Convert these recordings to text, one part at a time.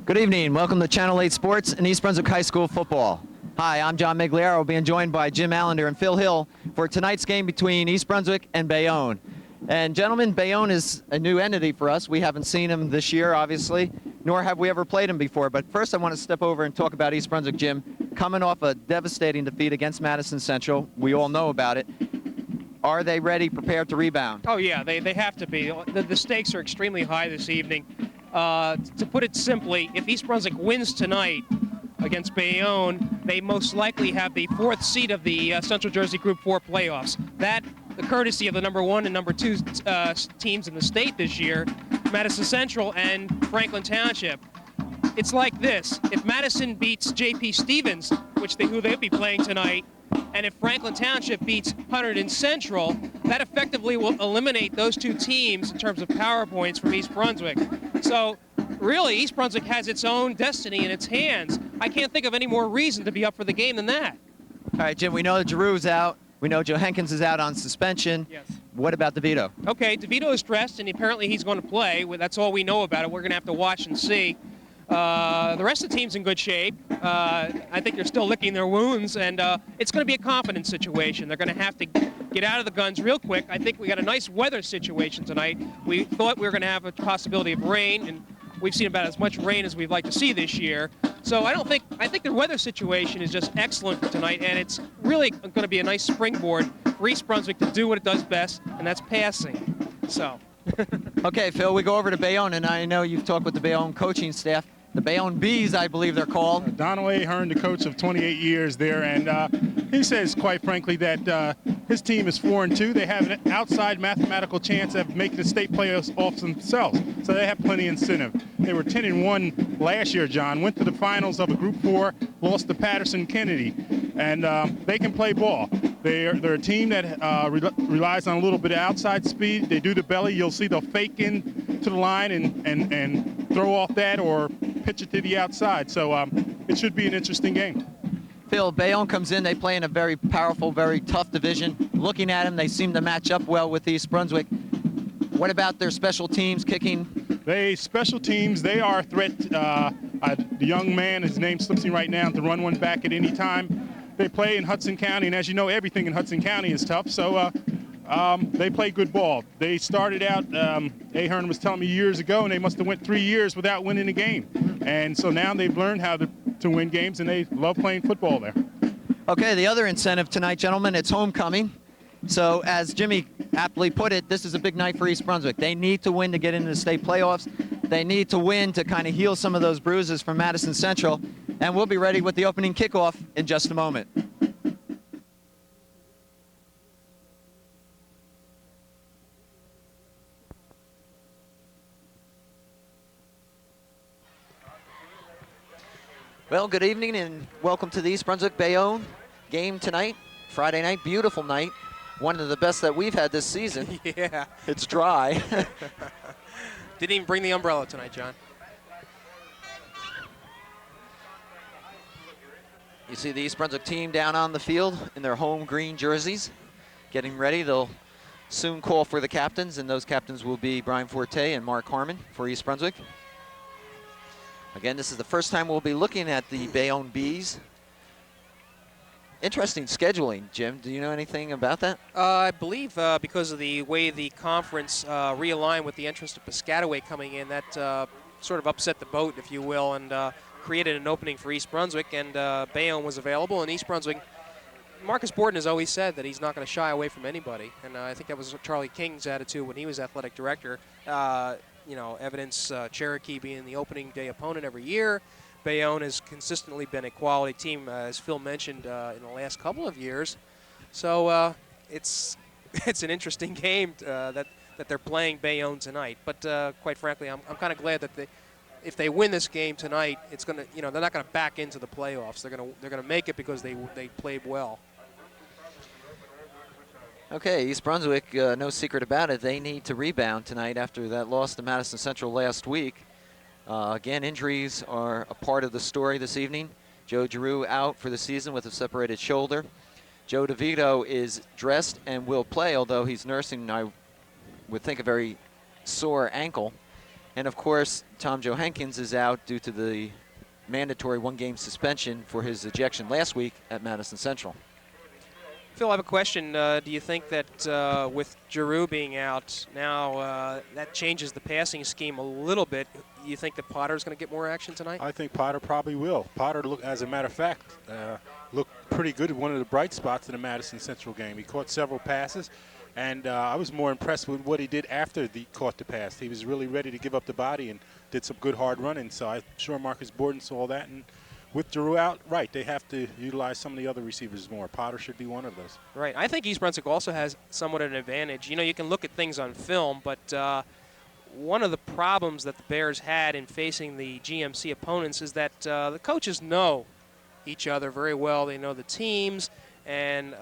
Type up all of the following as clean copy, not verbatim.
Good evening. Welcome to Channel 8 Sports and East Brunswick High School football. Hi, I'm John Meggiolaro, being joined by Jim Allinder and Phil Hill for tonight's game between East Brunswick and Bayonne. And gentlemen, Bayonne is a new entity for us. We haven't seen them this year, obviously, nor have we ever played them before. But first I want to step over and talk about East Brunswick, Jim. Coming off a devastating defeat against Madison Central, we all know about it. Are they ready, prepared to rebound? Oh yeah, they have to be. The stakes are extremely high this evening. To put it simply, if East Brunswick wins tonight against Bayonne, they most likely have the 4th seed of the Central Jersey Group 4 playoffs. That, the courtesy of the number 1 and number 2 teams in the state this year, Madison Central and Franklin Township. It's like this: if Madison beats J.P. Stevens, who they'll be playing tonight, and if Franklin Township beats Hunterdon Central, that effectively will eliminate those two teams in terms of power points from East Brunswick. So really, East Brunswick has its own destiny in its hands. I can't think of any more reason to be up for the game than that. All right, Jim, we know that Giroux's out. We know Joe Henkins is out on suspension. Yes. What about DeVito? Okay, DeVito is dressed, and apparently he's going to play. That's all we know about it. We're going to have to watch and see. The rest of the team's in good shape. I think they're still licking their wounds, and it's going to be a confidence situation. They're going to have to get out of the guns real quick. I think we got a nice weather situation tonight. We thought we were going to have a possibility of rain, and we've seen about as much rain as we'd like to see this year. So I think the weather situation is just excellent for tonight, and it's really going to be a nice springboard for East Brunswick to do what it does best, and that's passing. So. Okay, Phil, we go over to Bayonne, and I know you've talked with the Bayonne coaching staff. The Bayonne Bees, I believe they're called. Donald A. Hearn, the coach of 28 years there, and he says, quite frankly, that his team is 4-2. They have an outside mathematical chance of making the state playoffs off themselves, so they have plenty of incentive. They were 10-1 last year, John, went to the finals of a Group 4, lost to Patterson Kennedy, and they can play ball. They're a team that relies on a little bit of outside speed. They do the belly. You'll see they'll fake in to the line and throw off that or pitch it to the outside. So it should be an interesting game. Phil, Bayonne comes in. They play in a very powerful, very tough division. Looking at them, they seem to match up well with East Brunswick. What about their special teams, kicking? Special teams, they are a threat. The young man, his name slips me right now, to run one back at any time. They play in Hudson County, and as you know, everything in Hudson County is tough. So they play good ball. They started out, Ahern was telling me years ago, and they must have went 3 years without winning a game. And so now they've learned how to win games, and they love playing football there. Okay, the other incentive tonight, gentlemen, it's homecoming. So as Jimmy aptly put it, this is a big night for East Brunswick. They need to win to get into the state playoffs. They need to win to kind of heal some of those bruises from Madison Central. And we'll be ready with the opening kickoff in just a moment. Well, good evening and welcome to the East Brunswick Bayonne game tonight. Friday night, beautiful night. One of the best that we've had this season. Yeah. It's dry. Didn't even bring the umbrella tonight, John. You see the East Brunswick team down on the field in their home green jerseys, getting ready. They'll soon call for the captains, and those captains will be Brian Forte and Mark Harmon for East Brunswick. Again, this is the first time we'll be looking at the Bayonne Bees. Interesting scheduling, Jim. Do you know anything about that? I believe because of the way the conference realigned with the entrance to Piscataway coming in, that sort of upset the boat, if you will, and created an opening for East Brunswick, and Bayonne was available. And East Brunswick, Marcus Borden has always said that he's not going to shy away from anybody, and I think that was Charlie King's attitude when he was athletic director. You know, evidence Cherokee being the opening day opponent every year. Bayonne has consistently been a quality team, as Phil mentioned, in the last couple of years. So it's an interesting game that they're playing Bayonne tonight. But quite frankly, I'm kind of glad that if they win this game tonight, it's gonna, you know, they're not gonna back into the playoffs. They're gonna make it because they played well. Okay, East Brunswick, no secret about it. They need to rebound tonight after that loss to Madison Central last week. Again, injuries are a part of the story this evening. Joe Giroux out for the season with a separated shoulder. Joe DeVito is dressed and will play, although he's nursing, I would think, a very sore ankle. And of course, Tom Joe Hankins is out due to the mandatory one-game suspension for his ejection last week at Madison Central. Phil, I have a question. Do you think that with Giroux being out now, that changes the passing scheme a little bit? You think that Potter's going to get more action tonight? I think Potter probably will. Potter, as a matter of fact, looked pretty good at one of the bright spots in the Madison Central game. He caught several passes, and I was more impressed with what he did after he caught the pass. He was really ready to give up the body and did some good hard running. So I'm sure Marcus Borden saw that. And with Giroux out, right, they have to utilize some of the other receivers more. Potter should be one of those. Right. I think East Brunswick also has somewhat of an advantage. You know, you can look at things on film, but one of the problems that the Bears had in facing the GMC opponents is that the coaches know each other very well. They know the teams, and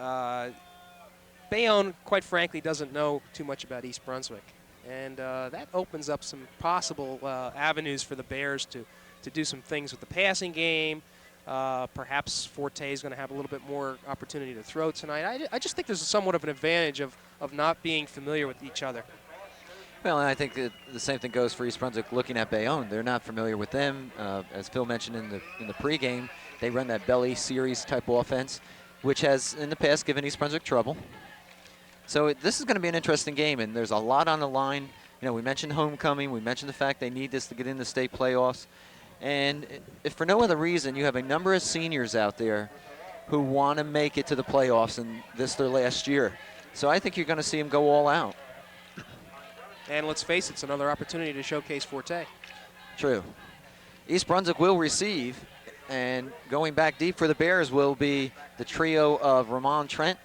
Bayonne, quite frankly, doesn't know too much about East Brunswick. And that opens up some possible avenues for the Bears to do some things with the passing game. Perhaps Forte is going to have a little bit more opportunity to throw tonight. I just think there's somewhat of an advantage of not being familiar with each other. Well, and I think that the same thing goes for East Brunswick looking at Bayonne. They're not familiar with them. As Phil mentioned in the pregame, they run that belly series type offense, which has in the past given East Brunswick trouble. So this is going to be an interesting game, and there's a lot on the line. You know, we mentioned homecoming. We mentioned the fact they need this to get in the state playoffs. And if for no other reason, you have a number of seniors out there who want to make it to the playoffs, and this their last year. So I think you're going to see them go all out. And let's face it, it's another opportunity to showcase Forte. True. East Brunswick will receive, and going back deep for the Bears will be the trio of Ramon Trent,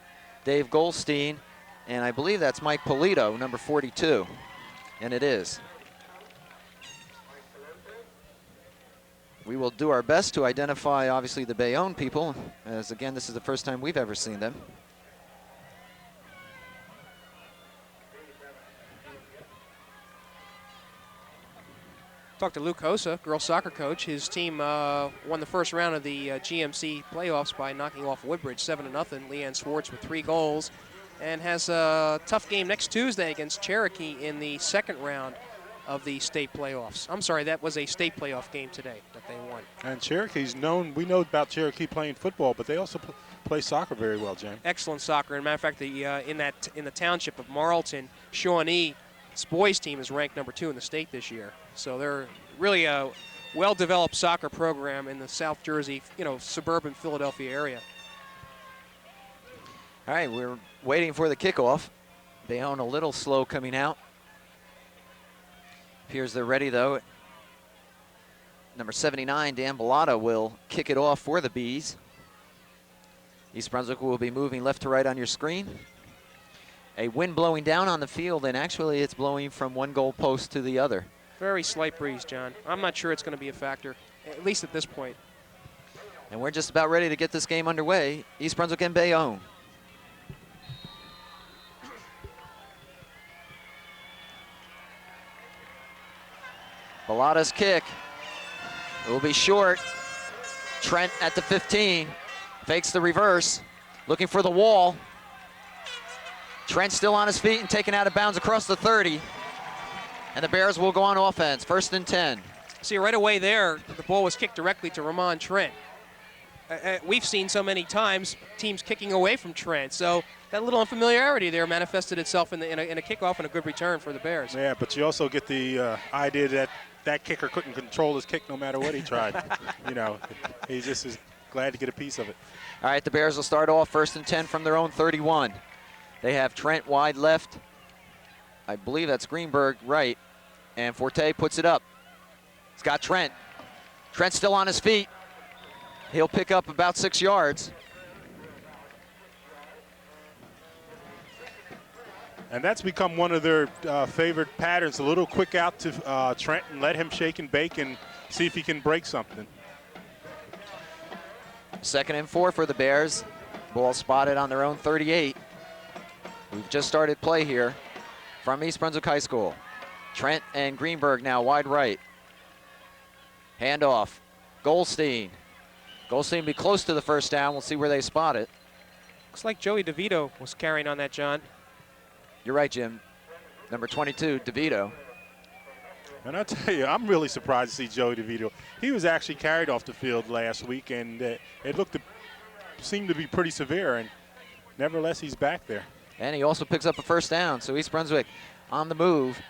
Dave Goldstein, and I believe that's Mike Polito, number 42, and it is. We will do our best to identify, obviously, the Bayonne people, as, again, this is the first time we've ever seen them. Talked to Luke Hosa, girls soccer coach. His team won the first round of the GMC playoffs by knocking off Woodbridge 7-0. Leanne Swartz with 3 goals, and has a tough game next Tuesday against Cherokee in the second round of the state playoffs. I'm sorry, that was a state playoff game today that they won. And Cherokee's known, we know about Cherokee playing football, but they also play soccer very well, Jim. Excellent soccer. As a matter of fact, in the township of Marlton, Shawnee's boys team is ranked number 2 in the state this year. So they're really a well-developed soccer program in the South Jersey, suburban Philadelphia area. All right, we're waiting for the kickoff. Bayonne a little slow coming out. Appears they're ready, though. Number 79, Dan Bellata, will kick it off for the Bees. East Brunswick will be moving left to right on your screen. A wind blowing down on the field, and actually it's blowing from one goal post to the other. Very slight breeze, John. I'm not sure it's going to be a factor, at least at this point. And we're just about ready to get this game underway. East Brunswick and Bayonne. Bellata's kick. It will be short. Trent at the 15. Fakes the reverse. Looking for the wall. Trent still on his feet and taken out of bounds across the 30. And the Bears will go on offense. 1st and 10. See, right away there, the ball was kicked directly to Ramon Trent. We've seen so many times teams kicking away from Trent. So that little unfamiliarity there manifested itself in a kickoff and a good return for the Bears. Yeah, but you also get the idea that kicker couldn't control his kick no matter what he tried. He just is glad to get a piece of it. All right, the Bears will start off 1st and 10 from their own 31. They have Trent wide left. I believe that's Greenberg right. And Forte puts it up. It's got Trent. Trent's still on his feet. He'll pick up about 6 yards. And that's become one of their favorite patterns, a little quick out to Trent and let him shake and bake and see if he can break something. 2nd and 4 for the Bears. Ball spotted on their own 38. We've just started play here from East Brunswick High School. Trent and Greenberg now wide right. Handoff. Goldstein. Goldstein will be close to the first down. We'll see where they spot it. Looks like Joey DeVito was carrying on that, John. You're right, Jim. Number 22, DeVito. And I tell you, I'm really surprised to see Joey DeVito. He was actually carried off the field last week, and it seemed to be pretty severe. And nevertheless, he's back there. And he also picks up a first down. So East Brunswick on the move.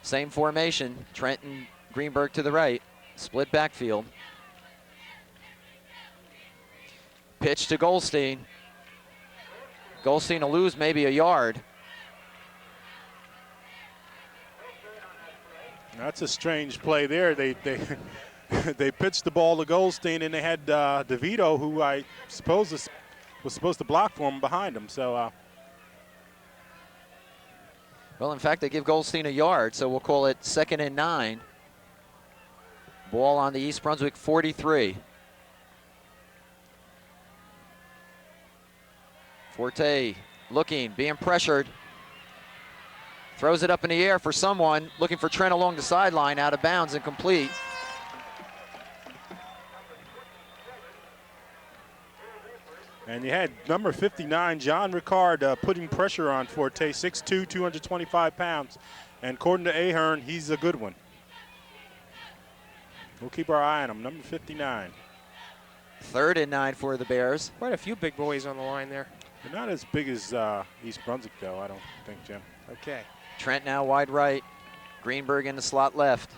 Same formation. Trent and Greenberg to the right. Split backfield. Pitch to Goldstein. Goldstein will lose maybe a yard. That's a strange play there. They they pitched the ball to Goldstein, and they had DeVito, who I suppose was supposed to block for him, behind him. So. Well, in fact, they give Goldstein a yard, so we'll call it 2nd and 9. Ball on the East Brunswick 43. Forte looking, being pressured. Throws it up in the air for someone, looking for Trent along the sideline, out of bounds, incomplete. And you had number 59, John Ricard, putting pressure on Forte, 6'2", 225 pounds. And according to Ahern, he's a good one. We'll keep our eye on him, number 59. 3rd and 9 for the Bears. Quite a few big boys on the line there. They're not as big as East Brunswick, though, I don't think, Jim. Okay. Trent now wide right. Greenberg in the slot left.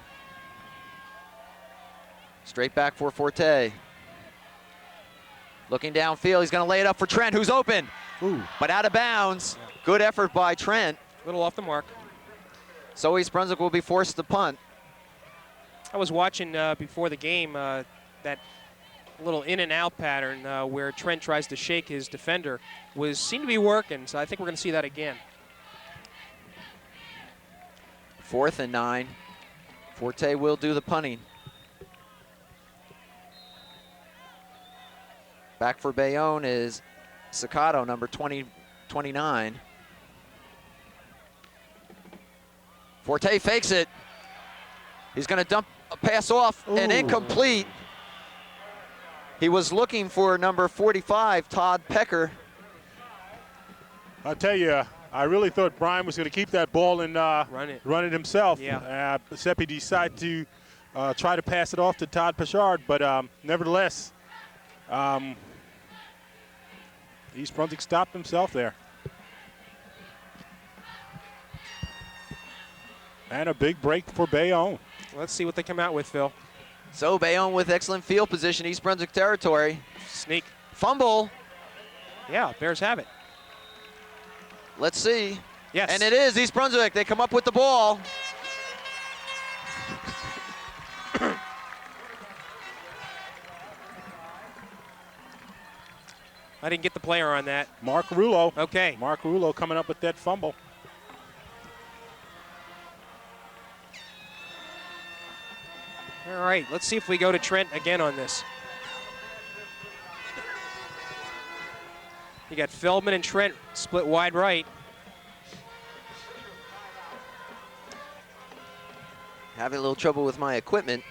Straight back for Forte. Looking downfield, he's going to lay it up for Trent, who's open. Ooh. But out of bounds. Good effort by Trent. A little off the mark. So East Brunswick will be forced to punt. I was watching before the game that little in and out pattern where Trent tries to shake his defender seemed to be working, so I think we're going to see that again. 4th and 9. Forte will do the punting. Back for Bayonne is Sakato, number 29. Forte fakes it. He's going to dump a pass off and incomplete. He was looking for number 45, Todd Pecker. I'll tell you, I really thought Brian was going to keep that ball and run it himself. Yeah. Except he decided to try to pass it off to Todd Pechard, but nevertheless, East Brunswick stopped himself there. And a big break for Bayonne. Let's see what they come out with, Phil. So Bayonne with excellent field position, East Brunswick territory. Sneak. Fumble. Yeah, Bears have it. Let's see. Yes. And it is East Brunswick. They come up with the ball. I didn't get the player on that. Mark Rulo. Okay. Mark Rulo coming up with that fumble. All right, let's see if we go to Trent again on this. You got Feldman and Trent split wide right. Having a little trouble with my equipment.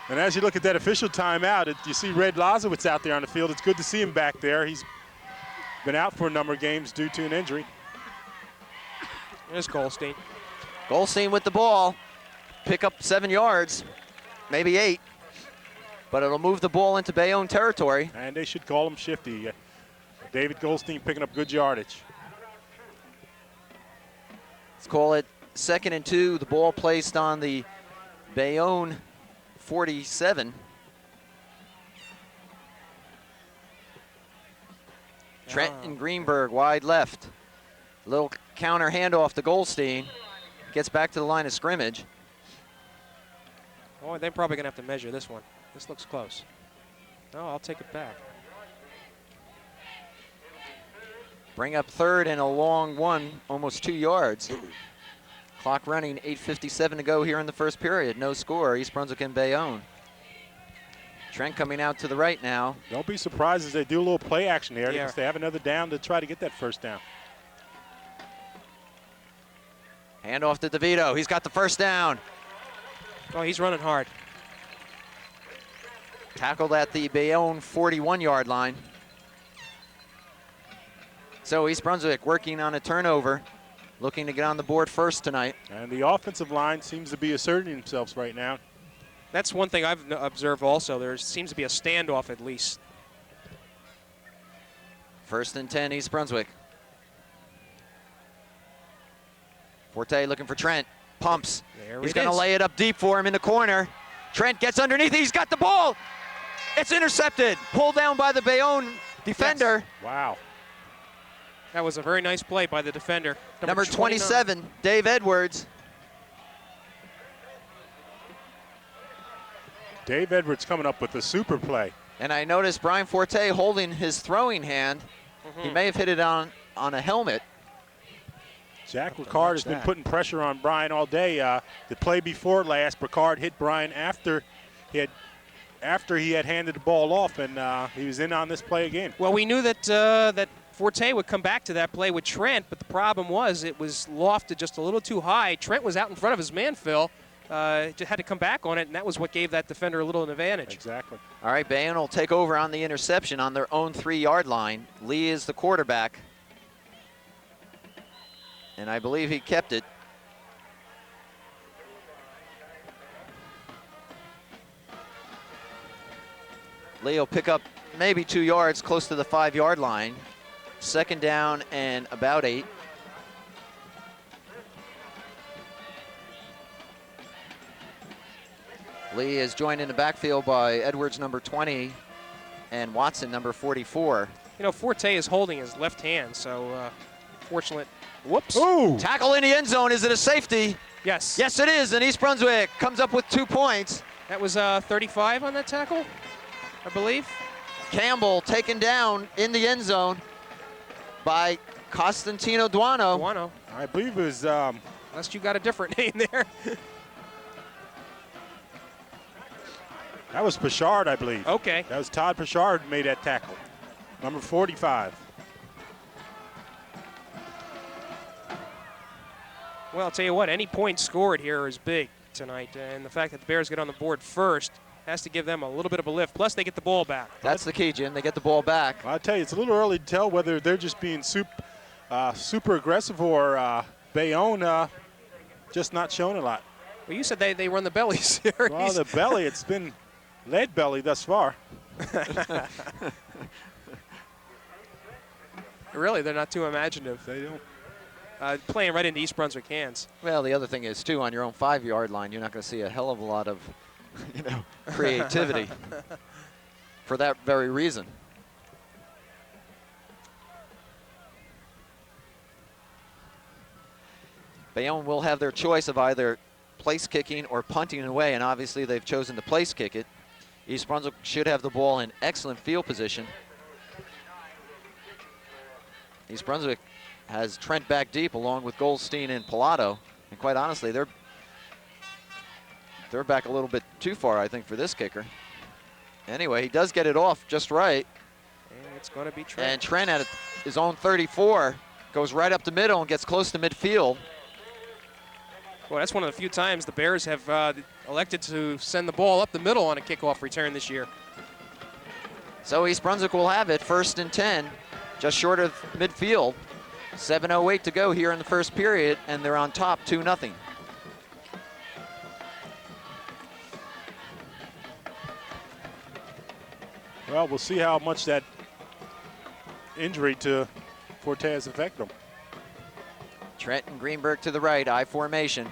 And as you look at that official timeout, you see Red Lazowitz out there on the field. It's good to see him back there. He's been out for a number of games due to an injury. There's Goldstein. Goldstein with the ball. Pick up 7 yards, maybe 8. But it'll move the ball into Bayonne territory. And they should call him shifty. David Goldstein picking up good yardage. Let's call it 2nd and 2. The ball placed on the Bayonne 47. Trent and Greenberg wide left. Little counter handoff to Goldstein. Gets back to the line of scrimmage. Oh, they're probably going to have to measure this one. This looks close. No, I'll take it back. Bring up 3rd and a long one, almost 2 yards. Clock running, 8:57 to go here in the first period. No score, East Brunswick and Bayonne. Trent coming out to the right now. Don't be surprised as they do a little play action here. Yeah. Because they have another down to try to get that first down. Hand off to DeVito. He's got the first down. Oh, he's running hard. Tackled at the Bayonne 41-yard line. So East Brunswick working on a turnover, looking to get on the board first tonight. And the offensive line seems to be asserting themselves right now. That's one thing I've observed also. There seems to be a standoff at least. 1st and 10, East Brunswick. Forte looking for Trent. Pumps. He's going to lay it up deep for him in the corner. Trent gets underneath. He's got the ball. It's intercepted. Pulled down by the Bayonne defender. Yes. Wow. That was a very nice play by the defender. Number 27, Dave Edwards. Dave Edwards coming up with a super play. And I noticed Brian Forte holding his throwing hand. He may have hit it on a helmet. Jack Ricard has been putting pressure on Brian all day. The play before last, Ricard hit Brian after he had handed the ball off, and he was in on this play again. Well, we knew that Forte would come back to that play with Trent, but the problem was it was lofted just a little too high. Trent was out in front of his man, Phil. Just had to come back on it, and that was what gave that defender a little advantage. Exactly. All right, Bayonne will take over on the interception on their own 3-yard line. Lee is the quarterback. And I believe he kept it. Lee will pick up maybe 2 yards close to the 5-yard line. 2nd down and about 8. Lee is joined in the backfield by Edwards, number 20, and Watson, number 44. You know, Forte is holding his left hand, so fortunate. Whoops. Ooh. Tackle in the end zone. Is it a safety? Yes. Yes, it is. And East Brunswick comes up with 2 points. That was 35 on that tackle, I believe. Campbell taken down in the end zone by Costantino Duano. Duano. I believe it was. Unless you got a different name there. That was Pichard, I believe. Okay. That was Todd Pichard who made that tackle. Number 45. Well, I'll tell you what, any point scored here is big tonight, and the fact that the Bears get on the board first has to give them a little bit of a lift. Plus, they get the ball back. That's the key, Jim. They get the ball back. I'll tell you, it's a little early to tell whether they're just being super aggressive or Bayonne just not showing a lot. Well, you said they run the belly series. Well, the belly, it's been lead belly thus far. Really, they're not too imaginative. They don't. Playing right into East Brunswick hands. Well, the other thing is, too, on your own 5-yard line, you're not going to see a hell of a lot of, creativity for that very reason. Bayonne will have their choice of either place kicking or punting away, and obviously they've chosen to place kick it. East Brunswick should have the ball in excellent field position. East Brunswick has Trent back deep along with Goldstein and Pilato, and quite honestly, they're back a little bit too far, I think, for this kicker. Anyway, he does get it off just right. And it's going to be Trent. And Trent at his own 34 goes right up the middle and gets close to midfield. Well, that's one of the few times the Bears have elected to send the ball up the middle on a kickoff return this year. So East Brunswick will have it, 1st and 10, just short of midfield. 7:08 to go here in the first period, and they're on top 2-0. Well, we'll see how much that injury to Forte has affected them. Trent and Greenberg to the right, I formation.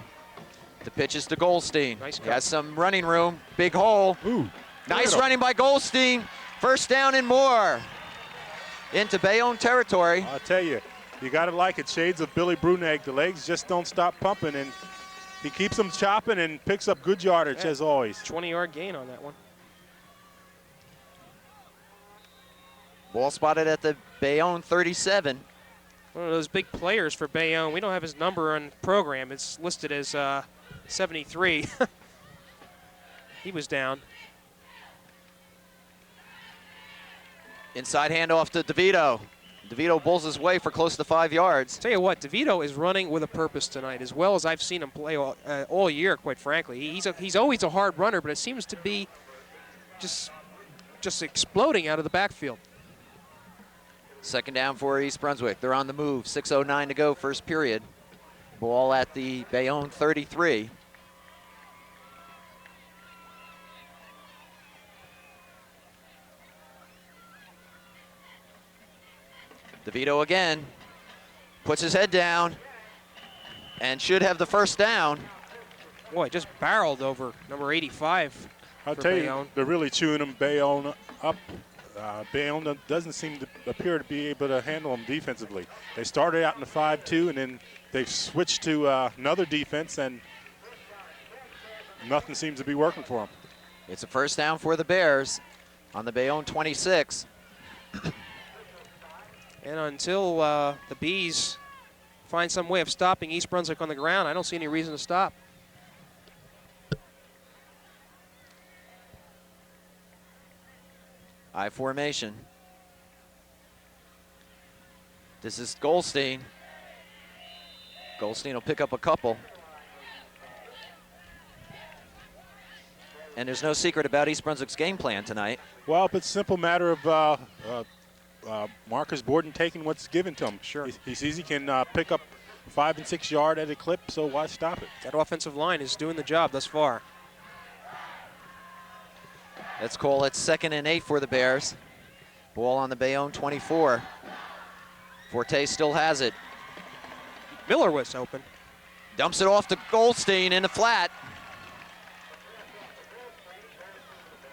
The pitch is to Goldstein. Nice He has some running room, big hole. Ooh, Nice running by Goldstein. 1st down and more into Bayonne territory. I'll tell you, you got to like it. Shades of Billy Brunegg. The legs just don't stop pumping, and he keeps them chopping and picks up good yardage as always. 20-yard gain on that one. Ball spotted at the Bayonne 37. One of those big players for Bayonne. We don't have his number on the program. It's listed as 73. He was down. Inside handoff to DeVito. DeVito bulls his way for close to 5 yards. Tell you what, DeVito is running with a purpose tonight, as well as I've seen him play all year, quite frankly. He's always a hard runner, but it seems to be just exploding out of the backfield. Second down for East Brunswick. They're on the move. 6:09 to go, first period. Ball at the Bayonne 33. DeVito again. Puts his head down and should have the first down. Boy, just barreled over number 85. I'll for tell Bayonne. you, they're really chewing them Bayonne up. Bayonne doesn't seem to appear to be able to handle them defensively. They started out in the 5-2, and then they've switched to another defense, and nothing seems to be working for them. It's a first down for the Bears on the Bayonne 26. And until the Bees find some way of stopping East Brunswick on the ground, I don't see any reason to stop. I formation. This is Goldstein. Goldstein will pick up a couple. And there's no secret about East Brunswick's game plan tonight. Well, it's a simple matter of Marcus Borden taking what's given to him. Sure. He sees he can pick up 5 and 6 yard at a clip, so why stop it? That offensive line is doing the job thus far. Let's call it 2nd and 8 for the Bears. Ball on the Bayonne 24. Forte still has it. Miller was open. Dumps it off to Goldstein in the flat.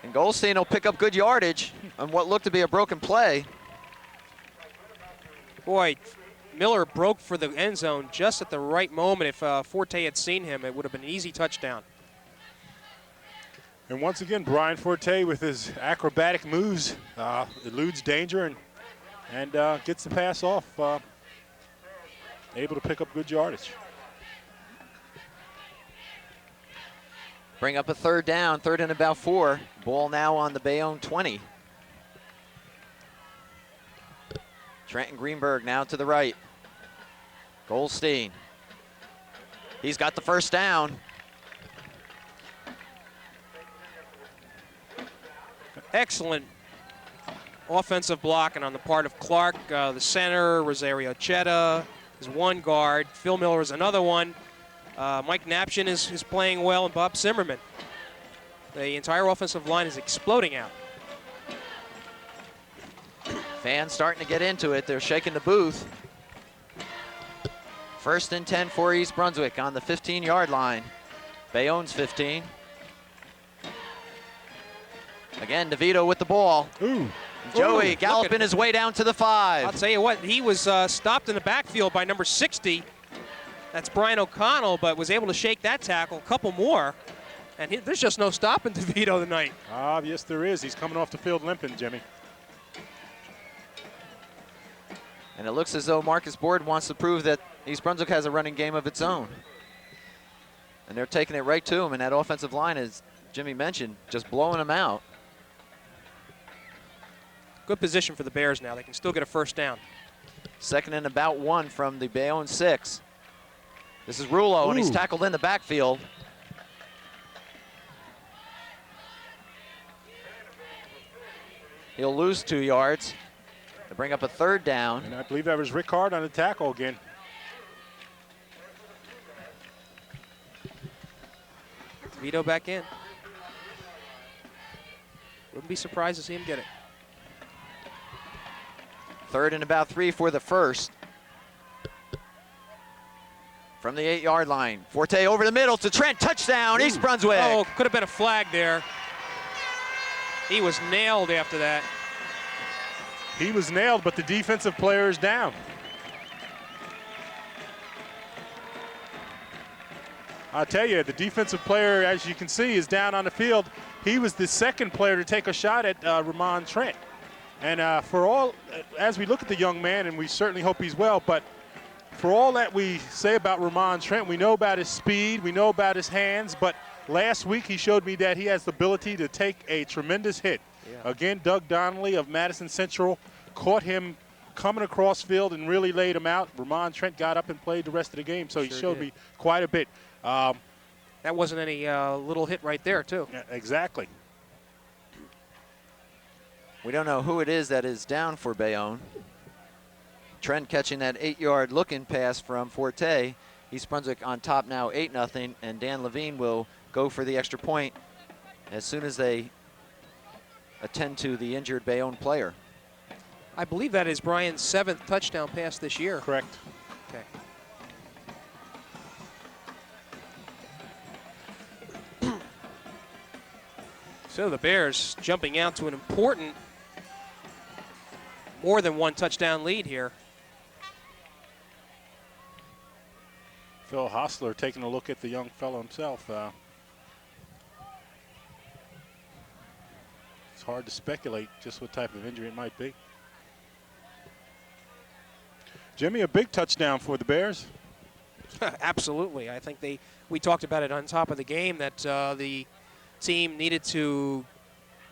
And Goldstein will pick up good yardage on what looked to be a broken play. Boy, Miller broke for the end zone just at the right moment. If Forte had seen him, it would have been an easy touchdown. And once again, Brian Forte with his acrobatic moves eludes danger and gets the pass off, able to pick up good yardage. Bring up a third down, 3rd and about 4. Ball now on the Bayonne 20. Trenton Greenberg now to the right. Goldstein. He's got the first down. Excellent offensive blocking on the part of Clark, the center. Rosario Chetta is one guard. Phil Miller is another one. Mike Napshin is playing well, and Bob Zimmerman. The entire offensive line is exploding out. Fans starting to get into it. They're shaking the booth. 1st and 10 for East Brunswick on the 15-yard line. Bayonne's 15. Again, DeVito with the ball. Ooh. Joey galloping his way down to the 5. I'll tell you what, he was stopped in the backfield by number 60. That's Brian O'Connell, but was able to shake that tackle. A couple more, and there's just no stopping DeVito tonight. Yes, there is. He's coming off the field limping, Jimmy. And it looks as though Marcus Borden wants to prove that East Brunswick has a running game of its own. And they're taking it right to him, and that offensive line, as Jimmy mentioned, just blowing him out. Good position for the Bears now. They can still get a first down. 2nd and about 1 from the Bayonne 6. This is Rulo, and he's tackled in the backfield. He'll lose 2 yards to bring up a 3rd down. And I believe that was Rick Hart on the tackle again. DeVito back in. Wouldn't be surprised to see him get it. 3rd and about 3 for the first. From the 8-yard line. Forte over the middle to Trent. Touchdown, East Brunswick. Oh, could have been a flag there. He was nailed after that. He was nailed, but the defensive player is down. I'll tell you, the defensive player, as you can see, is down on the field. He was the second player to take a shot at Ramon Trent. And as we look at the young man, and we certainly hope he's well, but for all that we say about Ramon Trent, we know about his speed, we know about his hands, but last week he showed me that he has the ability to take a tremendous hit. Yeah. Again, Doug Donnelly of Madison Central caught him coming across field and really laid him out. Ramon Trent got up and played the rest of the game, so he showed me quite a bit. That wasn't any little hit right there, too. Yeah, exactly. We don't know who it is that is down for Bayonne. Trent catching that 8-yard looking pass from Forte. East Brunswick on top now 8-0, and Dan Levine will go for the extra point as soon as they attend to the injured Bayonne player. I believe that is Brian's 7th touchdown pass this year. Correct. Okay. So the Bears jumping out to an important, more than one touchdown lead here. Phil Hostler taking a look at the young fellow himself. It's hard to speculate just what type of injury it might be. Jimmy, a big touchdown for the Bears. Absolutely. I think we talked about it on top of the game that the team needed to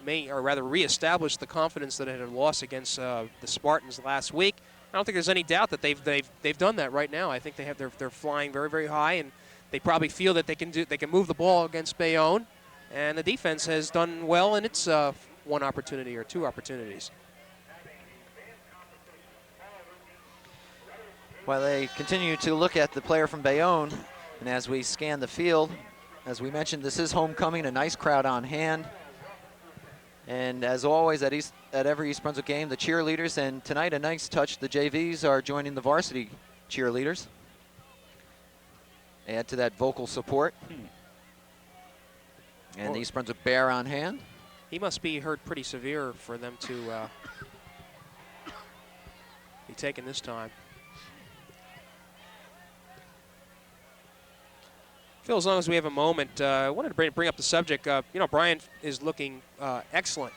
reestablish the confidence that it had lost against the Spartans last week. I don't think there's any doubt that they've done that right now. I think they're flying very, very high, and they probably feel that they can move the ball against Bayonne, and the defense has done well in its one opportunity or two opportunities. While they continue to look at the player from Bayonne, and as we scan the field, as we mentioned, this is homecoming, a nice crowd on hand. And as always at every East Brunswick game, the cheerleaders, and tonight a nice touch, the JVs are joining the varsity cheerleaders. Add to that vocal support. And the East Brunswick Bear on hand. He must be hurt pretty severe for them to be taken this time. Phil, as long as we have a moment, I wanted to bring up the subject. Brian is looking excellent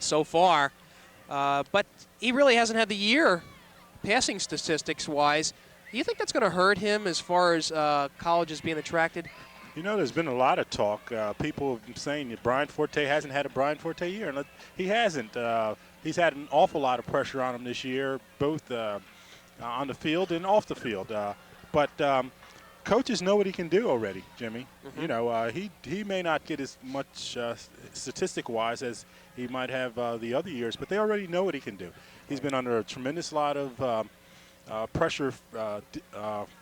so far, but he really hasn't had the year passing statistics-wise. Do you think that's going to hurt him as far as colleges being attracted? You know, there's been a lot of talk. People have been saying that Brian Forte hasn't had a Brian Forte year, and he hasn't. He's had an awful lot of pressure on him this year, both on the field and off the field. But coaches know what he can do already, Jimmy. Mm-hmm. You know, he may not get as much statistic-wise as he might have the other years, but they already know what he can do. He's been under a tremendous lot of pressure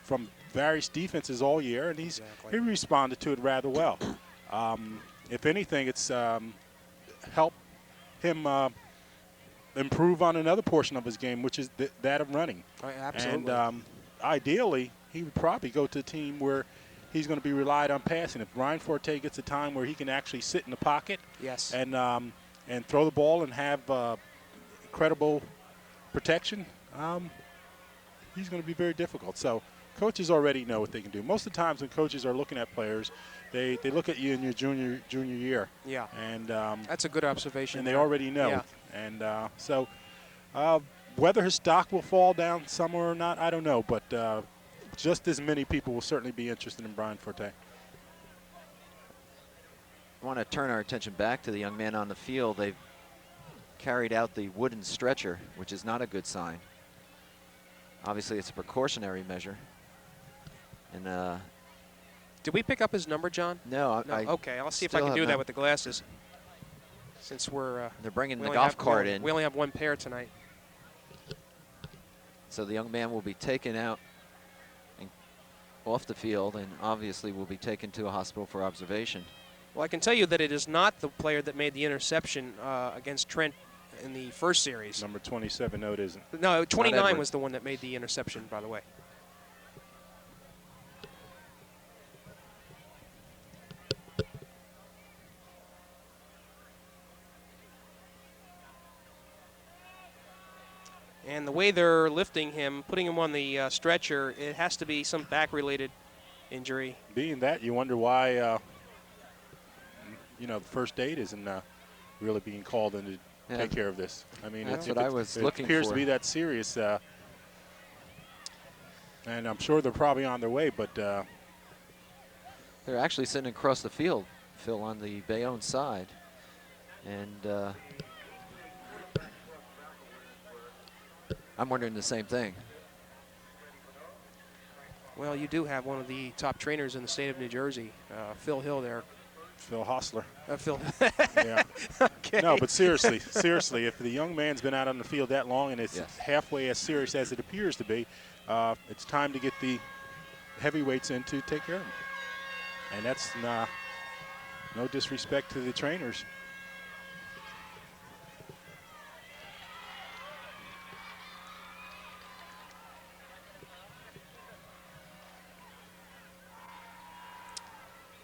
from various defenses all year, and he responded to it rather well. If anything, it's helped him improve on another portion of his game, which is that of running. Absolutely. And ideally, he would probably go to a team where he's going to be relied on passing. If Brian Forte gets a time where he can actually sit in the pocket, yes, and throw the ball and have credible protection, he's going to be very difficult. So coaches already know what they can do. Most of the times when coaches are looking at players, they look at you in your junior year. Yeah. And that's a good observation. And they already know. Yeah. And so whether his stock will fall down somewhere or not, I don't know. But just as many people will certainly be interested in Brian Forte. I want to turn our attention back to the young man on the field. They've carried out the wooden stretcher, which is not a good sign. Obviously, it's a precautionary measure. And did we pick up his number, John? No. Okay, I'll see if I can do that with the glasses. Since they're bringing the golf cart in. We only have one pair tonight. So the young man will be taken out and off the field, and obviously will be taken to a hospital for observation. Well, I can tell you that it is not the player that made the interception against Trent in the first series. Number 27, no, it isn't. No, 29 was the one that made the interception, by the way. And the way they're lifting him, putting him on the stretcher, it has to be some back-related injury. Being that, you wonder why, the first aid isn't really being called in to take care of this. I mean, that's what I was looking for. It appears to be that serious. And I'm sure they're probably on their way, but they're actually sitting across the field, Phil, on the Bayonne side. And I'm wondering the same thing. Well, you do have one of the top trainers in the state of New Jersey, Phil Hill there, Phil Hostler. Phil. Yeah. Okay. No, but seriously, if the young man's been out on the field that long and it's Yes. halfway as serious as it appears to be, it's time to get the heavyweights in to take care of him. And that's no disrespect to the trainers.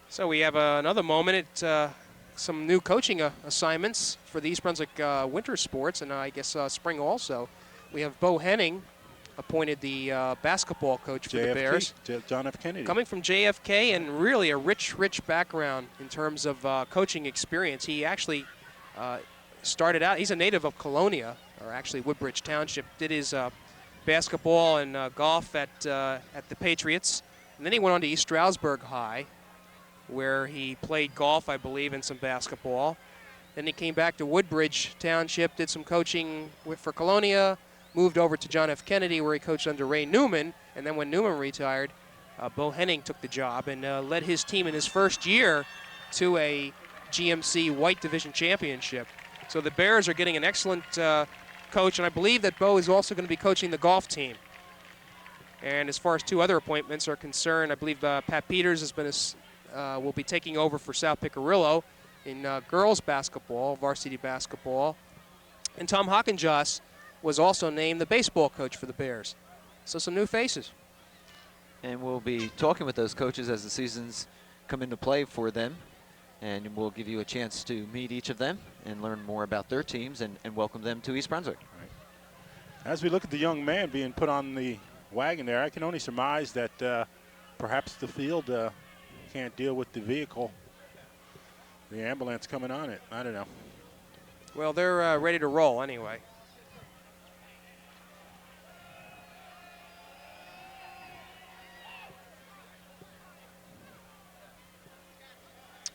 So we have another moment at some new coaching assignments for the East Brunswick winter sports, and I guess spring also. We have Bo Henning appointed the basketball coach for the Bears. John F. Kennedy. Coming from JFK, and really a rich background in terms of coaching experience. He actually started out, he's a native of Colonia, or actually Woodbridge Township, did his basketball and golf at the Patriots, and then he went on to East Stroudsburg High, where he played golf, I believe, and some basketball. Then he came back to Woodbridge Township, did some coaching for Colonia, moved over to John F. Kennedy, where he coached under Ray Newman, and then when Newman retired, Bo Henning took the job and led his team in his first year to a GMC White Division Championship. So the Bears are getting an excellent coach, and I believe that Bo is also going to be coaching the golf team. And as far as two other appointments are concerned, I believe Pat Peters has been will be taking over for South Picarillo in girls basketball, varsity basketball. And Tom Hockenjoss was also named the baseball coach for the Bears. So some new faces. And we'll be talking with those coaches as the seasons come into play for them. And we'll give you a chance to meet each of them and learn more about their teams and welcome them to East Brunswick. Right. As we look at the young man being put on the wagon there, I can only surmise that perhaps the field can't deal with the vehicle, the ambulance coming on it. I don't know. Well, they're ready to roll anyway.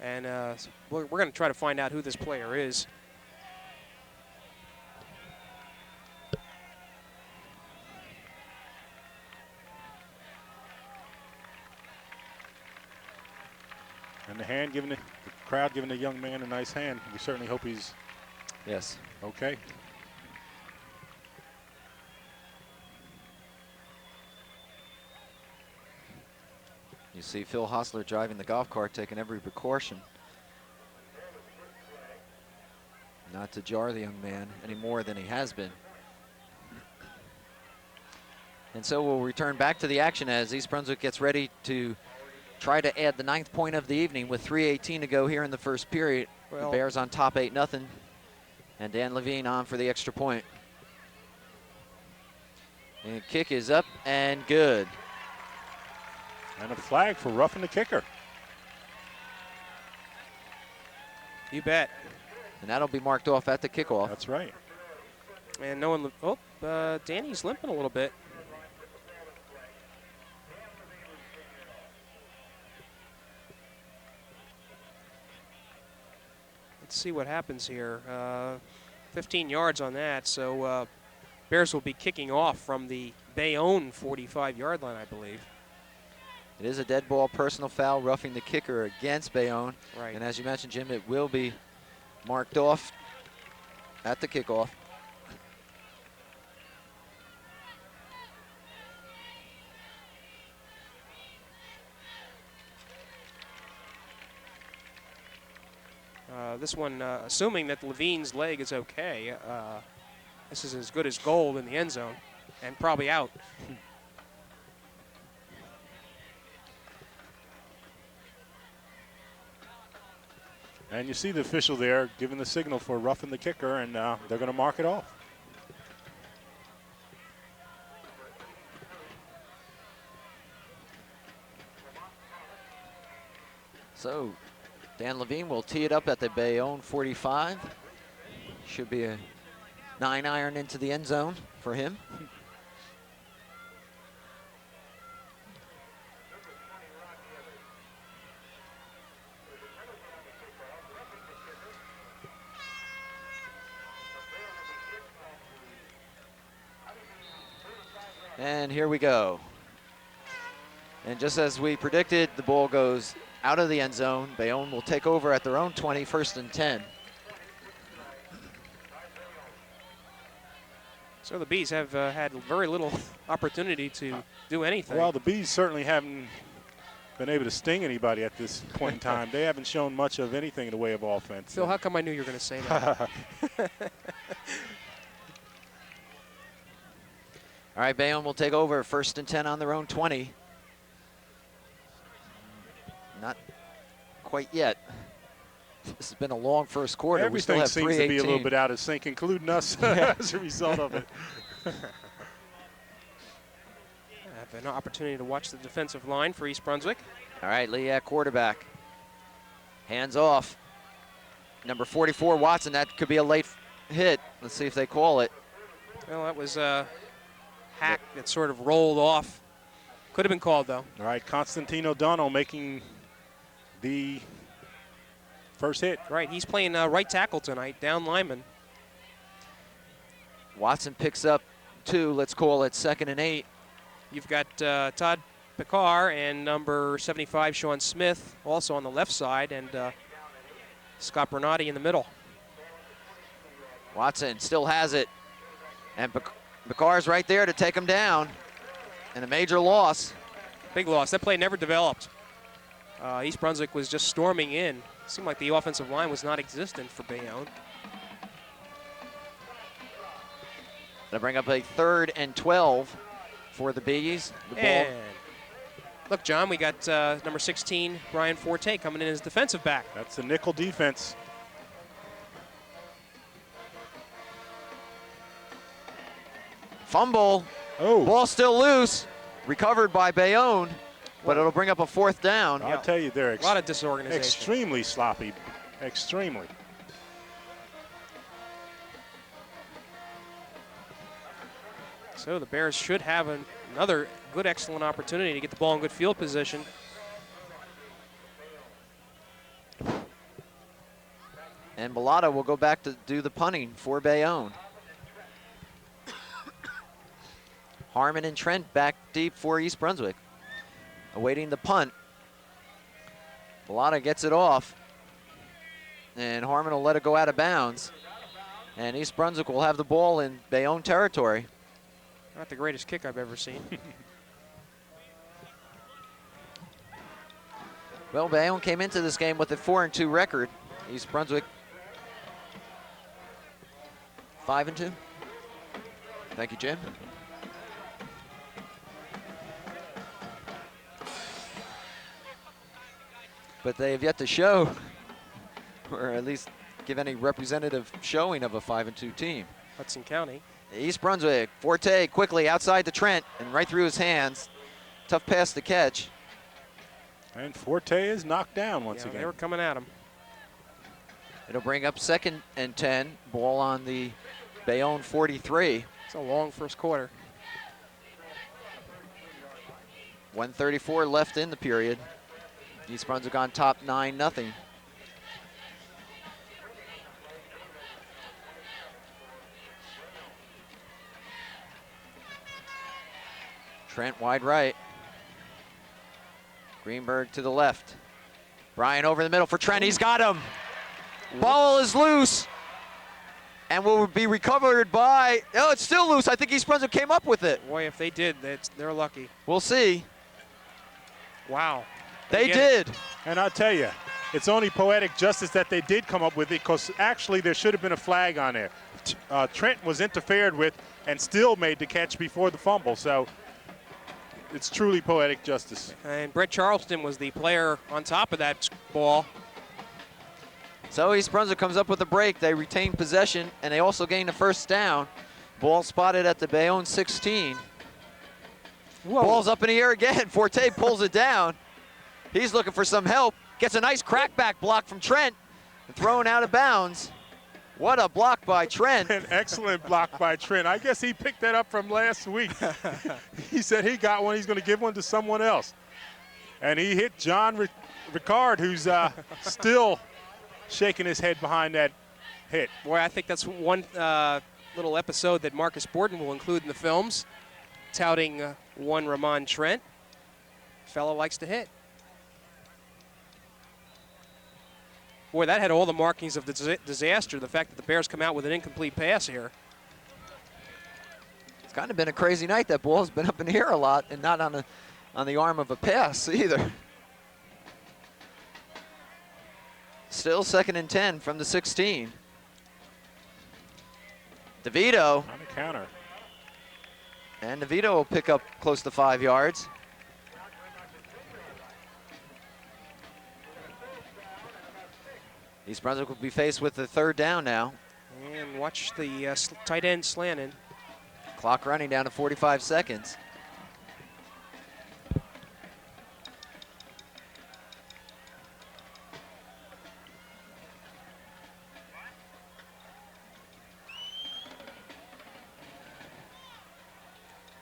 And we're going to try to find out who this player is. And the crowd giving the young man a nice hand. We certainly hope he's Yes. okay. You see Phil Hostler driving the golf cart, taking every precaution not to jar the young man any more than he has been. And so we'll return back to the action as East Brunswick gets ready to try to add the 9th point of the evening with 3:18 to go here in the first period. Well, the Bears on top 8-0, and Dan Levine on for the extra point. And kick is up and good. And a flag for roughing the kicker. You bet. And that'll be marked off at the kickoff. That's right. And no one, Danny's limping a little bit. Let's see what happens here. 15 yards on that, so Bears will be kicking off from the Bayonne 45-yard line, I believe. It is a dead ball personal foul, roughing the kicker against Bayonne. Right. And as you mentioned, Jim, it will be marked off at the kickoff. This one, assuming that Levine's leg is okay, this is as good as gold in the end zone and probably out. And you see the official there giving the signal for roughing the kicker, and they're going to mark it off. So Dan Levine will tee it up at the Bayonne 45. Should be a 9-iron into the end zone for him. And here we go. And just as we predicted, the ball goes out of the end zone. Bayonne will take over at their own 20, 1st and 10. So the Bees have had very little opportunity to do anything. Well, the Bees certainly haven't been able to sting anybody at this point in time. They haven't shown much of anything in the way of offense. Phil, how come I knew you were going to say that? All right, Bayonne will take over 1st and 10 on their own 20. Not quite yet. This has been a long first quarter. Everything we still have seems to be a little 3:18. bit out of sync, including us as a result of it. I have an opportunity to watch the defensive line for East Brunswick. All right, Lee at quarterback. Hands off. Number 44, Watson. That could be a late hit. Let's see if they call it. Well, that was a hack that sort of rolled off. Could have been called, though. All right, Constantine O'Donnell making the first hit. Right, he's playing right tackle tonight, down lineman. Watson picks up 2. Let's call it 2nd and 8. You've got Todd Picard and number 75, Sean Smith, also on the left side, and Scott Bernardi in the middle. Watson still has it. And Picard's right there to take him down. And a major loss. Big loss. That play never developed. East Brunswick was just storming in. Seemed like the offensive line was not existent for Bayonne. That'll bring up a 3rd and 12 for the Bees. The ball. And look, John, we got number 16, Brian Forte, coming in as defensive back. That's the nickel defense. Fumble. Oh, Ball still loose. Recovered by Bayonne, but it'll bring up a 4th down. I'll tell you, they're A lot of disorganization. extremely sloppy, extremely. So the Bears should have another good, excellent opportunity to get the ball in good field position. And Bellotta will go back to do the punting for Bayonne. Harmon and Trent back deep for East Brunswick. Awaiting the punt. Bellotta gets it off. And Harmon will let it go out of bounds. And East Brunswick will have the ball in Bayonne territory. Not the greatest kick I've ever seen. Well, Bayonne came into this game with a 4-2 record. East Brunswick 5-2. Thank you, Jim. But they have yet to show, or at least give any representative showing of a 5-2 team. Hudson County. East Brunswick, Forte quickly outside to Trent and right through his hands. Tough pass to catch. And Forte is knocked down once They again. were coming at him. It'll bring up 2nd and 10. Ball on the Bayonne 43. It's a long first quarter. 1:34 left in the period. East Brunswick on top 9-0. Trent wide right. Greenberg to the left. Bryan over the middle for Trent. He's got him. Ball is loose and will be recovered by, oh, it's still loose. I think East Brunswick came up with it. Boy, if they did, they're lucky. We'll see. Wow. They get did. And I'll tell you, it's only poetic justice that they did come up with it, because actually there should have been a flag on there. Trent was interfered with and still made the catch before the fumble, so it's truly poetic justice. And Brett Charleston was the player on top of that ball. So East Brunswick comes up with a break. They retain possession, and they also gain a 1st down. Ball spotted at the Bayonne 16. Whoa. Ball's up in the air again. Forte pulls it down. He's looking for some help. Gets a nice crackback block from Trent. And thrown out of bounds. What a block by Trent. An excellent block by Trent. I guess he picked that up from last week. He said he got one. He's going to give one to someone else. And he hit John Ricard, who's still shaking his head behind that hit. Boy, I think that's one little episode that Marcus Borden will include in the films, touting one Ramon Trent. Fellow likes to hit. Boy, that had all the markings of disaster, the fact that the Bears come out with an incomplete pass here. It's kind of been a crazy night. That ball's been up in the air a lot and not on the arm of a pass either. Still 2nd and 10 from the 16. DeVito. On the counter. And DeVito will pick up close to 5 yards. East Brunswick will be faced with the 3rd down now. And watch the tight end slanted. Clock running down to 45 seconds.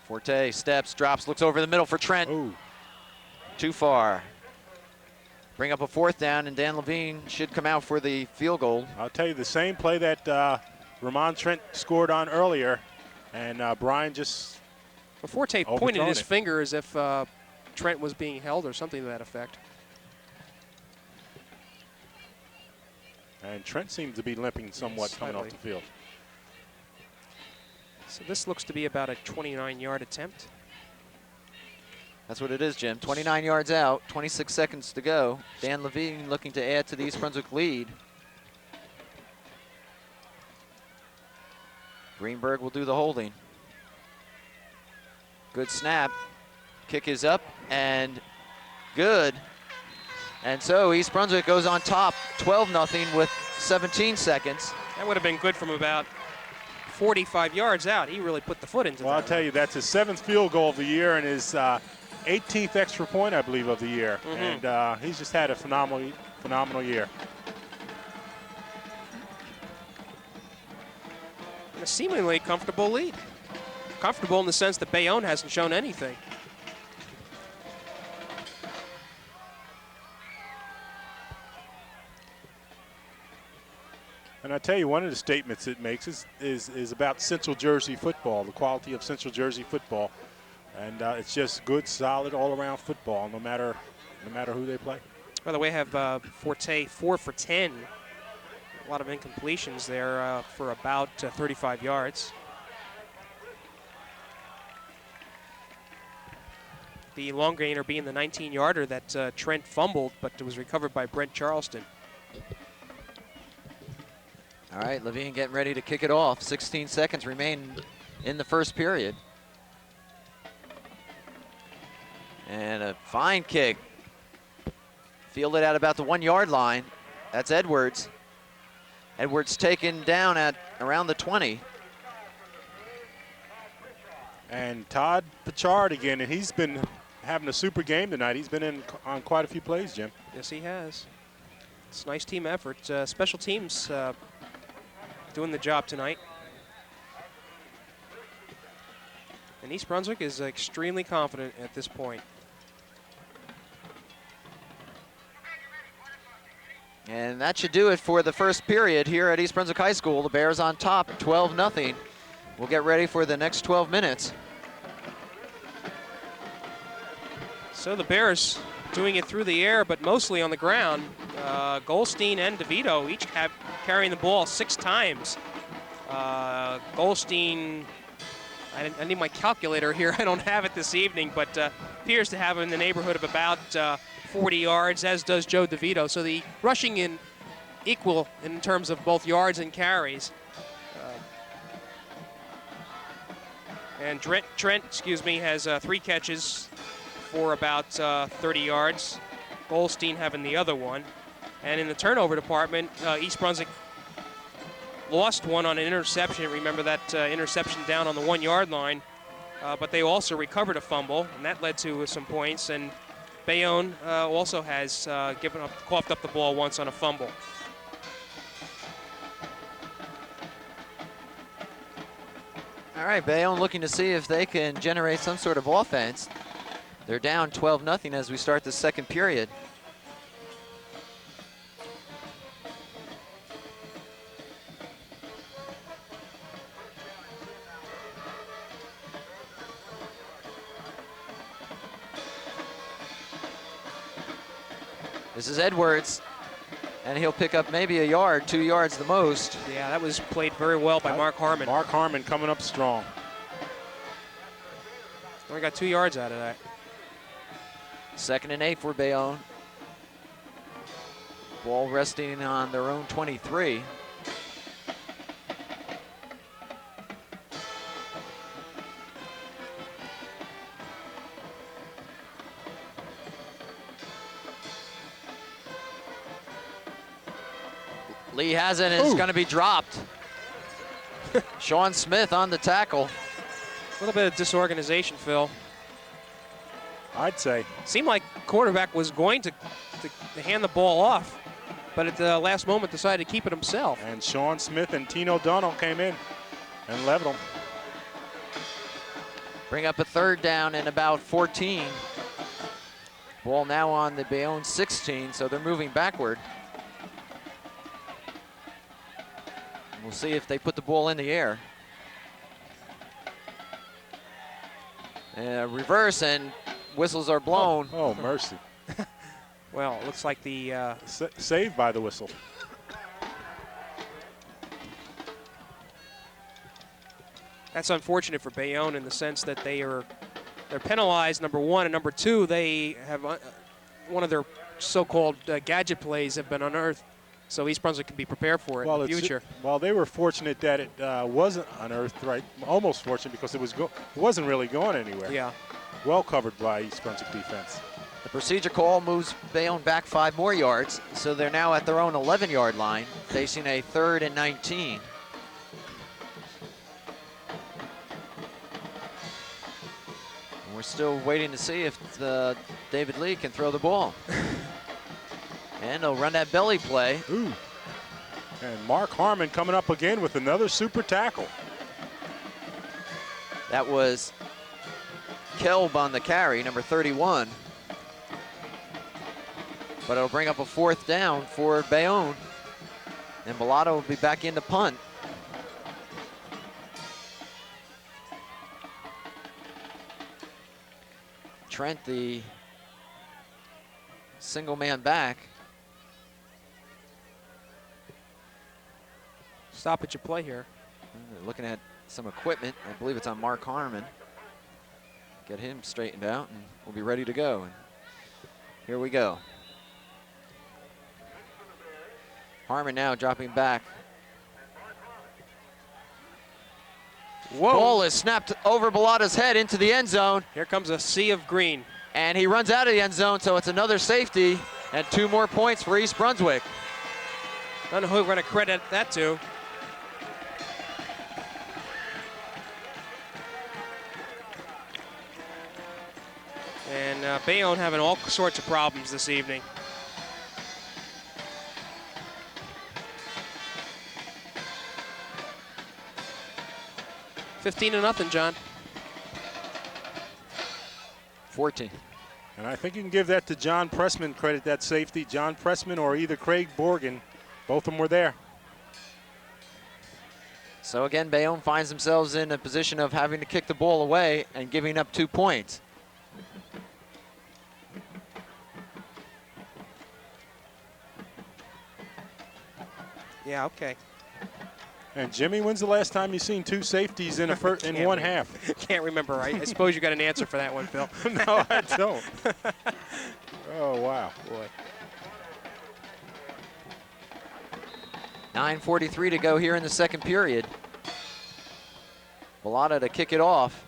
Forte steps, drops, looks over the middle for Trent. Ooh. Too far. Bring up a 4th down, and Dan Levine should come out for the field goal. I'll tell you, the same play that Ramon Trent scored on earlier, and Brian just Forte pointed his finger as if Trent was being held or something to that effect. And Trent seems to be limping somewhat coming off the field. So this looks to be about a 29-yard attempt. That's what it is, Jim. 29 yards out, 26 seconds to go. Dan Levine looking to add to the East Brunswick lead. Greenberg will do the holding. Good snap. Kick is up and good. And so East Brunswick goes on top 12-0 with 17 seconds. That would have been good from about 45 yards out. He really put the foot into that. Well, I'll tell you, that's his 7th field goal of the year and his 18th extra point, I believe, of the year. And he's just had a phenomenal year. And a seemingly comfortable lead. Comfortable in the sense that Bayonne hasn't shown anything. And I tell you, one of the statements it makes is about Central Jersey football, the quality of Central Jersey football, and it's just good, solid, all-around football, no matter who they play. By the way, I have Forte 4 for 10. A lot of incompletions there for about 35 yards. The long gainer being the 19-yarder that Trent fumbled, but it was recovered by Brent Charleston. All right, Levine getting ready to kick it off. 16 seconds remain in the first period. And a fine kick. Fielded at about the 1-yard line. That's Edwards. Edwards taken down at around the 20. And Todd Pichard again, and he's been having a super game tonight. He's been on quite a few plays, Jim. Yes, he has. It's a nice team effort. Special teams doing the job tonight. And East Brunswick is extremely confident at this point. And that should do it for the first period here at East Brunswick High School. The Bears on top, 12-0. We'll get ready for the next 12 minutes. So the Bears doing it through the air, but mostly on the ground. Goldstein and DeVito each have carrying the ball 6 times. Goldstein, I need my calculator here. I don't have it this evening, but appears to have in the neighborhood of about 40 yards, as does Joe DeVito. So the rushing in equal in terms of both yards and carries. And Trent, has 3 catches for about 30 yards. Goldstein having the other one. And in the turnover department, East Brunswick lost one on an interception. Remember that interception down on the 1-yard line. But they also recovered a fumble, and that led to some points. And Bayonne also has coughed up the ball once on a fumble. All right, Bayonne looking to see if they can generate some sort of offense. They're down 12-0 as we start the second period. This is Edwards, and he'll pick up maybe a yard, 2 yards the most. Yeah, that was played very well by Mark Harmon. Mark Harmon coming up strong. Only got 2 yards out of that. 2nd and 8 for Bayonne. Ball resting on their own 23. Lee has it, and it's going to be dropped. Sean Smith on the tackle. A little bit of disorganization, Phil. I'd say. Seemed like quarterback was going to hand the ball off, but at the last moment decided to keep it himself. And Sean Smith and Tino Donald came in and leveled them. Bring up a 3rd down and about 14. Ball now on the Bayonne 16, so they're moving backward. We'll see if they put the ball in the air. Reverse, and whistles are blown. Oh, mercy. Well, it looks like the Saved by the whistle. that's unfortunate for Bayonne in the sense that they're penalized, number 1, and number 2, they have one of their so-called gadget plays have been unearthed. So East Brunswick can be prepared for it in the future. Well, they were fortunate that it wasn't unearthed, right? Almost fortunate because it wasn't really going anywhere. Yeah. Well covered by East Brunswick defense. The procedure call moves Bayonne back 5 more yards, so they're now at their own 11-yard line, facing a 3rd and 19. And we're still waiting to see if David Lee can throw the ball. And they'll run that belly play. Ooh. And Mark Harmon coming up again with another super tackle. That was Kelb on the carry, number 31. But it'll bring up a 4th down for Bayonne. And Bellato will be back in to punt. Trent, the single man back. Stop at your play here. They're looking at some equipment. I believe it's on Mark Harmon. Get him straightened out, and we'll be ready to go. And here we go. Harmon now dropping back. Whoa. Ball is snapped over Bellato's head into the end zone. Here comes a sea of green. And he runs out of the end zone, so it's another safety and 2 more points for East Brunswick. I don't know who we're going to credit that to. And Bayonne having all sorts of problems this evening. $15-0, John. 14. And I think you can give that to John Pressman, credit that safety. John Pressman or either Craig Borgen. Both of them were there. So again, Bayonne finds themselves in a position of having to kick the ball away and giving up 2 points. Yeah, okay. And Jimmy, when's the last time you seen 2 safeties in one half? Can't remember. I suppose you got an answer for that one, Phil. No, I don't. Oh, wow. Boy. 9:43 to go here in the 2nd period. Bellato to kick it off.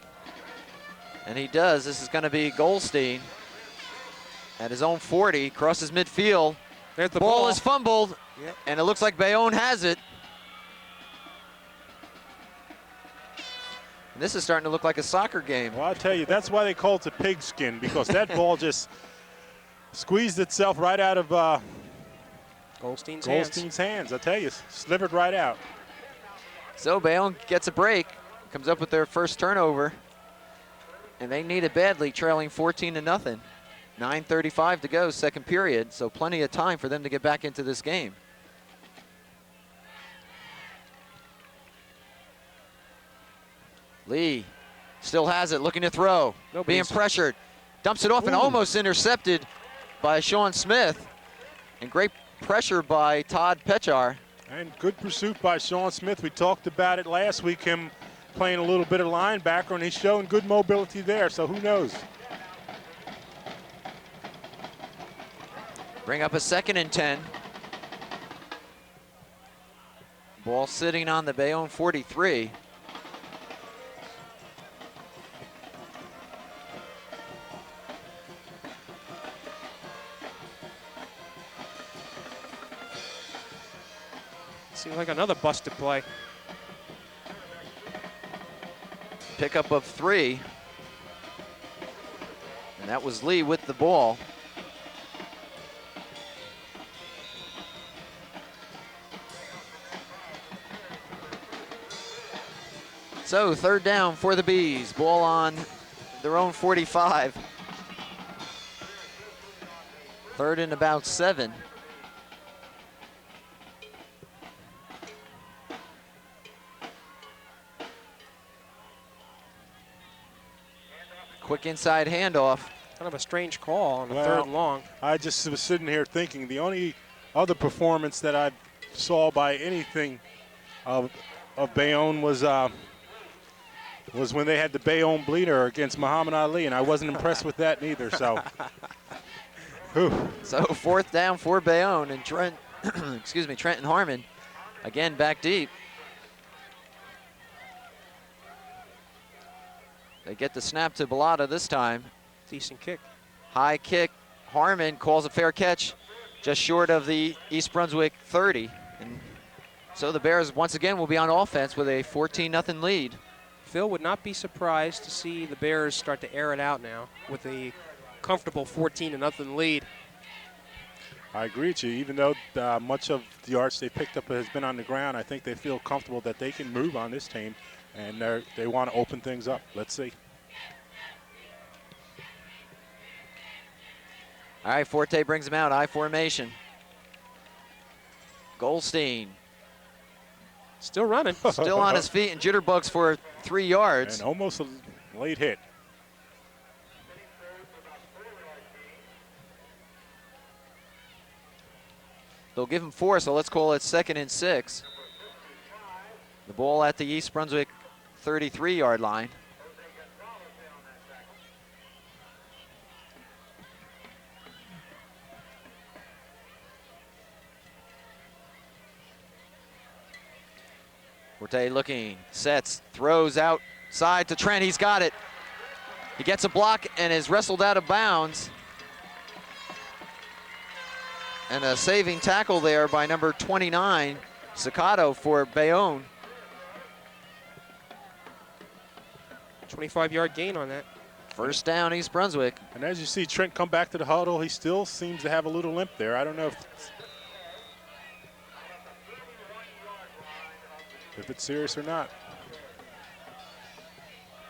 And he does. This is going to be Goldstein at his own 40, crosses midfield. There's the ball is fumbled, yep. And it looks like Bayonne has it. And this is starting to look like a soccer game. Well, I'll tell you, that's why they call it a pigskin, because that ball just squeezed itself right out of Goldstein's hands. I tell you, slivered right out. So Bayonne gets a break, comes up with their first turnover, and they need it badly, trailing 14-0. 9:35 to go, 2nd period, so plenty of time for them to get back into this game. Lee still has it, looking to throw, being pressured, dumps it off and almost intercepted by Sean Smith. And great pressure by Todd Pechar. And good pursuit by Sean Smith. We talked about it last week, him playing a little bit of linebacker, and he's showing good mobility there, so who knows? Bring up a 2nd and 10. Ball sitting on the Bayonne 43. Seems like another busted play. Pickup of 3. And that was Lee with the ball. So 3rd down for the Bees. Ball on their own 45. 3rd and about 7. Quick inside handoff. Kind of a strange call on the Well, 3rd and long. I just was sitting here thinking the only other performance that I saw by anything of Bayonne was when they had the Bayonne bleeder against Muhammad Ali, and I wasn't impressed with that neither. So, So 4th down for Bayonne, and Trent, excuse me, Trenton Harmon, again back deep. They get the snap to Bellata this time. Decent kick. High kick. Harmon calls a fair catch, just short of the East Brunswick 30. And so the Bears once again will be on offense with a 14-0 lead. Phil would not be surprised to see the Bears start to air it out now with a comfortable 14-0 lead. I agree with you. Even though much of the yards they picked up has been on the ground, I think they feel comfortable that they can move on this team, and they want to open things up. Let's see. All right, Forte brings him out, I formation. Goldstein. Still running. Still on his feet and jitterbugs for 3 yards. And almost a late hit. They'll give him 4, so let's call it 2nd and 6. The ball at the East Brunswick 33-yard line. Forte looking, sets, throws outside to Trent. He's got it. He gets a block and is wrestled out of bounds. And a saving tackle there by number 29, Sakato for Bayonne. 25-yard gain on that. 1st down, East Brunswick. And as you see Trent come back to the huddle, he still seems to have a little limp there. I don't know if it's serious or not.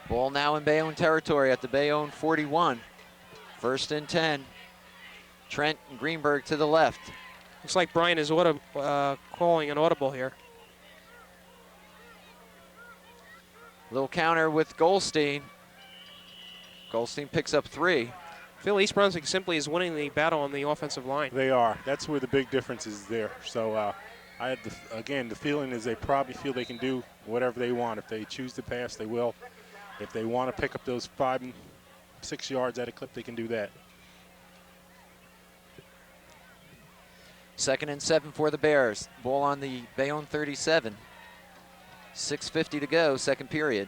Ball now in Bayonne territory at the Bayonne 41. 1st and 10. Trent and Greenberg to the left. Looks like Brian is calling an audible here. Little counter with Goldstein. Goldstein picks up 3. Phil, East Brunswick simply is winning the battle on the offensive line. They are. That's where the big difference is there. So I had the feeling is they probably feel they can do whatever they want. If they choose to pass, they will. If they want to pick up those 5 and 6 yards at a clip, they can do that. 2nd and 7 for the Bears. Ball on the Bayonne 37. 6:50 to go, 2nd period.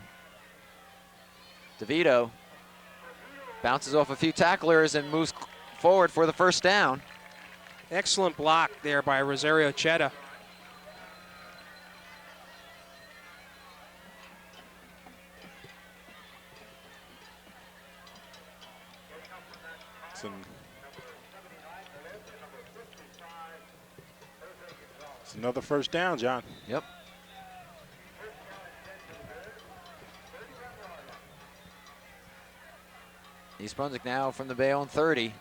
DeVito bounces off a few tacklers and moves forward for the 1st down. Excellent block there by Rosario Chetta. It's another 1st down, John. Yep. East Brunswick now from the Bayonne 30.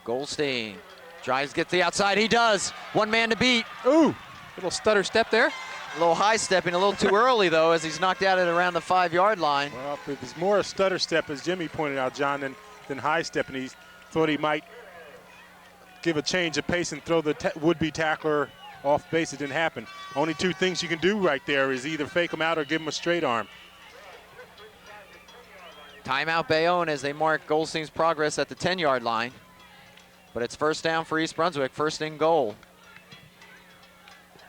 Goldstein tries to get to the outside. He does. 1 man to beat. Ooh, little stutter step there. A little high stepping, a little too early though, as he's knocked out at around the 5-yard line. Well, it was more a stutter step, as Jimmy pointed out, John, than high stepping. thought he might give a change of pace and throw the would-be tackler off base. It didn't happen. Only two things you can do right there is either fake him out or give him a straight arm. Timeout Bayonne as they mark Goldstein's progress at the 10-yard line. But it's first down for East Brunswick, first and goal.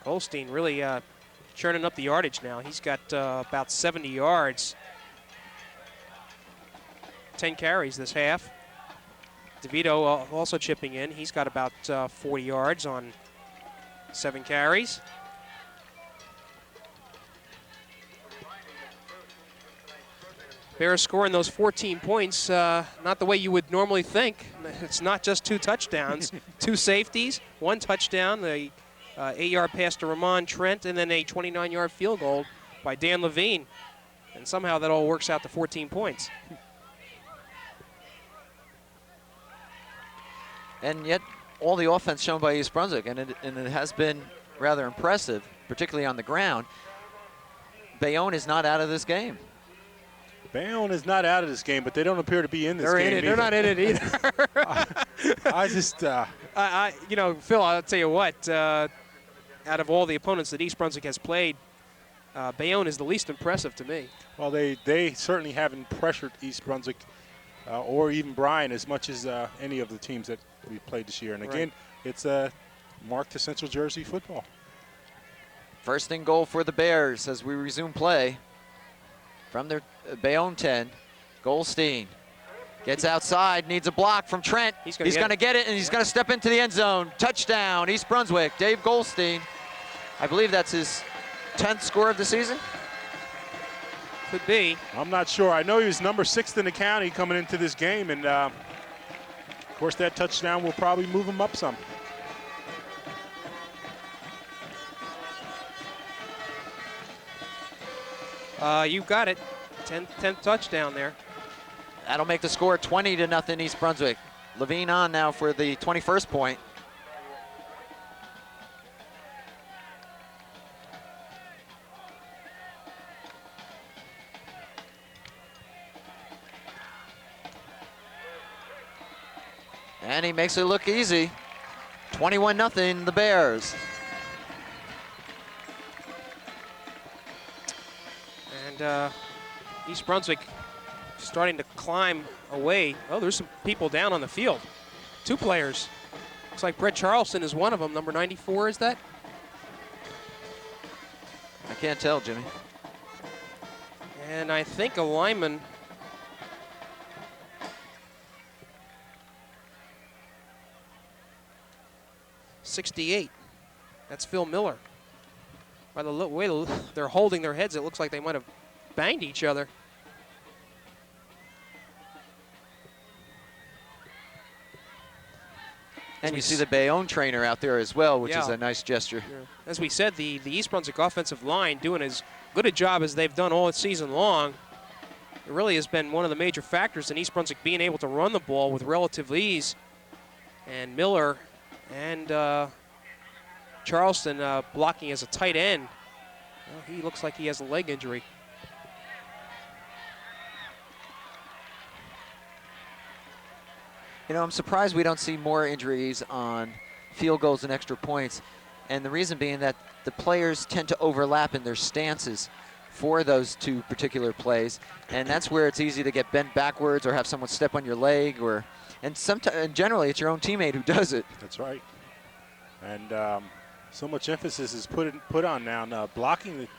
Goldstein really churning up the yardage now. He's got about 70 yards. 10 carries this half. DeVito also chipping in. He's got about 40 yards on 7 carries. Bears scoring those 14 points, not the way you would normally think. It's not just 2 touchdowns, 2 safeties, 1 touchdown, the 8-yard pass to Ramon Trent, and then a 29-yard field goal by Dan Levine. And somehow that all works out to 14 points. And yet all the offense shown by East Brunswick, and it has been rather impressive, particularly on the ground. Bayonne is not out of this game. Bayonne is not out of this game, but they don't appear to be in this game. They're not in it either. I just, you know, Phil, I'll tell you what. Out of all the opponents that East Brunswick has played, Bayonne is the least impressive to me. well, they certainly haven't pressured East Brunswick or even Bryan as much as any of the teams that we've played this year. And again, it's a mark to Central Jersey football. First and goal for the Bears as we resume play from their Bayonne 10. Goldstein gets outside, needs a block from Trent. He's going to get it, and he's going to step into the end zone. Touchdown, East Brunswick. Dave Goldstein. I believe that's his 10th score of the season. Could be. I'm not sure. I know he was number 6th in the county coming into this game, and of course that touchdown will probably move him up some. You've got it. 10th touchdown there. That'll make the score 20-0 East Brunswick. Levine on now for the 21st point. And he makes it look easy. 21-0 the Bears. And East Brunswick starting to climb away. Oh, there's some people down on the field. 2 players. Looks like Brett Charleston is one of them. Number 94, is that? I can't tell, Jimmy. And I think a lineman. '68. That's Phil Miller. By the way they're holding their heads, it looks like they might have banged each other. And you see the Bayonne trainer out there as well, which is Yeah. a nice gesture. Yeah. As we said, the East Brunswick offensive line doing as good a job as they've done all season long. It really has been one of the major factors in East Brunswick being able to run the ball with relative ease. And Miller and Charleston blocking as a tight end. Well, he looks like he has a leg injury. You know, I'm surprised we don't see more injuries on field goals and extra points. And the reason being that the players tend to overlap in their stances for those 2 particular plays. And that's where it's easy to get bent backwards or have someone step on your leg. And generally, it's your own teammate who does it. That's right. And so much emphasis is put on now blocking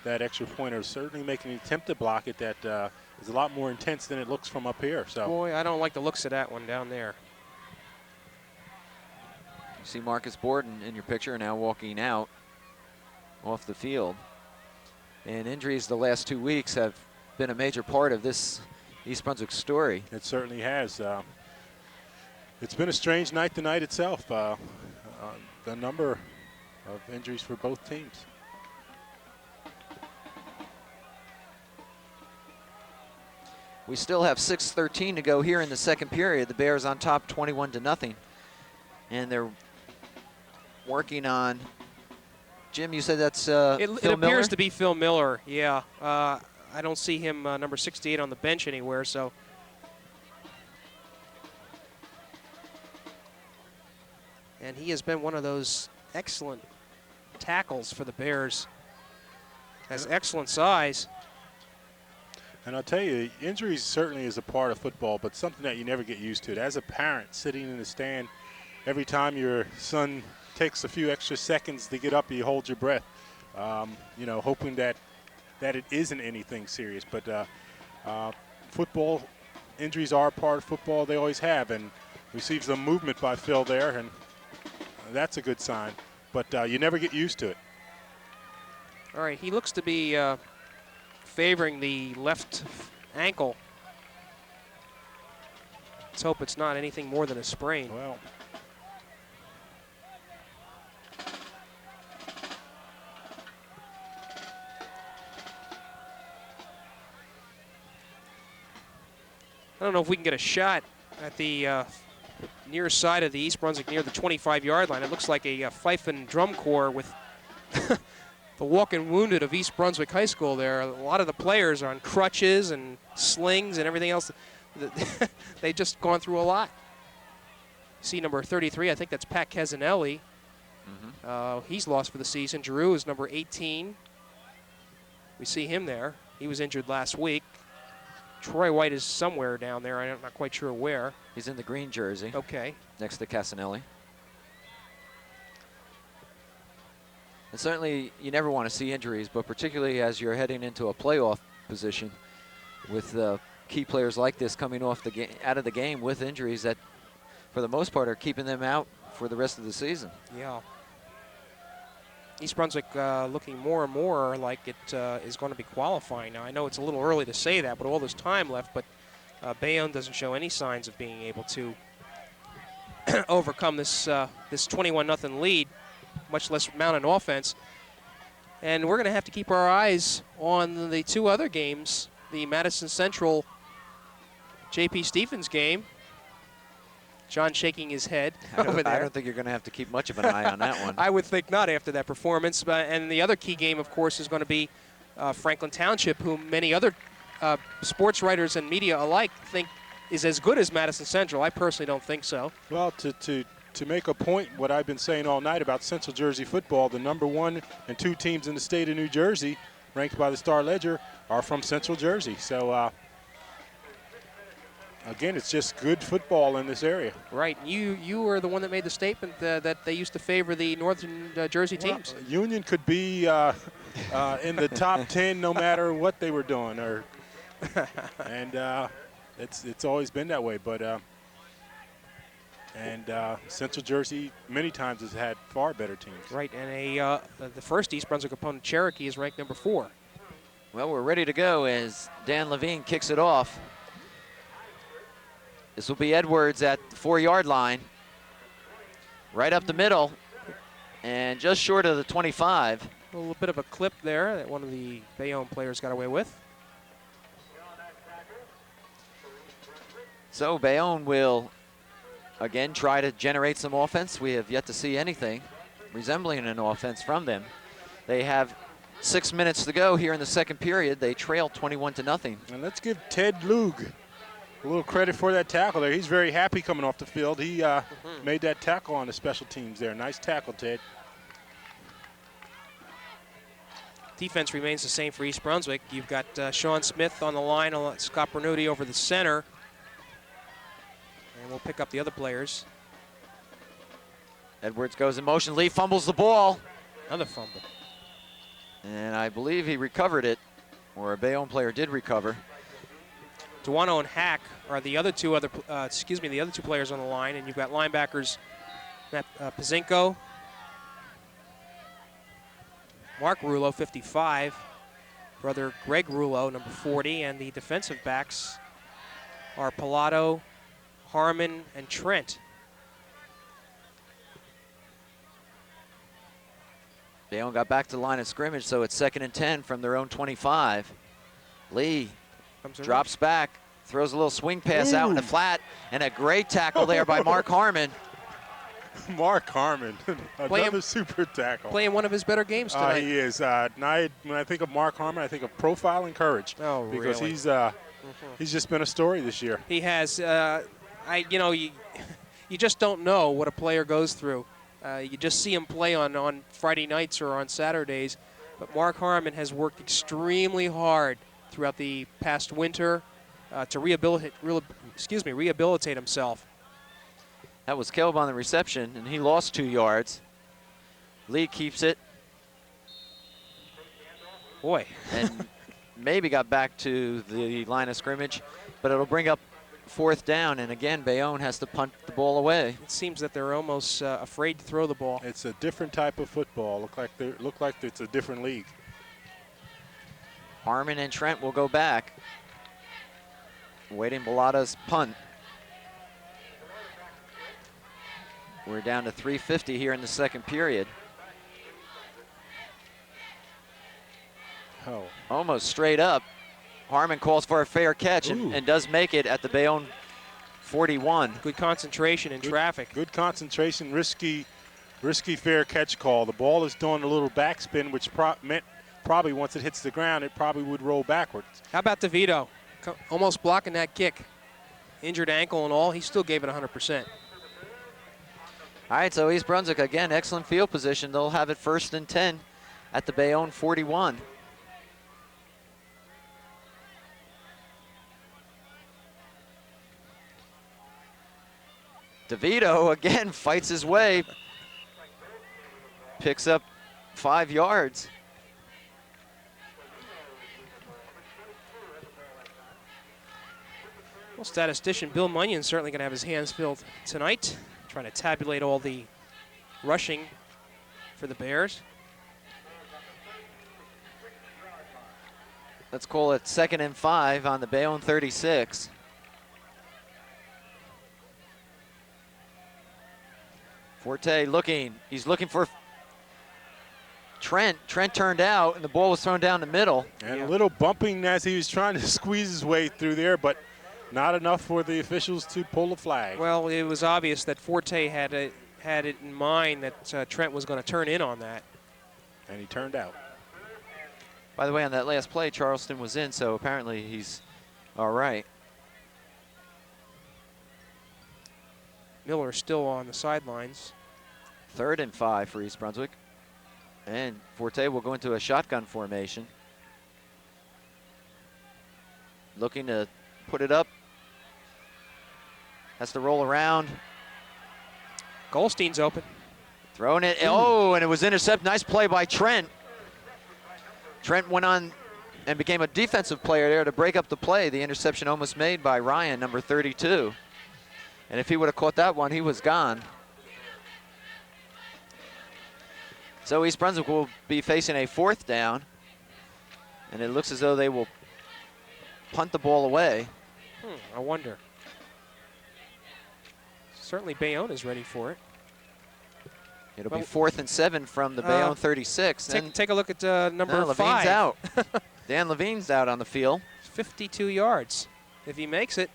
that extra point, or certainly making an attempt to block it that is a lot more intense than it looks from up here. So, Boy, I don't like the looks of that one down there. You see Marcus Borden in your picture now walking out off the field. And injuries the last 2 weeks have been a major part of this East Brunswick story. it certainly has. It's been a strange night tonight itself. The number of injuries for both teams. We still have 6:13 to go here in the second period. The Bears on top 21-0. And they're working on, Jim, you said that's Phil It Miller? appears to be Phil Miller, yeah. I don't see him number 68 on the bench anywhere, so. And he has been one of those excellent tackles for the Bears. Has excellent size. And I'll tell you, injuries certainly is a part of football, but something that you never get used to. As a parent sitting in the stand, every time your son takes a few extra seconds to get up, you hold your breath, you know, hoping that it isn't anything serious. But football, injuries are a part of football. They always have. And we see some movement by Phil there, and that's a good sign. But you never get used to it. All right, he looks to be favoring the left ankle. Let's hope it's not anything more than a sprain. Well, I don't know if we can get a shot at the near side of the East Brunswick near the 25-yard line. It looks like a fife and drum corps with the walking wounded of East Brunswick High School there. A lot of the players are on crutches and slings and everything else. They've just gone through a lot. See number 33, I think that's Pat Casanelli. He's lost for the season. Giroux is number 18. We see him there. He was injured last week. Troy White is somewhere down there. I'm not quite sure where. He's in the green jersey. Okay. Next to Casanelli. And certainly you never want to see injuries, but particularly as you're heading into a playoff position with key players like this coming off the out of the game with injuries that for the most part are keeping them out for the rest of the season. Yeah. East Brunswick looking more and more like it is going to be qualifying now. I know it's a little early to say that, but all this time left, but Bayonne doesn't show any signs of being able to overcome this 21-0 lead, much less mount an offense. And we're going to have to keep our eyes on the two other games, the Madison Central J.P. Stephens game. John shaking his head over there. I don't think you're going to have to keep much of an eye on that one. I would think not after that performance. And the other key game, of course, is going to be Franklin Township, whom many other sports writers and media alike think is as good as Madison Central. I personally don't think so. Well, to make a point, what I've been saying all night about Central Jersey football, the number 1 and 2 teams in the state of New Jersey, ranked by the Star Ledger, are from Central Jersey. So, again, it's just good football in this area. Right. You were the one that made the statement that they used to favor the Northern Jersey teams. Well, Union could be in the top 10 no matter what they were doing, and it's always been that way. But Central Jersey many times has had far better teams. Right. And the first East Brunswick opponent, Cherokee, is ranked number 4. Well, we're ready to go as Dan Levine kicks it off. This will be Edwards at the 4-yard line, right up the middle, and just short of the 25. A little bit of a clip there that one of the Bayonne players got away with. So Bayonne will again try to generate some offense. We have yet to see anything resembling an offense from them. They have 6 minutes to go here in the second period. They trail 21-0. And let's give Ted Lug a little credit for that tackle there. He's very happy coming off the field. He made that tackle on the special teams there. Nice tackle, Ted. Defense remains the same for East Brunswick. You've got Sean Smith on the line, Scott Bernuti over the center. And we'll pick up the other players. Edwards goes in motion. Lee fumbles the ball. Another fumble. And I believe he recovered it, or a Bayonne player did recover. Duano and Hack are the other two players on the line, and you've got linebackers Matt Pazinko, Mark Rulo, 55, brother Greg Rulo, number 40, and the defensive backs are Pilato, Harmon, and Trent. Bayonne got back to the line of scrimmage, so it's 2nd and 10 from their own 25. Lee drops back, throws a little swing pass out in the flat, and a great tackle there by Mark Harmon. Mark Harmon, another super tackle. Playing one of his better games tonight. He is. When I think of Mark Harmon, I think of profile and courage. Oh, because really? he's just been a story this year. He has. You you just don't know what a player goes through. You just see him play on Friday nights or on Saturdays. But Mark Harmon has worked extremely hard throughout the past winter to rehabilitate himself. That was Kelb on the reception, and he lost 2 yards. Lee keeps it. Boy. And maybe got back to the line of scrimmage, but it'll bring up 4th down, and again, Bayonne has to punt the ball away. It seems that they're almost afraid to throw the ball. It's a different type of football. Look like it's a different league. Harmon and Trent will go back. Waiting Bellata's punt. We're down to 3:50 here in the second period. Oh. Almost straight up. Harmon calls for a fair catch and does make it at the Bayonne 41. Good concentration in traffic. Good concentration, risky fair catch call. The ball is doing a little backspin, which meant probably once it hits the ground, it probably would roll backwards. How about DeVito? Almost blocking that kick. Injured ankle and all, he still gave it 100%. All right, so East Brunswick, again, excellent field position. They'll have it 1st and 10 at the Bayonne 41. DeVito, again, fights his way. Picks up 5 yards. Well, statistician Bill Munyon's certainly going to have his hands filled tonight, trying to tabulate all the rushing for the Bears. Let's call it 2nd and 5 on the Bayonne 36. Forte looking, he's looking for Trent. Trent turned out and the ball was thrown down the middle. And a little bumping as he was trying to squeeze his way through there, but not enough for the officials to pull the flag. Well, it was obvious that Forte had it in mind that Trent was going to turn in on that. And he turned out. By the way, on that last play, Charleston was in, so apparently he's all right. Miller still on the sidelines. 3rd and 5 for East Brunswick. And Forte will go into a shotgun formation. Looking to put it up. Has to roll around. Goldstein's open. Throwing it. Oh, and it was intercepted. Nice play by Trent. Trent went on and became a defensive player there to break up the play. The interception almost made by Ryan, number 32. And if he would have caught that one, he was gone. So East Brunswick will be facing a 4th down. And it looks as though they will punt the ball away. I wonder. Certainly Bayonne is ready for it. It'll be 4th and 7 from the Bayonne 36. Take a look at number 5. Levine's out. Dan Levine's out on the field. 52 yards. If he makes it.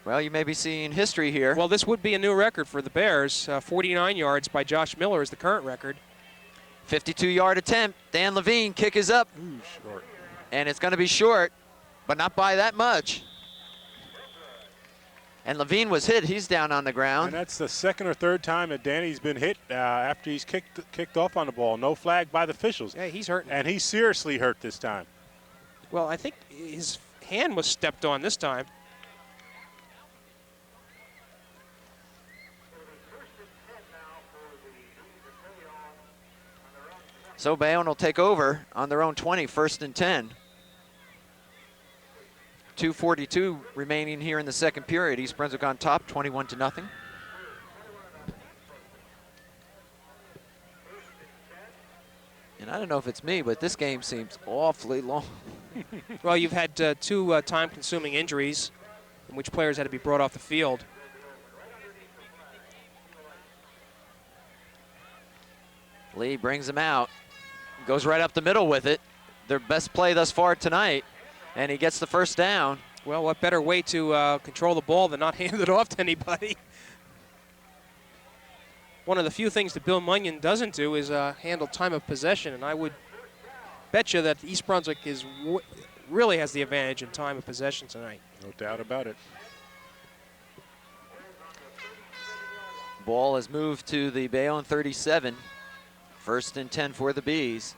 Well, you may be seeing history here. Well, this would be a new record for the Bears. 49 yards by Josh Miller is the current record. 52-yard attempt. Dan Levine, kick is up. Ooh, short. And it's going to be short, but not by that much. And Levine was hit. He's down on the ground. And that's the 2nd or 3rd time that Danny's been hit after he's kicked off on the ball. No flag by the officials. Yeah, he's hurt. And he's seriously hurt this time. Well, I think his hand was stepped on this time. So Bayonne will take over on their own 20, 1st and 10. 2:42 remaining here in the second period. East Brunswick on top, 21-0. And I don't know if it's me, but this game seems awfully long. Well, you've had 2 time-consuming injuries in which players had to be brought off the field. Lee brings him out, goes right up the middle with it. Their best play thus far tonight, and he gets the 1st down. Well, what better way to control the ball than not hand it off to anybody? One of the few things that Bill Munyon doesn't do is handle time of possession, and I would bet you that East Brunswick really has the advantage in time of possession tonight. No doubt about it. ball has moved to the Bayonne 37. 1st and 10 for the Bees.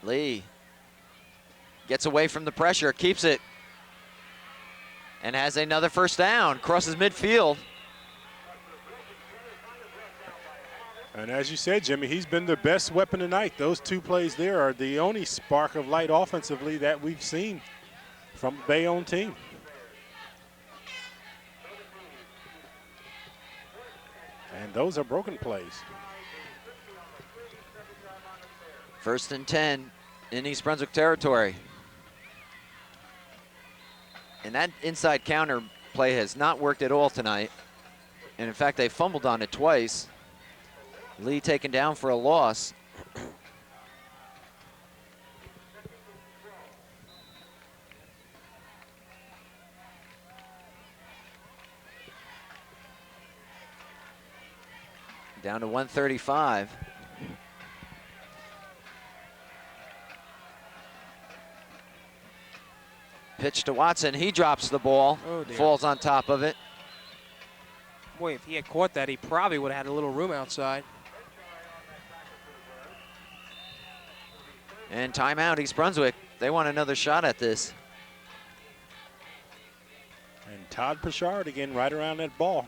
Lee gets away from the pressure, keeps it, and has another 1st down, crosses midfield. And as you said, Jimmy, he's been the best weapon tonight. Those 2 plays there are the only spark of light offensively that we've seen from the Bayonne team. And those are broken plays. 1st and 10 in East Brunswick territory. And that inside counter play has not worked at all tonight. And in fact, they fumbled on it twice. Lee taken down for a loss. Down to 135. Pitch to Watson, he drops the ball, Oh, dear. falls on top of it. Boy, if he had caught that, he probably would have had a little room outside. And timeout, East Brunswick. They want another shot at this. And Todd Pichard again right around that ball.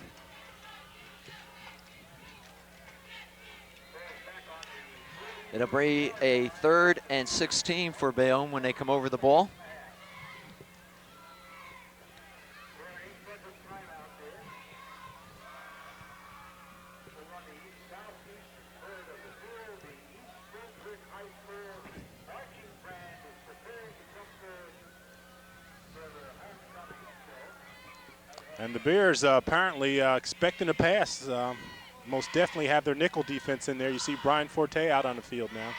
It'll be a 3rd and 16 for Bayonne when they come over the ball. And the Bears apparently expecting a pass. Most definitely have their nickel defense in there. You see Brian Forte out on the field now.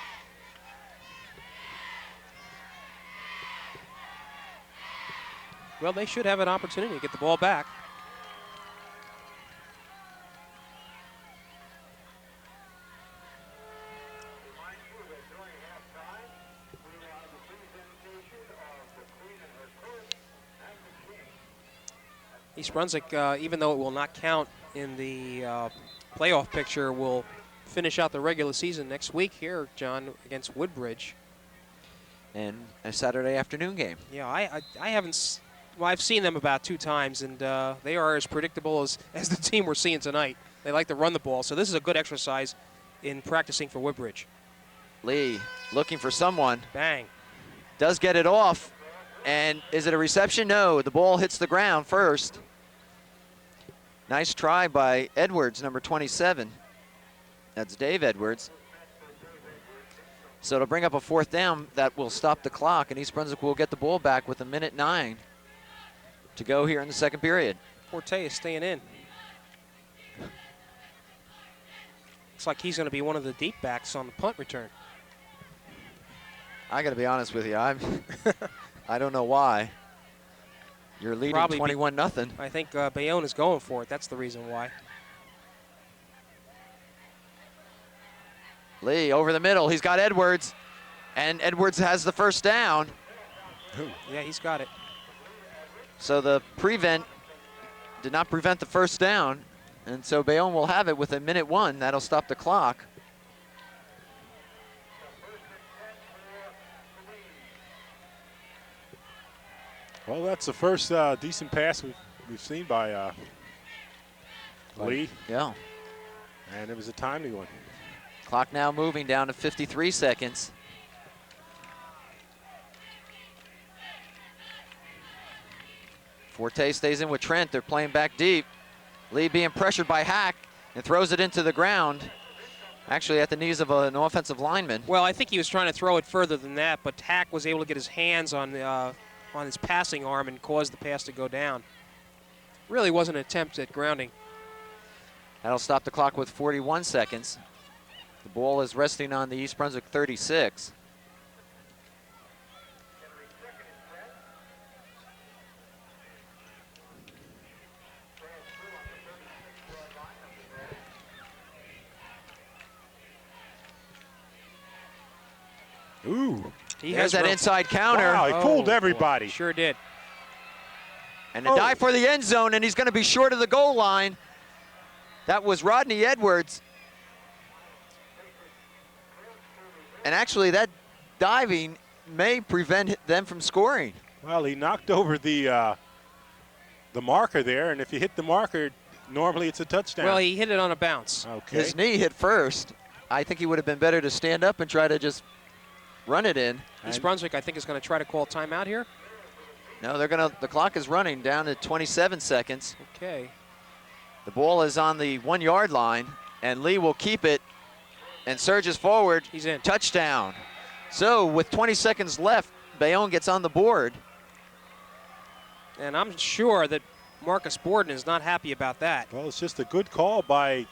Well, they should have an opportunity to get the ball back. East Brunswick, even though it will not count in the playoff picture, will finish out the regular season next week here, John, against Woodbridge. And a Saturday afternoon game. Yeah, I haven't. Well, I've seen them about 2 times, and they are as predictable as the team we're seeing tonight. They like to run the ball, so this is a good exercise in practicing for Woodbridge. Lee looking for someone. Bang. Does get it off. And is it a reception? No, the ball hits the ground first. Nice try by Edwards, number 27. That's Dave Edwards. So it'll bring up a 4th down that will stop the clock, and East Brunswick will get the ball back with 1:09 to go here in the 2nd period. Forte is staying in. Looks like he's going to be one of the deep backs on the punt return. I got to be honest with you, I don't know why. You're leading Probably 21-0. I think Bayonne is going for it. That's the reason why. Lee over the middle. He's got Edwards, and Edwards has the 1st down. Yeah, he's got it. So the prevent did not prevent the 1st down, and so Bayonne will have it with 1:01. That'll stop the clock. Well, that's the first decent pass we've seen by Lee. Yeah. And it was a timely one. Clock now moving down to 53 seconds. Forte stays in with Trent. They're playing back deep. Lee being pressured by Hack and throws it into the ground, actually at the knees of an offensive lineman. Well, I think he was trying to throw it further than that, but Hack was able to get his hands on his passing arm and caused the pass to go down. Really wasn't an attempt at grounding. That'll stop the clock with 41 seconds. The ball is resting on the East Brunswick 36. Ooh. He There's has that room. inside counter. Wow, he fooled boy. everybody. Sure did. And a dive for the end zone, and he's going to be short of the goal line. That was Rodney Edwards. And actually, that diving may prevent them from scoring. Well, he knocked over the marker there, and if you hit the marker, normally it's a touchdown. Well, he hit it on a bounce. Okay. His knee hit first. I think he would have been better to stand up and try to just run it in. East Brunswick, I think, is going to try to call timeout here. No, the clock is running down to 27 seconds. Okay. The ball is on the 1 yard line, and Lee will keep it and surges forward. He's in. Touchdown. So with 20 seconds left, Bayonne gets on the board. And I'm sure that Marcus Borden is not happy about that. Well, it's just a good call by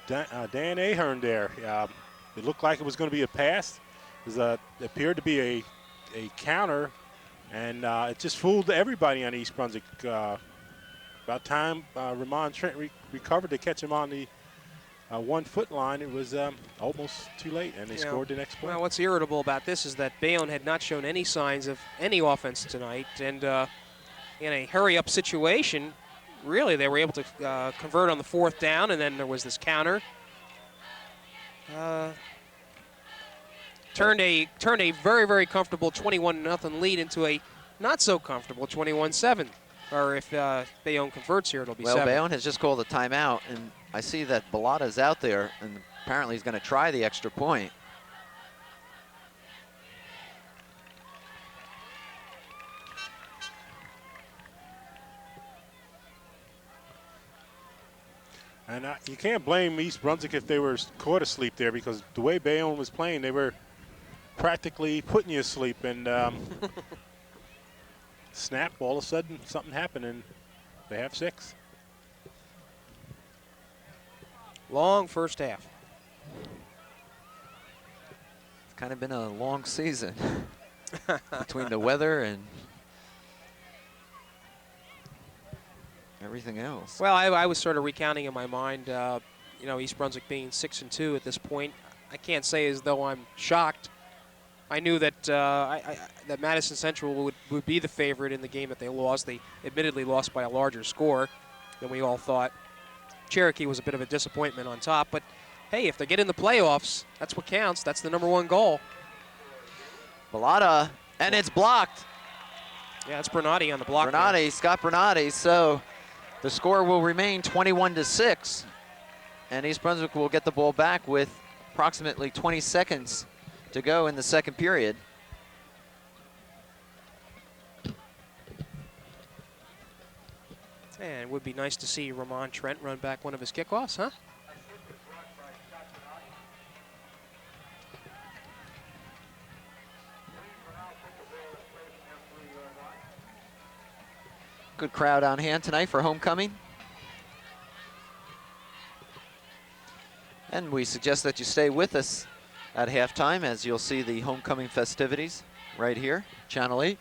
Dan Ahern there. It looked like it was going to be a pass. It appeared to be a counter, and it just fooled everybody on East Brunswick. About time Ramon Trent recovered to catch him on the 1 foot line, it was almost too late, and they scored the next point. Well, what's irritable about this is that Bayonne had not shown any signs of any offense tonight, and in a hurry-up situation, really they were able to convert on the 4th down, and then there was this counter. Turned a very, very comfortable 21-0 lead into a not so comfortable 21-7. Or if Bayonne converts here, it'll be 7. Well, Bayonne has just called a timeout, and I see that Bellata's out there, and apparently he's going to try the extra point. And you can't blame East Brunswick if they were caught asleep there, because the way Bayonne was playing, they were practically putting you asleep, and snap, all of a sudden something happened, and they have 6. Long first half. It's kind of been a long season between the weather and everything else. Well, I was sort of recounting in my mind, East Brunswick being 6-2 at this point. I can't say as though I'm shocked. I knew that that Madison Central would be the favorite in the game that they lost. They admittedly lost by a larger score than we all thought. Cherokee was a bit of a disappointment on top, but hey, if they get in the playoffs, that's what counts. That's the #1 goal. Bellata, and it's blocked. Yeah, it's Bernardi on the block. Bernardi, Scott Bernardi. So the score will remain 21-6, and East Brunswick will get the ball back with approximately 20 seconds to go in the second period. And it would be nice to see Ramon Trent run back one of his kickoffs, huh? Good crowd on hand tonight for homecoming. And we suggest that you stay with us at halftime, as you'll see the homecoming festivities right here, Channel 8.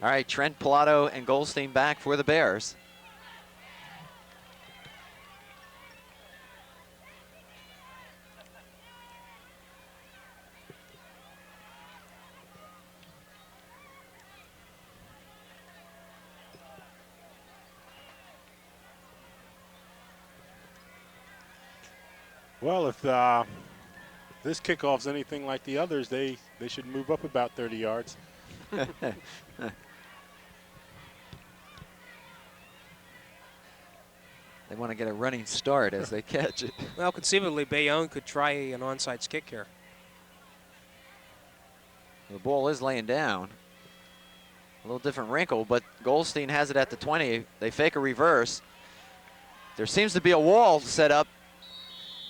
All right, Trent, Pilato, and Goldstein back for the Bears. Well, if this kickoff's anything like the others, they should move up about 30 yards. They want to get a running start as they catch it. Well, conceivably, Bayonne could try an onside kick here. The ball is laying down. A little different wrinkle, but Goldstein has it at the 20. They fake a reverse. There seems to be a wall set up,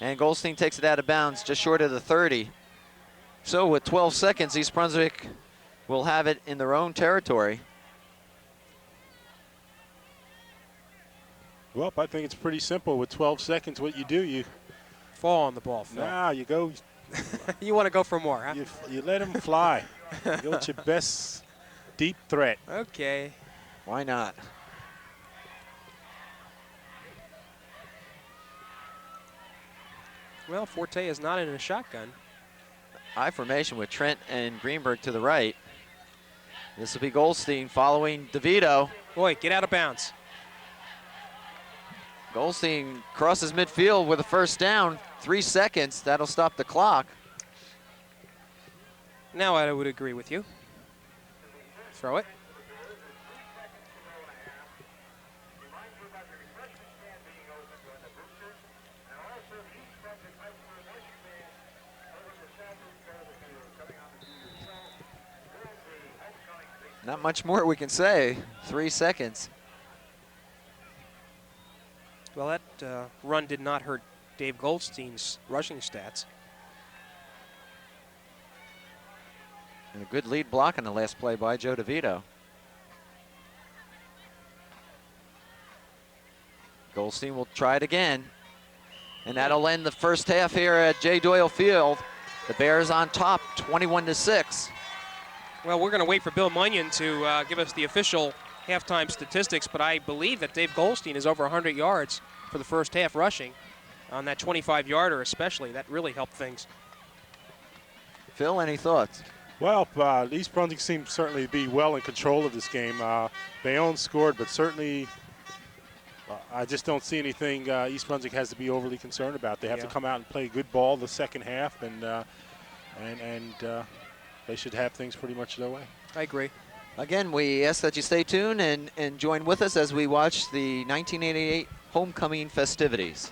and Goldstein takes it out of bounds just short of the 30. So with 12 seconds, East Brunswick will have it in their own territory. Well, I think it's pretty simple. With 12 seconds, what you do, you fall on the ball, Phil. Nah, you go. You want to go for more, huh? You let him fly. You go with your best deep threat. Okay. Why not? Well, Forte is not in a shotgun. High formation with Trent and Greenberg to the right. This will be Goldstein following DeVito. Boy, get out of bounds. Goldstein crosses midfield with a first down. 3 seconds. That'll stop the clock. Now I would agree with you. Throw it. Not much more we can say. 3 seconds. Well, that run did not hurt Dave Goldstein's rushing stats. And a good lead block on the last play by Joe DeVito. Goldstein will try it again. And that'll end the first half here at J. Doyle Field. The Bears on top, 21-6. Well, we're going to wait for Bill Munyon to give us the official halftime statistics, but I believe that Dave Goldstein is over 100 yards for the first half rushing. On that 25-yarder especially, that really helped things. Phil, any thoughts? Well, East Brunswick seems certainly to be well in control of this game. Bayonne scored, but certainly I just don't see anything East Brunswick has to be overly concerned about. They have to come out and play good ball the second half, and they should have things pretty much their way. I agree. Again, we ask that you stay tuned and join with us as we watch the 1988 homecoming festivities.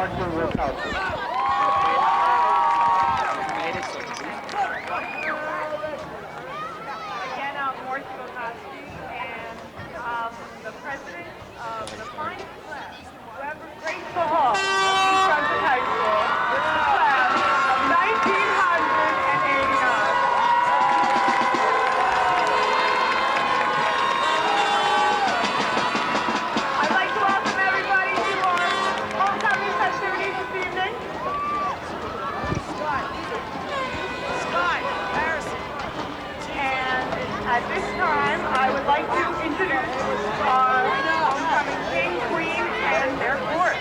Marshall Wilkowski. Again, Morris Wilkowski, and the president of the finest class who ever graced the hall, East Brunswick High School, with the class of 1989. I'd like to welcome everybody to our homecoming festivities this evening. And at this time, I would like to introduce our homecoming king, queen, and their court.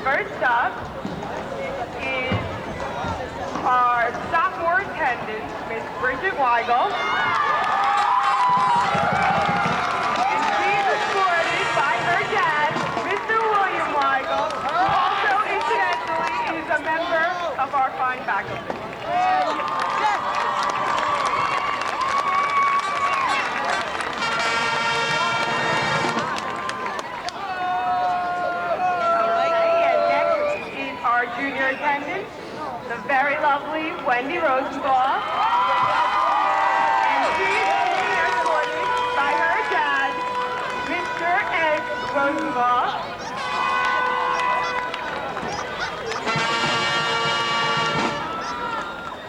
First up is our sophomore attendant, Miss Bridget Weigel. And she's escorted by her dad, Mr. William Weigel, who also incidentally is a member of our fine faculty. Junior attendant, the very lovely Wendy Rosenthal. And she's being escorted by her dad, Mr. Ed Rosenthal.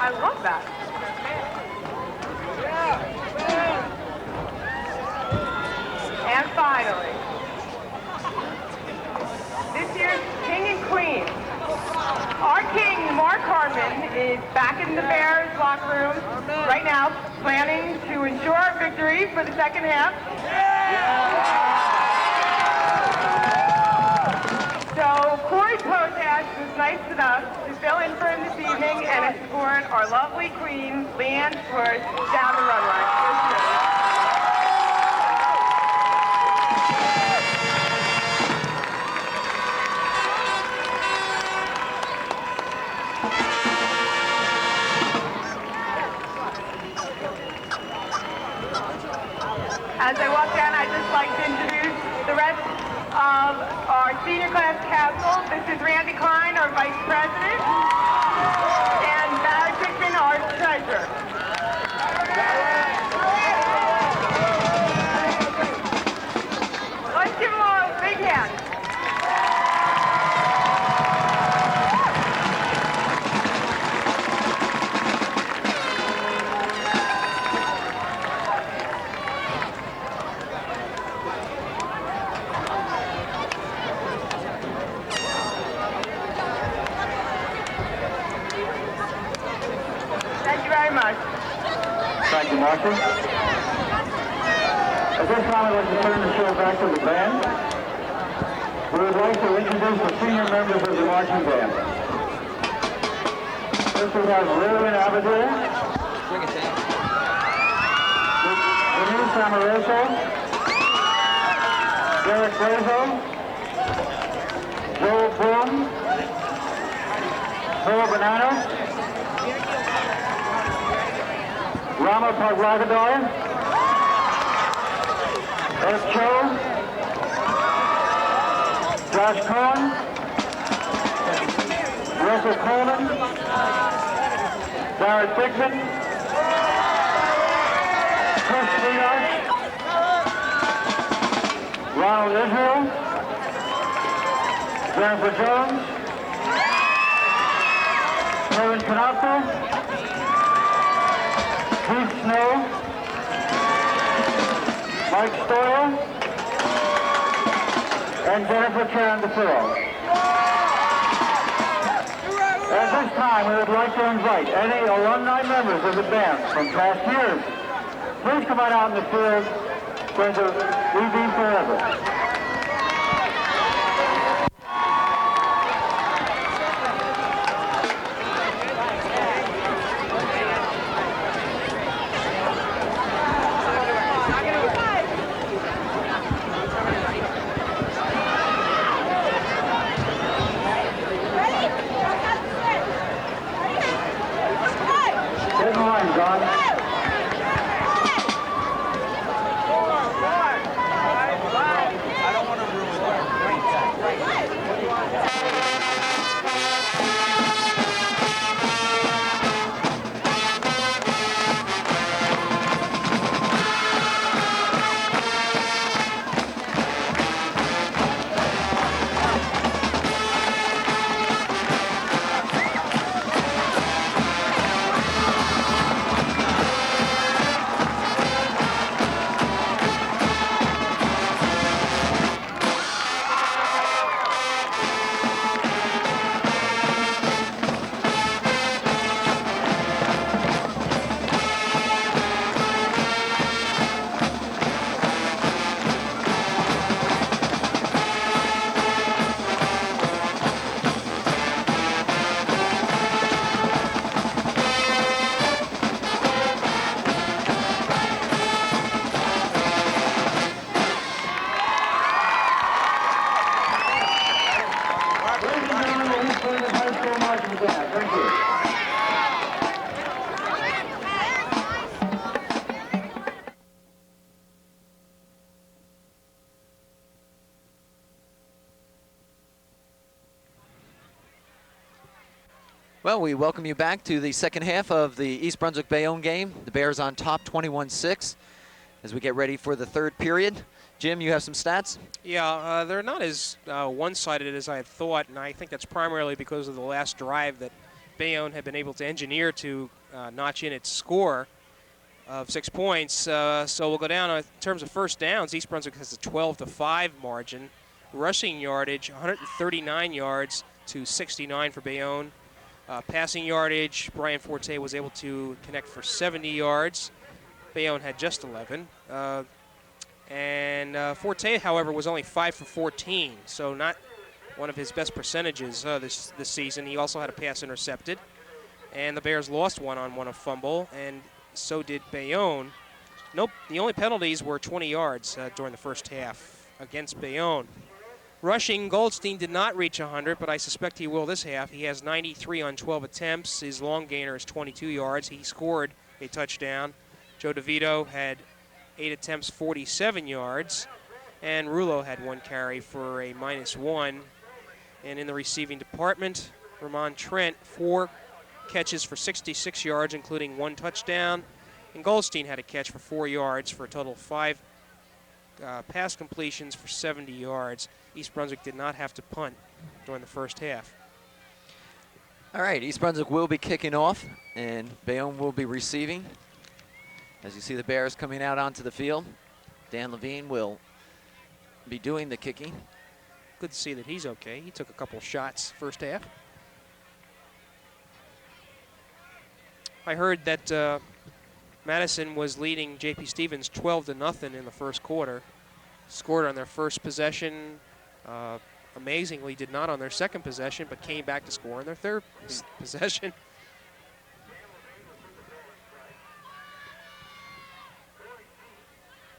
I love that. And finally, this year's king and queen. Our king, Mark Hartman, is back in the Bears locker room right now, planning to ensure our victory for the second half. So Corey Potash was nice enough to fill in for him this evening and escort our lovely queen, Leanne Schwartz, down the runway. As I walk down, I'd just like to introduce the rest of our senior class council. This is Randy Klein, our vice president, and Barry Pickman, our treasurer. Let's give them all a big hand. Thank you, Marshall. At this time, I'd like to turn the show back to the band. We would like to introduce the senior members of the marching band. First, we have Lillian Abadir, Denise Amoroso, Derek Brazo, Joel Boone, Phil Bonanno, Rama Paglagadar, Eric Cho, Josh Cohen, Russell Coleman, Barrett Bigman, Chris Leonard, Ronald Israel, Jennifer Jones, Kevin Canapa, Keith Snow, Mike Stoyer, and Jennifer Chan DeFeo. At this time, we would like to invite any alumni members of the band from past years. Please come on out in the field where we be forever. Well, we welcome you back to the second half of the East Brunswick Bayonne game. The Bears on top 21-6 as we get ready for the third period. Jim, you have some stats? Yeah, they're not as one-sided as I had thought, and I think that's primarily because of the last drive that Bayonne had been able to engineer to notch in its score of 6 points. So we'll go down in terms of first downs. East Brunswick has a 12-5 margin. Rushing yardage, 139 yards to 69 for Bayonne. Passing yardage, Brian Forte was able to connect for 70 yards. Bayonne had just 11. Forte, however, was only 5 for 14, so not one of his best percentages this season. He also had a pass intercepted. And the Bears lost one-on-one, a fumble, and so did Bayonne. Nope, the only penalties were 20 yards during the first half against Bayonne. Rushing, Goldstein did not reach 100, but I suspect he will this half. He has 93 on 12 attempts. His long gainer is 22 yards. He scored a touchdown. Joe DeVito had 8 attempts, 47 yards. And Rulo had 1 carry for a -1. And in the receiving department, Ramon Trent, 4 catches for 66 yards, including 1 touchdown. And Goldstein had a catch for 4 yards for a total of 5 pass completions for 70 yards. East Brunswick did not have to punt during the first half. All right, East Brunswick will be kicking off, and Bayonne will be receiving. As you see the Bears coming out onto the field, Dan Levine will be doing the kicking. Good to see that he's okay. He took a couple shots first half. I heard that Madison was leading J.P. Stevens 12-0 in the first quarter. Scored on their first possession. Amazingly did not on their second possession, but came back to score on their third possession.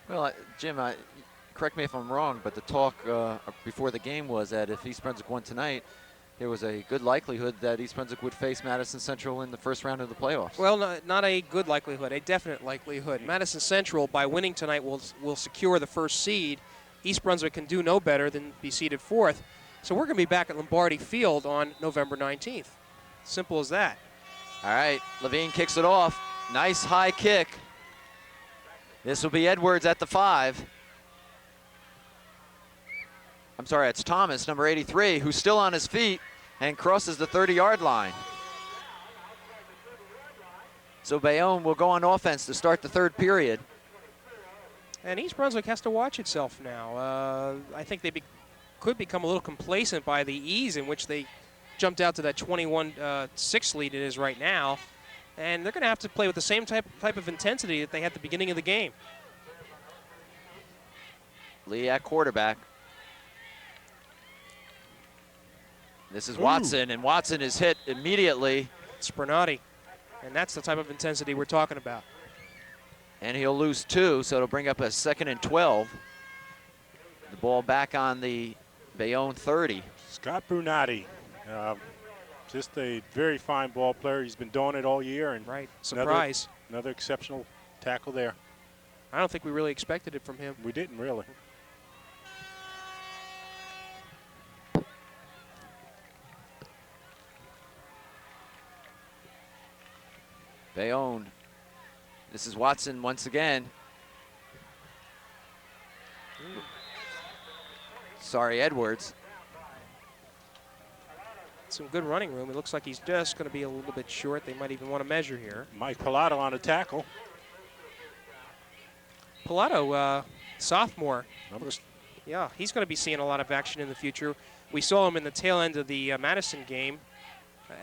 Well, Jim, correct me if I'm wrong, but the talk before the game was that if East Brunswick won tonight, there was a good likelihood that East Brunswick would face Madison Central in the first round of the playoffs. Well, not a good likelihood, a definite likelihood. Madison Central, by winning tonight, will secure the first seed. East Brunswick can do no better than be seeded 4th. So we're going to be back at Lombardi Field on November 19th. Simple as that. All right, Levine kicks it off. Nice high kick. This will be Edwards at the 5. I'm sorry, it's Thomas, number 83, who's still on his feet and crosses the 30-yard line. So Bayonne will go on offense to start the third period. And East Brunswick has to watch itself now. I think they could become a little complacent by the ease in which they jumped out to that 21-6 lead it is right now. And they're going to have to play with the same type of intensity that they had at the beginning of the game. Lee at quarterback. This is Watson, and Watson is hit immediately. It's Bernardi, and that's the type of intensity we're talking about. And he'll lose 2, so it'll bring up a 2nd and 12. The ball back on the Bayonne 30. Scott Brunati, just a very fine ball player. He's been doing it all year. And right, surprise. Another exceptional tackle there. I don't think we really expected it from him. We didn't really. Bayonne. This is Watson once again. Sorry, Edwards. Some good running room. It looks like he's just going to be a little bit short. They might even want to measure here. Mike Pilato on a tackle. Pilato, sophomore. Yeah, he's going to be seeing a lot of action in the future. We saw him in the tail end of the Madison game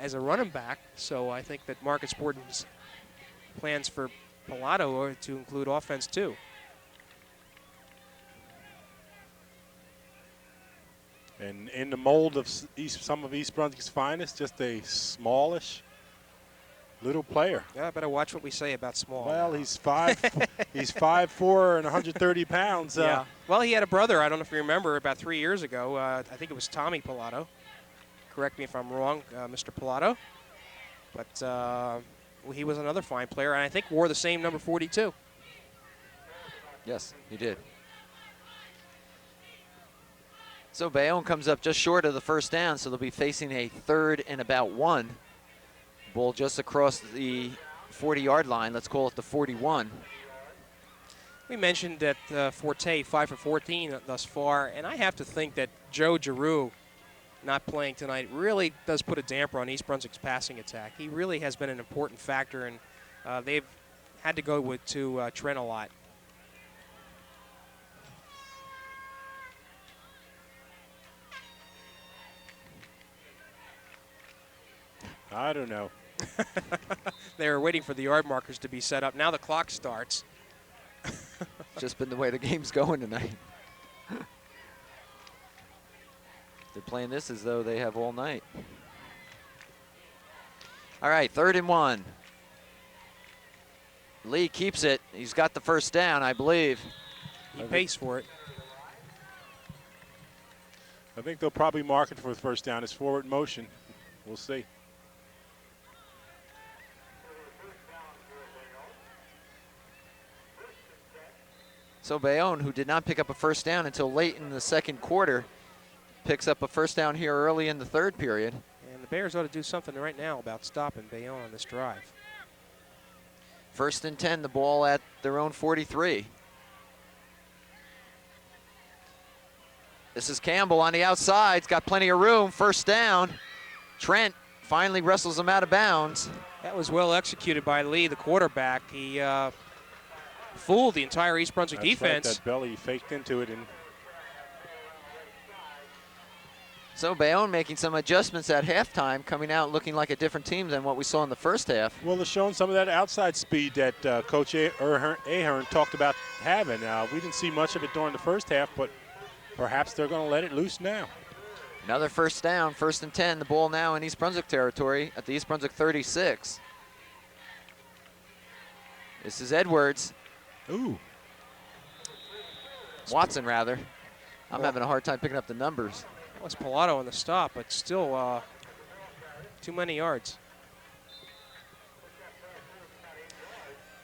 as a running back, so I think that Marcus Borden's plans for Pilato are to include offense too. And in the mold of some of East Brunswick's finest, just a smallish little player. Yeah, I better watch what we say about small. Well, he's 5'4" and 130 pounds. Yeah. Well, he had a brother, I don't know if you remember, about 3 years ago. I think it was Tommy Pilato. Correct me if I'm wrong, Mr. Pilato. But he was another fine player, and I think wore the same number 42. Yes, he did. So Bayonne comes up just short of the first down, so they'll be facing a 3rd and about 1 Ball just across the 40-yard line. Let's call it the 41. We mentioned that Forte 5 for 14 thus far, and I have to think that Joe Giroux not playing tonight really does put a damper on East Brunswick's passing attack. He really has been an important factor, and they've had to go to Trent a lot. I don't know. They were waiting for the yard markers to be set up. Now the clock starts. Just been the way the game's going tonight. They're playing this as though they have all night. All right, 3rd and 1. Lee keeps it. He's got the first down, I believe. He pays for it. I think they'll probably mark it for the first down. It's forward motion. We'll see. So Bayonne, who did not pick up a first down until late in the 2nd quarter, picks up a first down here early in the 3rd period. And the Bears ought to do something right now about stopping Bayonne on this drive. 1st and 10, the ball at their own 43. This is Campbell on the outside. He's got plenty of room. First down. Trent finally wrestles him out of bounds. That was well executed by Lee, the quarterback. He fooled the entire East Brunswick defense. Right, that belly faked into it. And So Bayonne making some adjustments at halftime, coming out looking like a different team than what we saw in the first half. well, they're showing some of that outside speed that Coach Ahern talked about having. We didn't see much of it during the first half, but perhaps they're going to let it loose now. Another first down, 1st and 10. The ball now in East Brunswick territory at the East Brunswick 36. This is Edwards. Ooh. Watson, rather. I'm having a hard time picking up the numbers. That was Pilato on the stop, but still too many yards.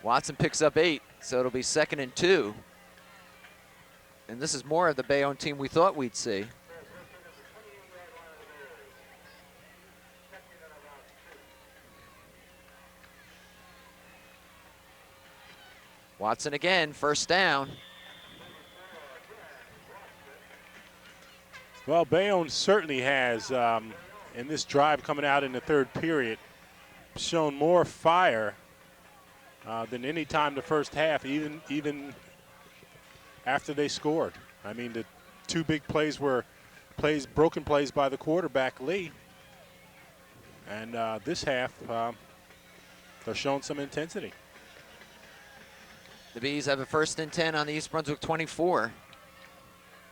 Watson picks up 8, so it'll be 2nd and 2. And this is more of the Bayonne team we thought we'd see. Watson again, first down. Well, Bayonne certainly has, in this drive coming out in the 3rd period, shown more fire than any time the first half, even after they scored. I mean, the 2 big plays were broken plays by the quarterback, Lee. And this half, they're showing some intensity. The Bees have a 1st and 10 on the East Brunswick 24.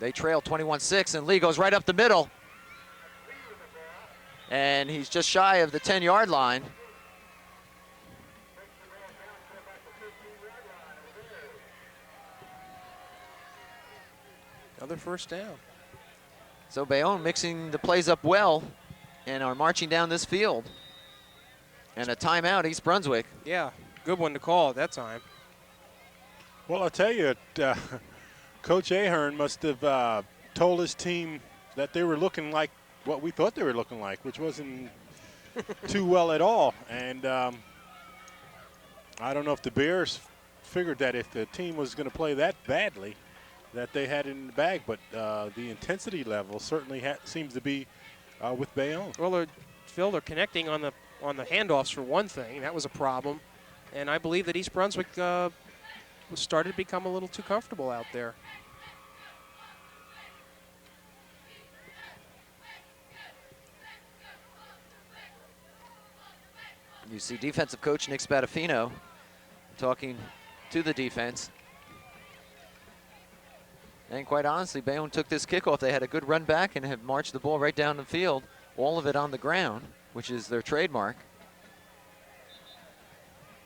They trail 21-6, and Lee goes right up the middle. And he's just shy of the 10-yard line. Another first down. So Bayonne mixing the plays up well and are marching down this field. And a timeout, East Brunswick. Yeah, good one to call at that time. Well, I'll tell you, Coach Ahern must have told his team that they were looking like what we thought they were looking like, which wasn't too well at all. And I don't know if the Bears figured that if the team was going to play that badly, that they had it in the bag. But the intensity level certainly seems to be with Bayonne. Well, Phil, they're connecting on the handoffs for one thing. That was a problem. And I believe that East Brunswick started to become a little too comfortable out there. You see defensive coach Nick Spadafino talking to the defense. And quite honestly, Bayonne took this kickoff. They had a good run back and have marched the ball right down the field, all of it on the ground, which is their trademark.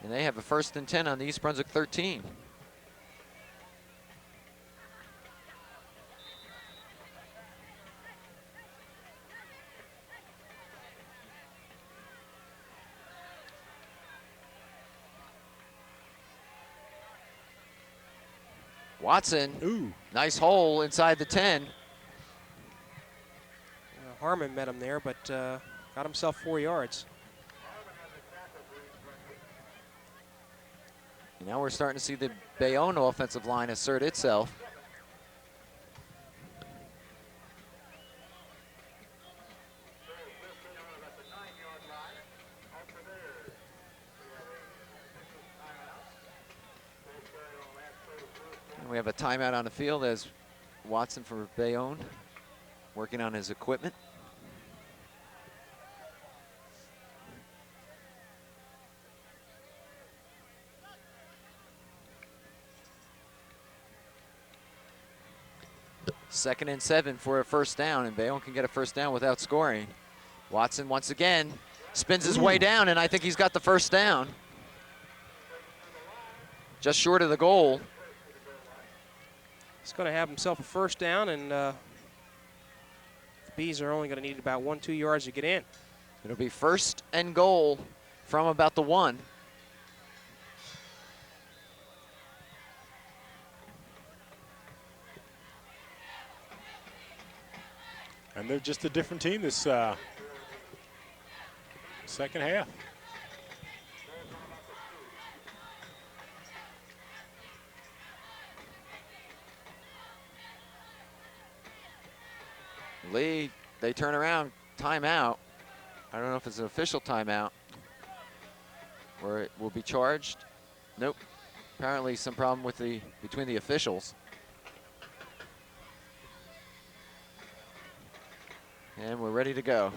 And they have a 1st and 10 on the East Brunswick 13. Watson, Ooh. nice hole inside the 10. Harmon met him there, but got himself 4 yards. Now we're starting to see the Bayonne offensive line assert itself. And we have a timeout on the field as Watson for Bayonne working on his equipment. Second and 7 for a first down, and Bayonne can get a first down without scoring. Watson once again spins his way down, and I think he's got the first down. Just short of the goal. He's going to have himself a first down, and the Bees are only going to need about 1-2 yards to get in. It'll be first and goal from about the 1. And they're just a different team this second half. Lee, they turn around, timeout. I don't know if it's an official timeout or it will be charged. Nope. Apparently some problem with between the officials. And we're ready to go.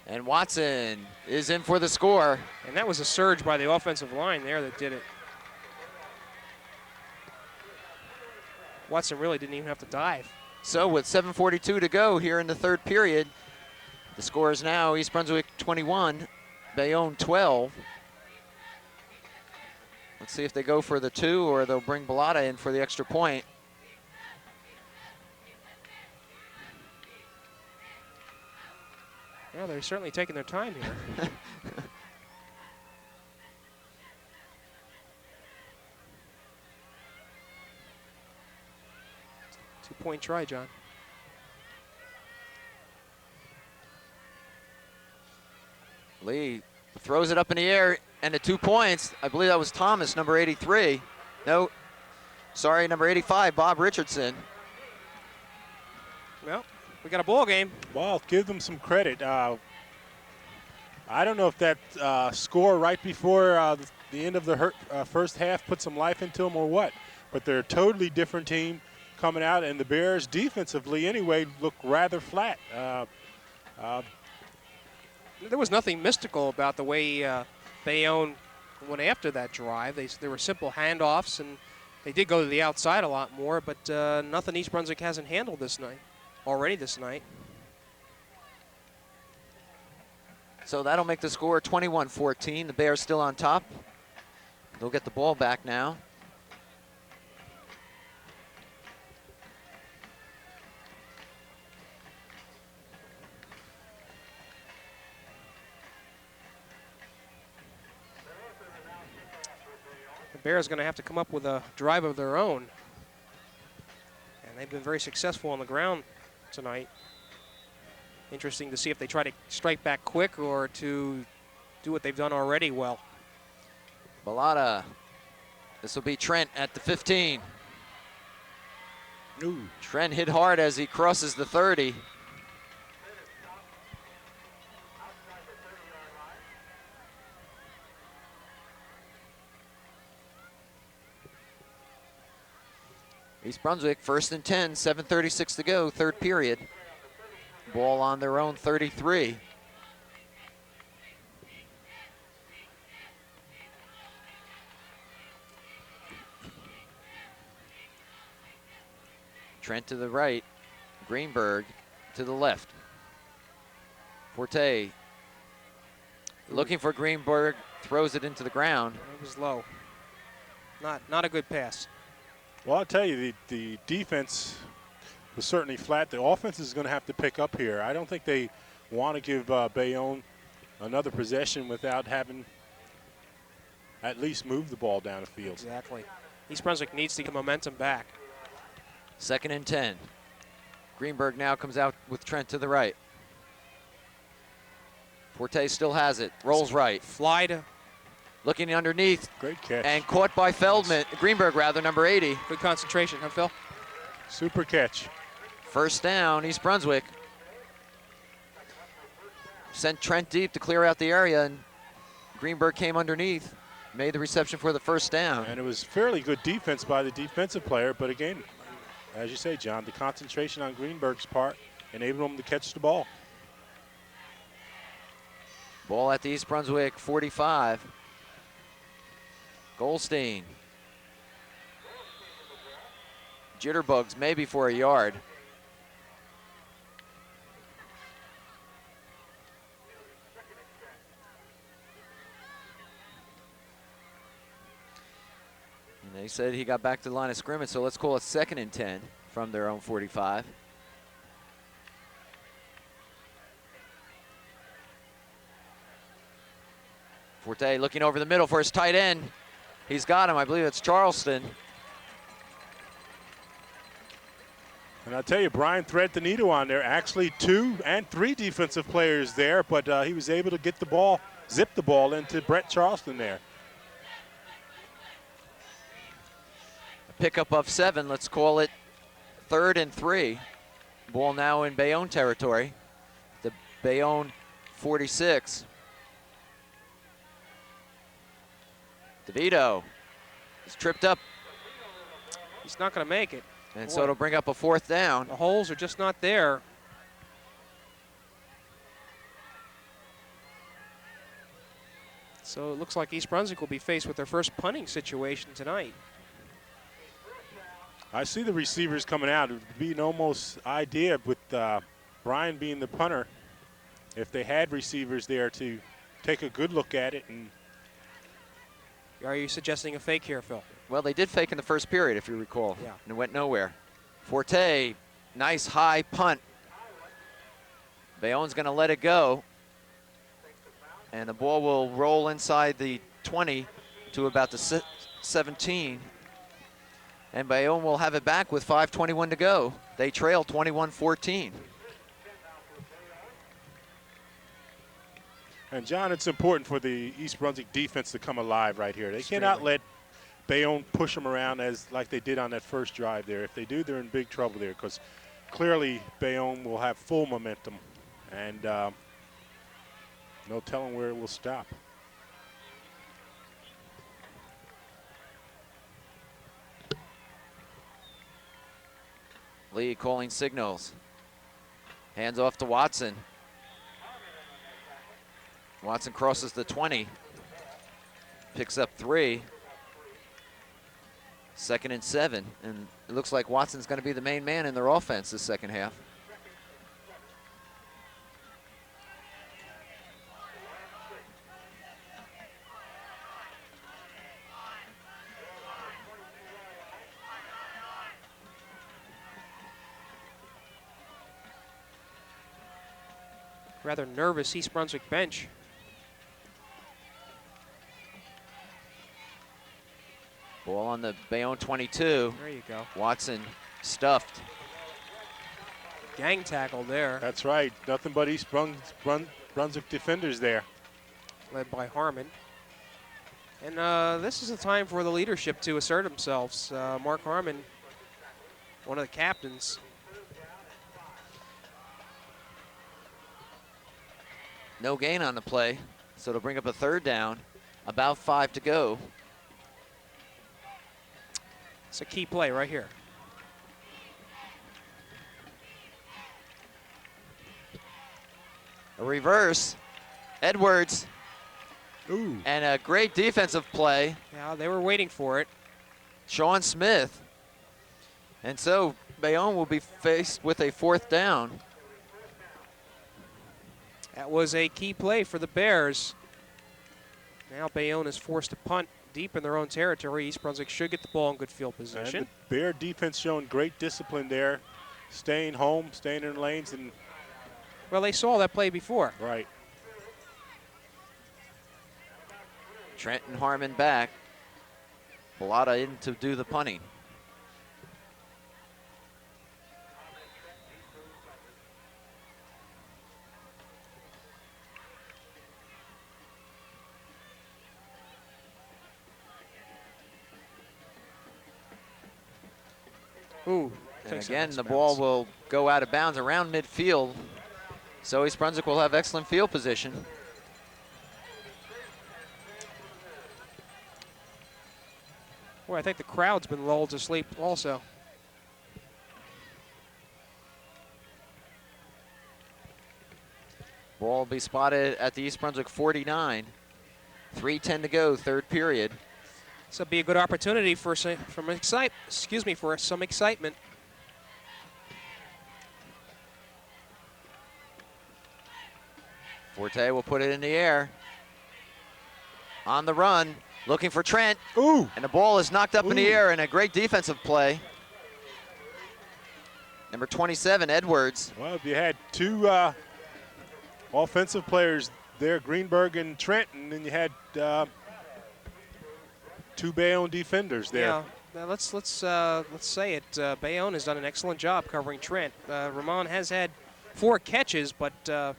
And Watson is in for the score. And that was a surge by the offensive line there that did it. Watson really didn't even have to dive. So with 7:42 to go here in the third period, the score is now East Brunswick 21, Bayonne 12. Let's see if they go for the 2 or they'll bring Bellotta in for the extra point. Well, they're certainly taking their time here. 2-point try, John. Lee throws it up in the air, and the 2 points, I believe that was Thomas, number 83. No, sorry, number 85, Bob Richardson. Well, we got a ball game. Well, give them some credit. I don't know if that score right before the end of the first half put some life into them or what, but they're a totally different team coming out, and the Bears defensively anyway look rather flat. There was nothing mystical about the way Bayonne went after that drive. There were simple handoffs, and they did go to the outside a lot more, but nothing East Brunswick hasn't handled this night, already this night. So that'll make the score 21-14. The Bears still on top. They'll get the ball back now. The Bears are going to have to come up with a drive of their own. And they've been very successful on the ground tonight. Interesting to see if they try to strike back quick or to do what they've done already well. Bellotta. This will be Trent at the 15. Ooh. Trent hit hard as he crosses the 30. East Brunswick, 1st and 10, 7:36 to go, third period. Ball on their own 33. Trent to the right, Greenberg to the left. Forte looking for Greenberg, throws it into the ground. It was low. Not a good pass. Well, I'll tell you, the defense was certainly flat. The offense is going to have to pick up here. I don't think they want to give Bayonne another possession without having at least move the ball down the field. Exactly. East Brunswick needs to get momentum back. 2nd and 10. Greenberg now comes out with Trent to the right. Forte still has it. Rolls right. Fly to. Looking underneath. Great catch. And caught by Feldman. Greenberg, rather, number 80. Good concentration, huh, Phil? Super catch. First down, East Brunswick. Sent Trent deep to clear out the area, and Greenberg came underneath. Made the reception for the first down. And it was fairly good defense by the defensive player, but again, as you say, John, the concentration on Greenberg's part enabled him to catch the ball. Ball at the East Brunswick 45. Goldstein. Jitterbugs maybe for a yard. And they said he got back to the line of scrimmage, so let's call it 2nd and 10 from their own 45. Forte looking over the middle for his tight end. He's got him. I believe it's Charleston. And I'll tell you, Brian thread the needle on there. Actually 2 and 3 defensive players there, but he was able to get the ball, zip the ball into Brett Charleston there. A pickup of 7. Let's call it 3rd and 3. Ball now in Bayonne territory. The Bayonne 46. DeVito is tripped up. He's not going to make it. And so it'll bring up a 4th down. The holes are just not there. So it looks like East Brunswick will be faced with their first punting situation tonight. I see the receivers coming out. It would be an almost idea with Brian being the punter, if they had receivers there to take a good look at it. And Are you suggesting a fake here, Phil? Well, they did fake in the first period, if you recall. Yeah. And it went nowhere. Forte, nice high punt. Bayonne's going to let it go. And the ball will roll inside the 20 to about the 17. And Bayonne will have it back with 5:21 to go. They trail 21-14. And John, it's important for the East Brunswick defense to come alive right here. They cannot let Bayonne push them around like they did on that first drive there. If they do, they're in big trouble there, because clearly Bayonne will have full momentum, and no telling where it will stop. Lee calling signals. Hands off to Watson. Watson crosses the 20. Picks up 3. 2nd and 7. And it looks like Watson's going to be the main man in their offense this second half. Rather nervous East Brunswick bench. Ball on the Bayonne 22. There you go. Watson stuffed. Gang tackle there. That's right. Nothing but East Brunswick defenders there. Led by Harmon. And this is a time for the leadership to assert themselves. Mark Harmon, one of the captains. No gain on the play, so it'll bring up a 3rd down. About 5 to go. It's a key play right here. A reverse. Edwards. Ooh. And a great defensive play. Yeah, they were waiting for it. Sean Smith. And so Bayonne will be faced with a 4th down. That was a key play for the Bears. Now Bayonne is forced to punt deep in their own territory. East Brunswick should get the ball in good field position. And the Bear defense showing great discipline there, staying home, staying in lanes, and Well, they saw that play before. right. Trent and Harmon back. Bellotta in to do the punting. Ooh. And again, the ball will go out of bounds around midfield. So East Brunswick will have excellent field position. Boy, I think the crowd's been lulled to sleep also. Ball will be spotted at the East Brunswick 49. 3:10 to go, third period. So it'll be a good opportunity for some excitement. Forte will put it in the air. On the run, looking for Trent. Ooh. And the ball is knocked up in the Ooh. air, and a great defensive play. Number 27, Edwards. Well, if you had two offensive players there, Greenberg and Trent, and then you had two Bayonne defenders there. Yeah. Now let's say it. Bayonne has done an excellent job covering Trent. Ramon has had 4 catches, but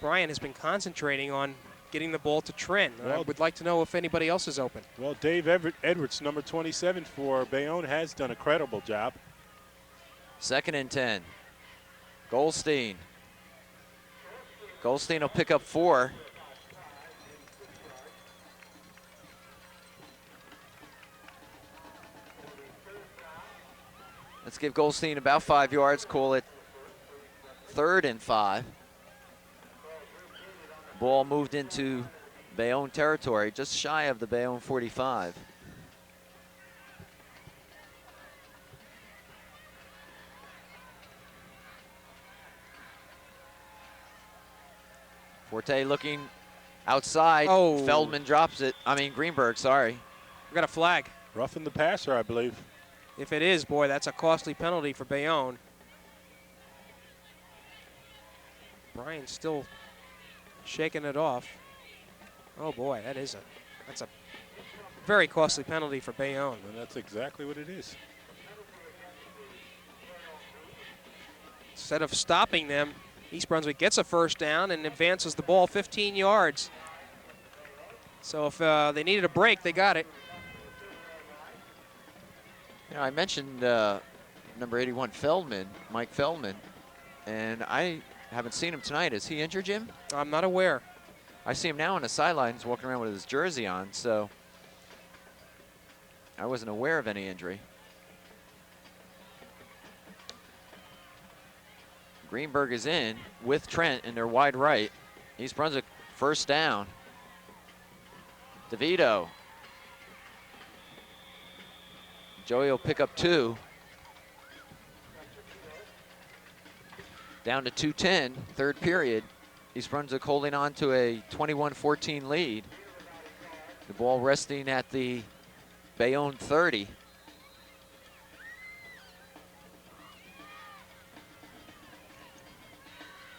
Brian has been concentrating on getting the ball to Trent. I Well, would like to know if anybody else is open. Well, Dave Edwards, number 27 for Bayonne, has done a credible job. 2nd and 10. Goldstein. Goldstein will pick up 4. Let's give Goldstein about 5 yards, call it 3rd and 5. Ball moved into Bayonne territory, just shy of the Bayonne 45. Forte looking outside. Oh. Feldman drops it. Greenberg, sorry. We got a flag. Roughing the passer, I believe. If it is, boy, that's a costly penalty for Bayonne. Brian's still shaking it off. Oh boy, that's a very costly penalty for Bayonne. And that's exactly what it is. Instead of stopping them, East Brunswick gets a first down and advances the ball 15 yards. So if they needed a break, they got it. I mentioned number 81, Mike Feldman, and I haven't seen him tonight. Is he injured, Jim? I'm not aware. I see him now on the sidelines walking around with his jersey on, so I wasn't aware of any injury. Greenberg is in with Trent in their wide right. East Brunswick first down. DeVito. Joey will pick up 2. Down to 2:10, third period. East Brunswick holding on to a 21-14 lead. The ball resting at the Bayonne 30.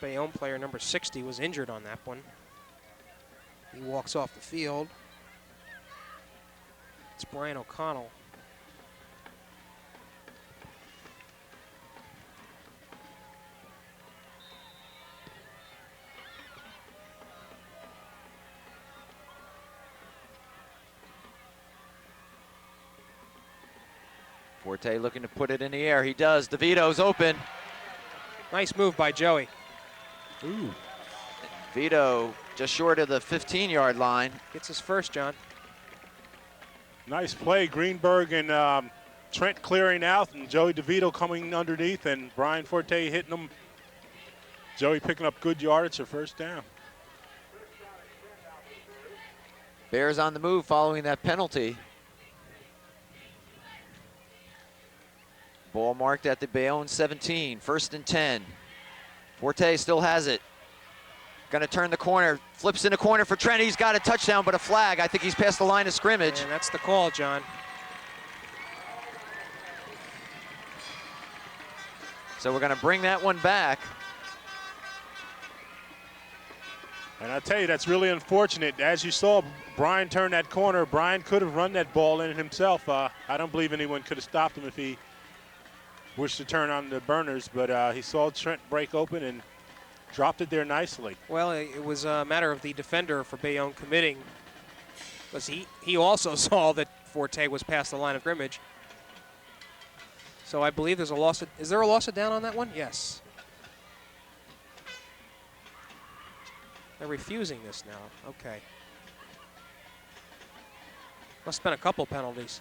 Bayonne player number 60 was injured on that one. He walks off the field. It's Brian O'Connell. Forte looking to put it in the air. He does. DeVito's open. Nice move by Joey. Ooh. Vito just short of the 15-yard line. Gets his first, John. Nice play. Greenberg and Trent clearing out, and Joey DeVito coming underneath, and Brian Forte hitting them. Joey picking up good yardage for first down. Bears on the move following that penalty. Ball marked at the Bayonne 17, 1st and 10. Forte still has it. Gonna turn the corner, flips in the corner for Trent. He's got a touchdown, but a flag. I think he's past the line of scrimmage. And that's the call, John. So we're gonna bring that one back. And I tell you, that's really unfortunate. As you saw, Brian turn that corner. Brian could have run that ball in himself. I don't believe anyone could have stopped him if he wished to turn on the burners, but he saw Trent break open and dropped it there nicely. Well, it was a matter of the defender for Bayonne committing, because he also saw that Forte was past the line of scrimmage. So I believe there's a loss. Is there a loss of down on that one? Yes. They're refusing this now. Okay. Must have been a couple penalties.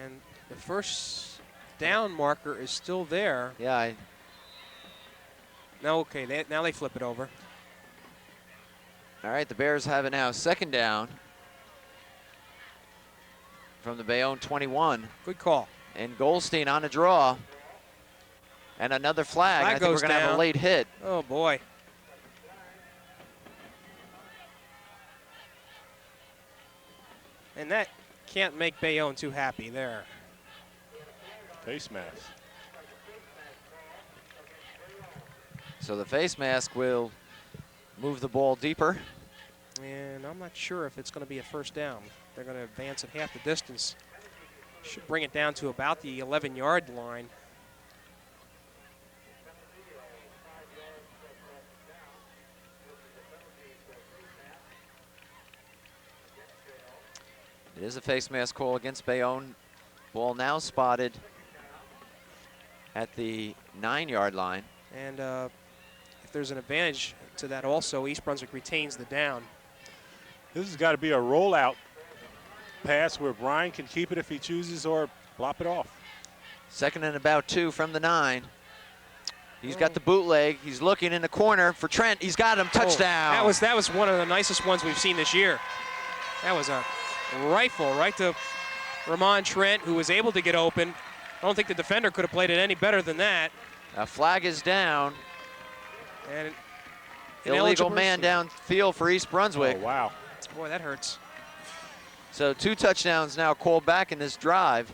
And the first down marker is still there. Yeah. No, okay, now they flip it over. All right, the Bears have it now. Second down from the Bayonne 21. Good call. And Goldstein on a draw. And another flag. I think we're going to have a late hit. Oh, boy. And that can't make Bayonne too happy there. Face mask. So the face mask will move the ball deeper. And I'm not sure if it's going to be a first down. They're going to advance at half the distance. Should bring it down to about the 11-yard line. It is a face mask call against Bayonne. Ball now spotted at the 9-yard line. And if there's an advantage to that also, East Brunswick retains the down. This has got to be a rollout pass where Brian can keep it if he chooses or flop it off. Second and about 2 from the 9. He's got the bootleg. He's looking in the corner for Trent. He's got him. Touchdown. That was one of the nicest ones we've seen this year. That was a rifle right to Ramon Trent, who was able to get open. I don't think the defender could have played it any better than that. A flag is down. And illegal man downfield for East Brunswick. Oh, wow. Boy, that hurts. So 2 touchdowns now called back in this drive.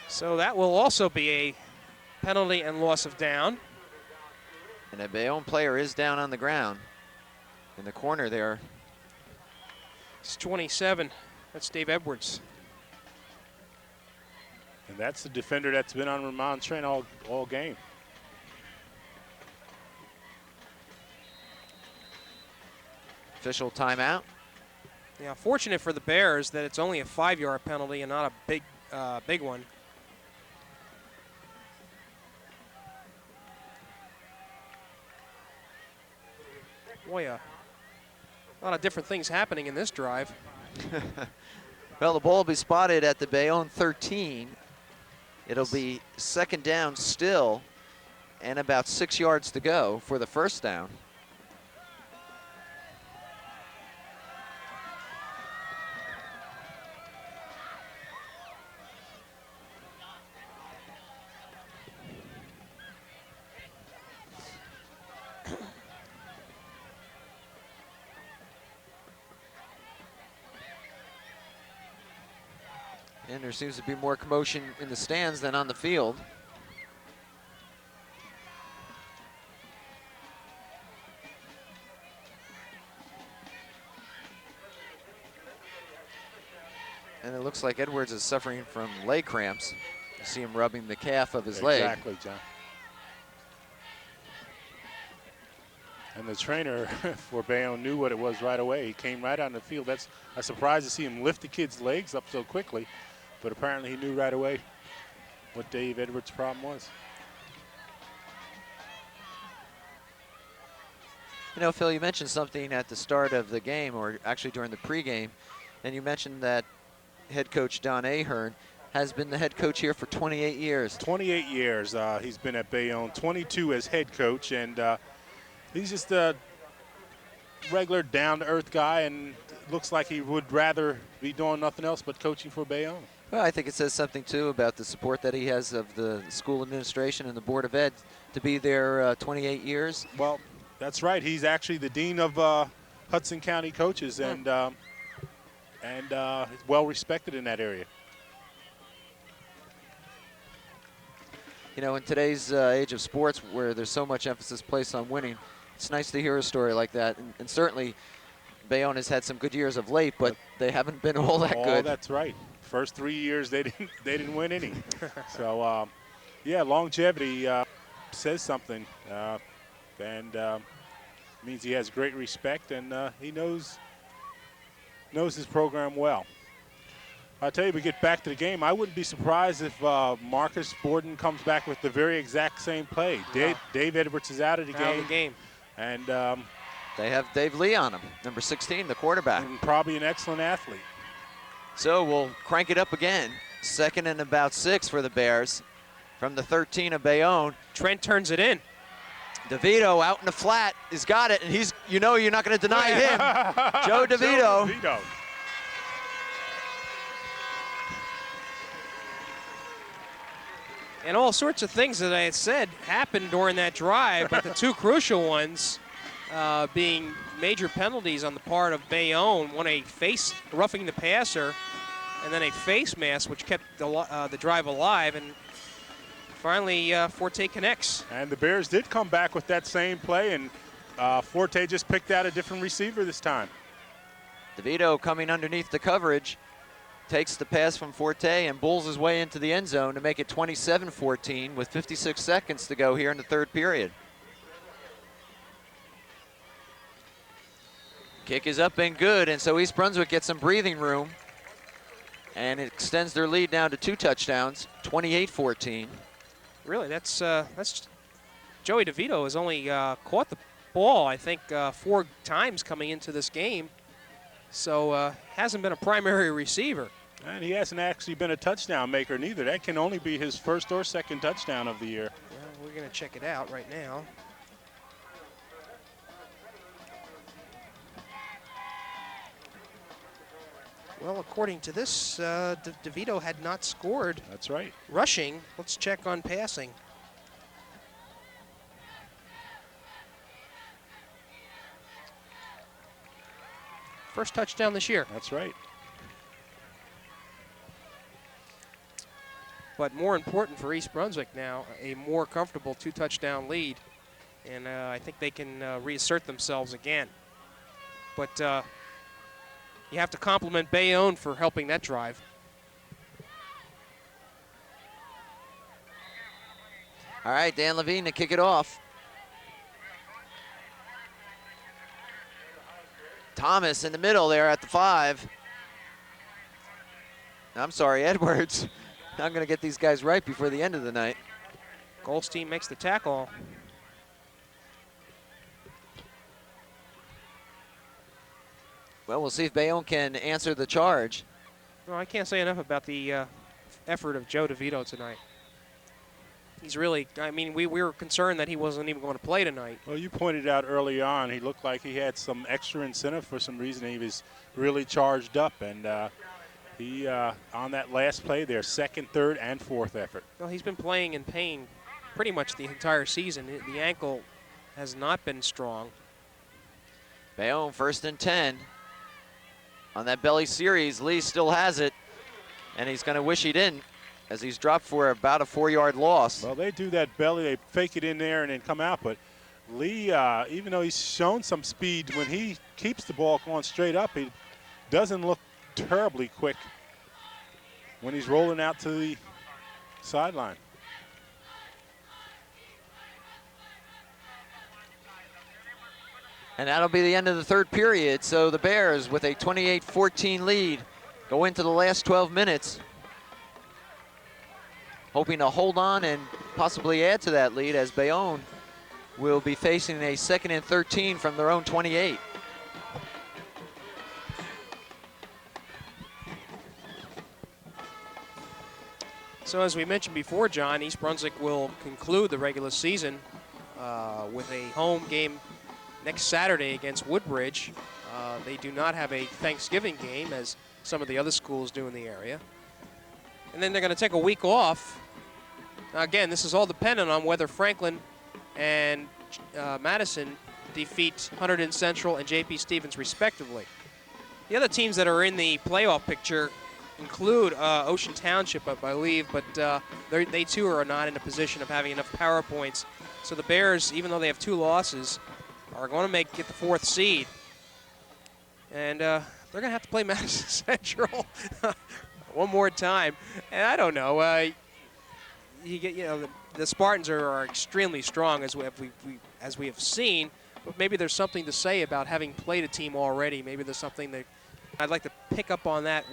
So that will also be a penalty and loss of down. And a Bayonne player is down on the ground in the corner there. It's 27. That's Dave Edwards. And that's the defender that's been on Ramon Trent all game. Official timeout. Yeah, fortunate for the Bears that it's only a 5-yard penalty and not a big one. Boy, a lot of different things happening in this drive. Well, the ball will be spotted at the Bayonne 13. It'll be second down still and about 6 yards to go for the first down. And there seems to be more commotion in the stands than on the field. And it looks like Edwards is suffering from leg cramps. You see him rubbing the calf of his leg. Exactly, John. And the trainer for Bayonne knew what it was right away. He came right on the field. I'm surprised to see him lift the kid's legs up so quickly, but apparently he knew right away what Dave Edwards' problem was. You know, Phil, you mentioned something at the start of the game, or actually during the pregame, and you mentioned that head coach Don Ahern has been the head coach here for 28 years. 28 years he's been at Bayonne, 22 as head coach, and he's just a regular down-to-earth guy, and looks like he would rather be doing nothing else but coaching for Bayonne. Well, I think it says something, too, about the support that he has of the school administration and the Board of Ed to be there 28 years. Well, that's right. He's actually the dean of Hudson County coaches, and well respected in that area. You know, in today's age of sports where there's so much emphasis placed on winning, it's nice to hear a story like that. And certainly Bayonne has had some good years of late, but they haven't been all that good. Oh, that's right. First 3 years they didn't win any. So yeah, longevity says something, and means he has great respect, and he knows his program well. I'll tell you, we get back to the game. I wouldn't be surprised if Marcus Borden comes back with the very exact same play. Dave Edwards is out of the game. And they have Dave Lee on him, number 16, the quarterback. And probably an excellent athlete. So we'll crank it up again. 2nd and about 6 for the Bears from the 13 of Bayonne. Trent turns it in. DeVito out in the flat has got it, and he's, you're not going to deny him. Joe DeVito. And all sorts of things that I had said happened during that drive, but the two crucial ones being major penalties on the part of Bayonne, one a face roughing the passer, and then a face mask, which kept the drive alive. And finally, Forte connects. And the Bears did come back with that same play, and Forte just picked out a different receiver this time. DeVito coming underneath the coverage, takes the pass from Forte and bulls his way into the end zone to make it 27-14 with 56 seconds to go here in the 3rd period. Kick is up and good, and so East Brunswick gets some breathing room, and it extends their lead now to 2 touchdowns, 28-14. Really, that's Joey DeVito has only caught the ball, I think, 4 times coming into this game. So hasn't been a primary receiver. And he hasn't actually been a touchdown maker neither. That can only be his 1st or 2nd touchdown of the year. Well, we're going to check it out right now. Well, according to this, DeVito had not scored. That's right. Rushing. Let's check on passing. First touchdown this year. That's right. But more important for East Brunswick now, a more comfortable 2-touchdown lead. And I think they can reassert themselves again. But you have to compliment Bayonne for helping that drive. All right, Dan Levine to kick it off. Thomas in the middle there at the 5. I'm sorry, Edwards. I'm going to get these guys right before the end of the night. Goldstein makes the tackle. Well, we'll see if Bayonne can answer the charge. Well, I can't say enough about the effort of Joe DeVito tonight. He's really, I mean, we were concerned that he wasn't even going to play tonight. Well, you pointed out early on, he looked like he had some extra incentive for some reason. He was really charged up, and he, on that last play, their 2nd, 3rd, and 4th effort. Well, he's been playing in pain pretty much the entire season. The ankle has not been strong. Bayonne 1st and 10. On that belly series, Lee still has it, and he's going to wish he didn't, as he's dropped for about a 4-yard loss. Well, they do that belly, they fake it in there and then come out, but Lee, even though he's shown some speed, when he keeps the ball going straight up, he doesn't look terribly quick when he's rolling out to the sideline. And that'll be the end of the 3rd period. So the Bears, with a 28-14 lead, go into the last 12 minutes, hoping to hold on and possibly add to that lead, as Bayonne will be facing a 2nd and 13 from their own 28. So as we mentioned before, John, East Brunswick will conclude the regular season with a home game next Saturday against Woodbridge. They do not have a Thanksgiving game, as some of the other schools do in the area. And then they're going to take a week off. Now again, this is all dependent on whether Franklin and Madison defeat Hunterdon Central and J.P. Stevens respectively. The other teams that are in the playoff picture include Ocean Township, I believe, but they too are not in a position of having enough power points. So the Bears, even though they have 2 losses, are going to get the 4th seed. And they're going to have to play Madison Central. one more time. And I don't know. The Spartans are extremely strong, as we have seen. But maybe there's something to say about having played a team already. Maybe there's something that I'd like to pick up on that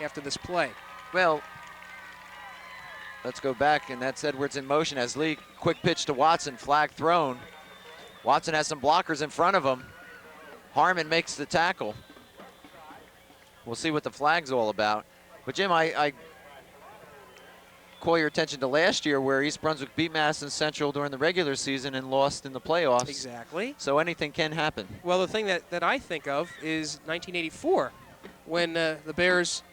after this play. Well, let's go back, and that's Edwards in motion as Lee, quick pitch to Watson, flag thrown. Watson has some blockers in front of him. Harmon makes the tackle. We'll see what the flag's all about. But Jim, I call your attention to last year where East Brunswick beat Madison Central during the regular season and lost in the playoffs. Exactly. So anything can happen. Well, the thing that I think of is 1984 when the Bears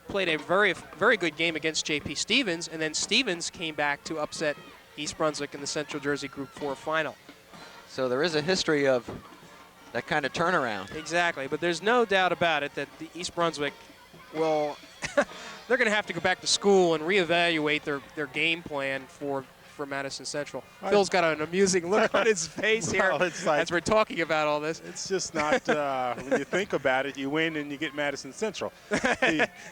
played a very, very good game against J.P. Stevens, and then Stevens came back to upset East Brunswick in the Central Jersey Group 4 final. So there is a history of that kind of turnaround. Exactly, but there's no doubt about it that the East Brunswick will they're going to have to go back to school and reevaluate their game plan for Madison Central. Phil's got an amusing look on his face here it's like, as we're talking about all this. It's just not, when you think about it, you win and you get Madison Central.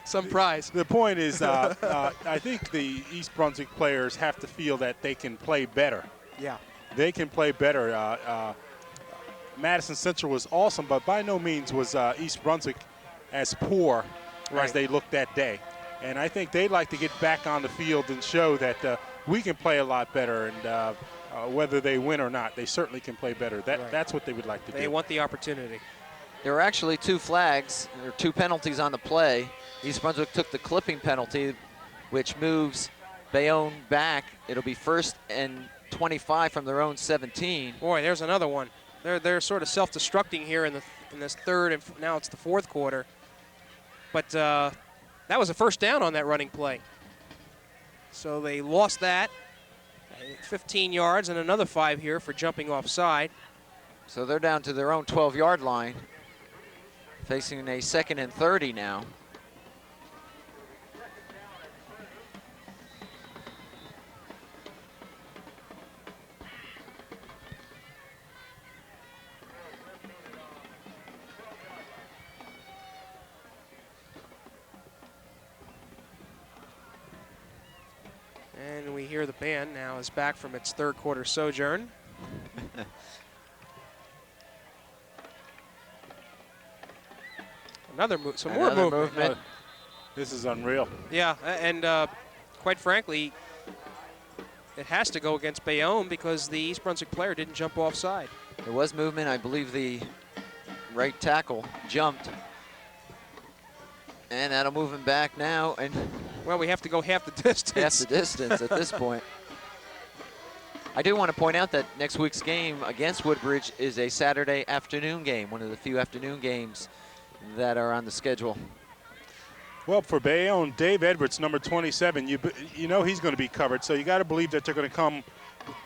Some prize. The point is, I think the East Brunswick players have to feel that they can play better. Yeah. They can play better. Madison Central was awesome, but by no means was East Brunswick as poor as they looked that day. And I think they'd like to get back on the field and show that we can play a lot better, and whether they win or not, they certainly can play better. That's what they would like to do. They want the opportunity. There were actually two flags, or two penalties on the play. East Brunswick took the clipping penalty, which moves Bayonne back. It'll be 1st and 25 from their own 17. Boy, there's another one. They're sort of self-destructing here in this third, and now it's the fourth quarter. But that was a first down on that running play. So they lost that, 15 yards, and another 5 here for jumping offside. So they're down to their own 12-yard line, facing a 2nd and 30 now. And we hear the band now is back from its third quarter sojourn. Some more movement. This is unreal. Yeah, and quite frankly, it has to go against Bayonne because the East Brunswick player didn't jump offside. There was movement. I believe the right tackle jumped. And that'll move him back now. And well, we have to go half the distance. Half the distance at this point. I do want to point out that next week's game against Woodbridge is a Saturday afternoon game, one of the few afternoon games that are on the schedule. Well, for Bayonne, Dave Edwards, number 27, you know he's going to be covered, so you got to believe that they're going to come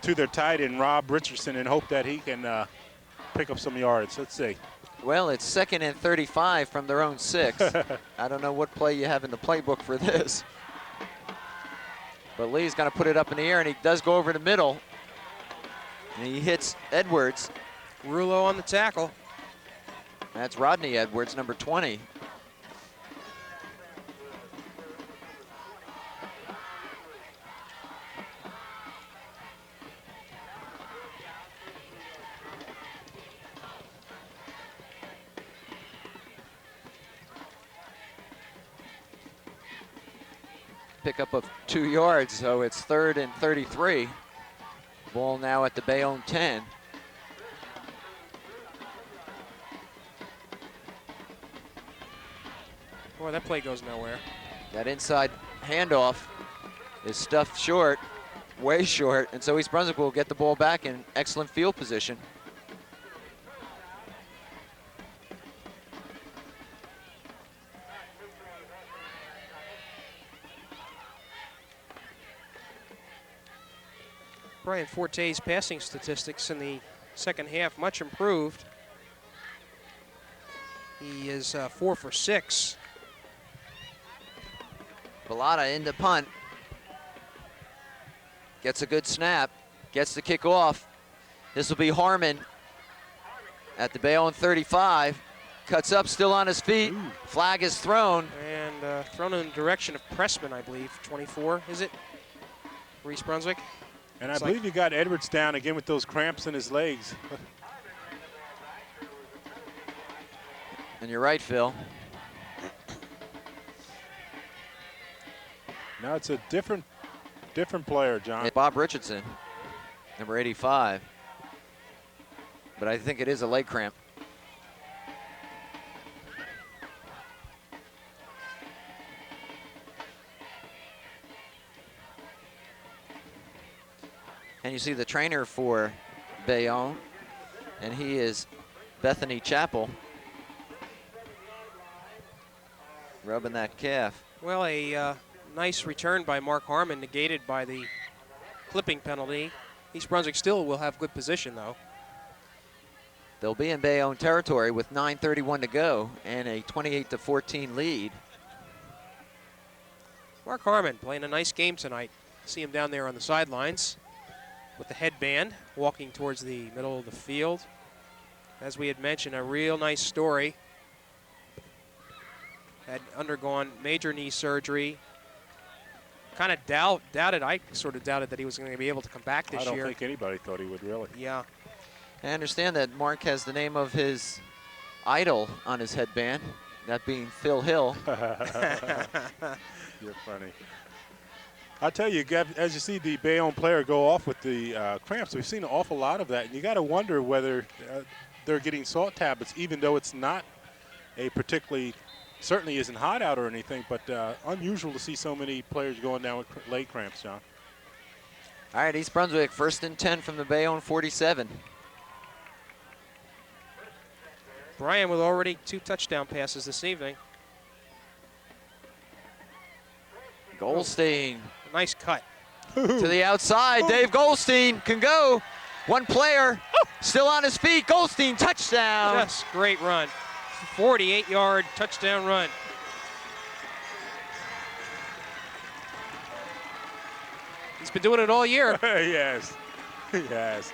to their tight end, Rob Richardson, and hope that he can pick up some yards. Let's see. Well, it's 2nd and 35 from their own 6. I don't know what play you have in the playbook for this. But Lee's going to put it up in the air, and he does go over the middle. And he hits Edwards. Rulo on the tackle. That's Rodney Edwards, number 20. Pickup of 2 yards, so it's 3rd and 33. Ball now at the Bayonne 10. Boy, that play goes nowhere. That inside handoff is stuffed short, way short, and so East Brunswick will get the ball back in excellent field position. Brian Forte's passing statistics in the second half much improved. He is 4 for 6. Bellata in the punt. Gets a good snap. Gets the kick off. This will be Harmon at the Bayonne 35. Cuts up, still on his feet. Flag is thrown. And and thrown in the direction of Pressman, I believe. 24, is it? For East Brunswick. And I believe you got Edwards down again with those cramps in his legs. And you're right, Phil. Now it's a different player, John. Bob Richardson, number 85. But I think it is a leg cramp. And you see the trainer for Bayonne, and he is Bethany Chappell, rubbing that calf. Well, a nice return by Mark Harmon, negated by the clipping penalty. East Brunswick still will have good position, though. They'll be in Bayonne territory with 9:31 to go and a 28-14 lead. Mark Harmon playing a nice game tonight. See him down there on the sidelines with the headband, walking towards the middle of the field. As we had mentioned, a real nice story. Had undergone major knee surgery. Kind of doubted, I sort of doubted that he was going to be able to come back this year. I don't think anybody thought he would, really. Yeah. I understand that Mark has the name of his idol on his headband, that being Phil Hill. You're funny. I tell you, as you see the Bayonne player go off with the cramps, we've seen an awful lot of that, and you got to wonder whether they're getting salt tablets, even though it's not a particularly, certainly isn't hot out or anything, but unusual to see so many players going down with leg cramps, John. All right, East Brunswick, 1st and 10 from the Bayonne 47. Brian with already 2 touchdown passes this evening. Goldstein. Nice cut. To the outside, Dave Goldstein can go. One player still on his feet. Goldstein, touchdown. Yes, great run. 48-yard touchdown run. He's been doing it all year. Yes, yes.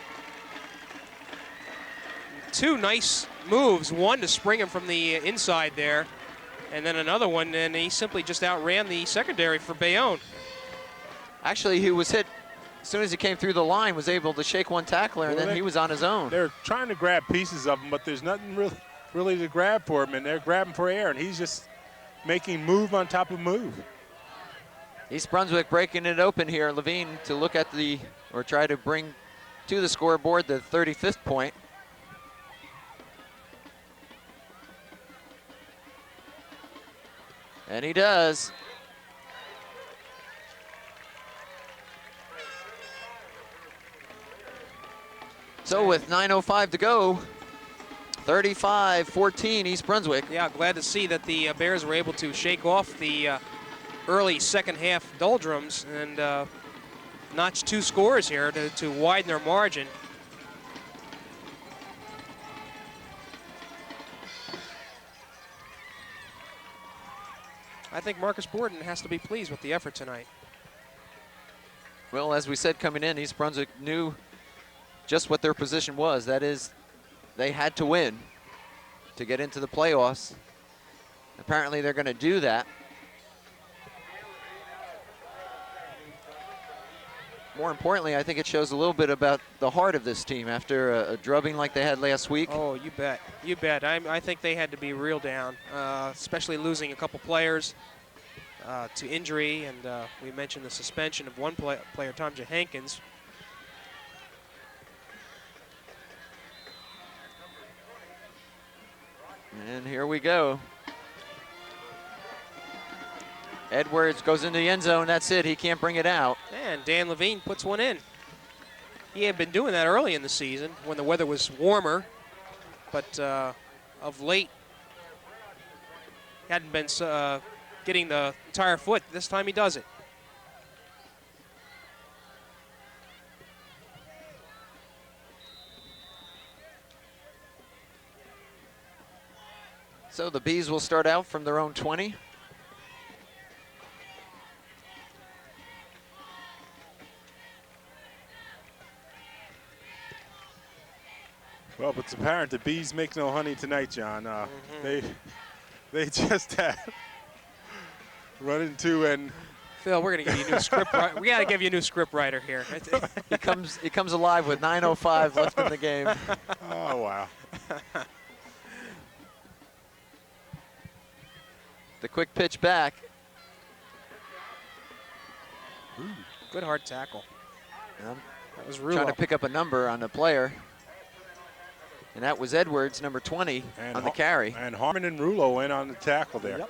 2 nice moves. One to spring him from the inside there, and then another one, and he simply just outran the secondary for Bayonne. Actually, he was hit as soon as he came through the line, was able to shake one tackler, and then he was on his own. They're trying to grab pieces of him, but there's nothing really to grab for him, and they're grabbing for air, and he's just making move on top of move. East Brunswick breaking it open here. Levine to look at or try to bring to the scoreboard the 35th point. And he does. So with 9:05 to go, 35-14 East Brunswick. Yeah, glad to see that the Bears were able to shake off the early second half doldrums and notch 2 scores here to widen their margin. I think Marcus Borden has to be pleased with the effort tonight. Well, as we said coming in, East Brunswick knew just what their position was. That is, they had to win to get into the playoffs. Apparently they're going to do that. More importantly, I think it shows a little bit about the heart of this team after a drubbing like they had last week. Oh, you bet. You bet. I think they had to be real down, especially losing a couple players to injury, and we mentioned the suspension of one player, Tom J. Hankins. And here we go. Edwards goes into the end zone. That's it. He can't bring it out. And Dan Levine puts one in. He had been doing that early in the season when the weather was warmer, but of late, he hadn't been getting the entire foot. This time he does it. So the Bees will start out from their own 20. Well, it's apparent the Bees make no honey tonight, John. They just had run into and Phil, we're gonna give you a new script. We gotta give you a new script writer here. He comes alive with 9:05 left in the game. oh wow. The quick pitch back. Good hard tackle. Um, That was trying Rulo. to pick up a number on the player. And that was Edwards, number 20, And on the carry. And Harmon and Rulo in on the tackle there. Yep.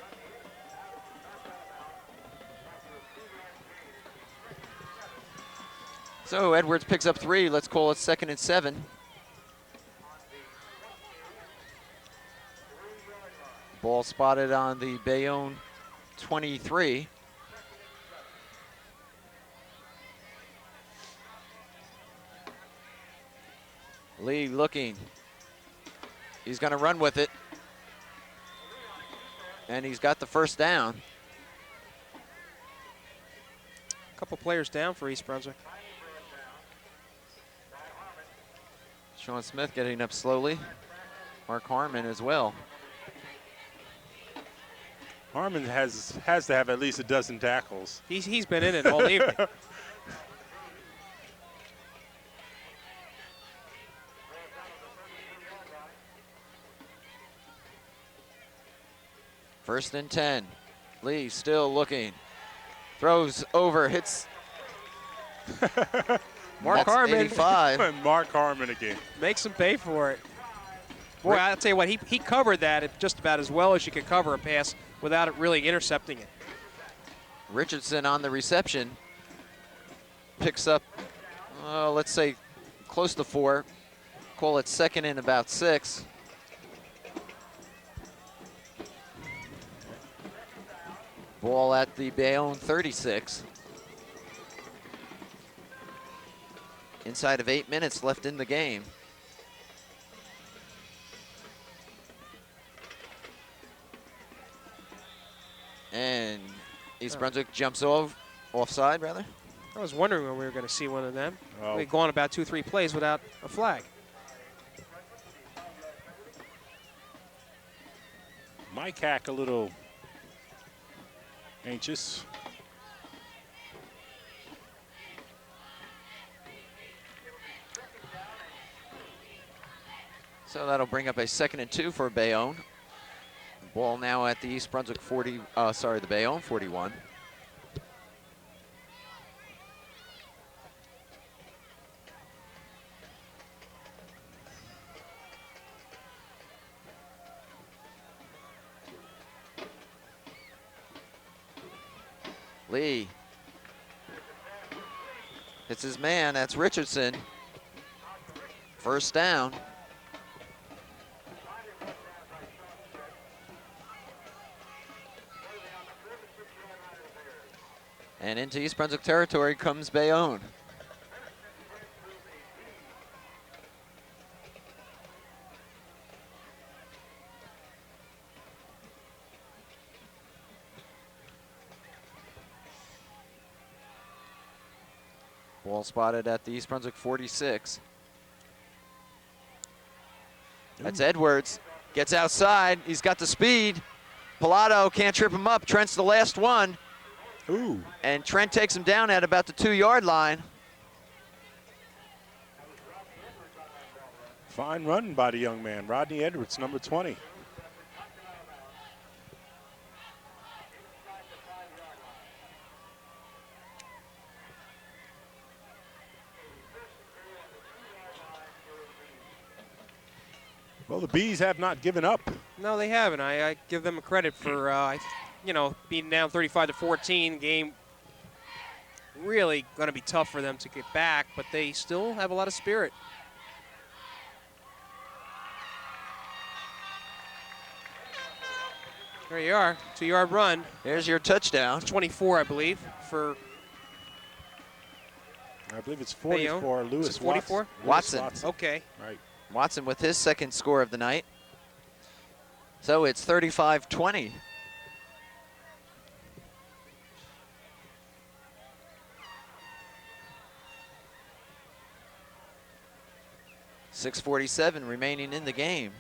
So Edwards picks up 3. Let's call it 2nd and 7. Ball spotted on the Bayonne 23. Lee looking. He's going to run with it. And he's got the first down. A couple players down for East Brunswick. Sean Smith getting up slowly. Mark Harmon as well. Harmon has to have at least a dozen tackles. He's been in it all evening. First and 10. Lee still looking. Throws over, hits. Mark That's Harmon 85. And Mark Harmon again. makes him pay for it. Boy, I'll tell you what, he covered that just about as well as you could cover a pass without it really intercepting it. Richardson on the reception. Picks up, let's say, close to 4. Call it 2nd and about 6. Ball at the Bayonne 36. Inside of 8 minutes left in the game. And East Brunswick jumps offside, rather. I was wondering when we were going to see one of them. Oh. We've gone about 2-3 plays without a flag. Mike Hack a little anxious. So that'll bring up a 2nd and 2 for Bayonne. Ball now at the East Brunswick the Bayonne 41. Lee hits his man, that's Richardson. First down. And into East Brunswick territory comes Bayonne. Ball spotted at the East Brunswick 46. That's Edwards. Gets outside. He's got the speed. Pilato can't trip him up. Trent's the last one. Ooh. And Trent takes him down at about the 2-yard line. Fine run by the young man, Rodney Edwards, number 20. Well, the Bees have not given up. No, they haven't. I give them credit for, being down 35-14. Game really going to be tough for them to get back, but they still have a lot of spirit. There you are, 2-yard run. There's your touchdown. 24, I believe, for I believe it's 40 Bayonne. for Lewis Is it 44? Watson. Okay. Right. Watson with his second score of the night. So it's 35-20. .647 remaining in the game.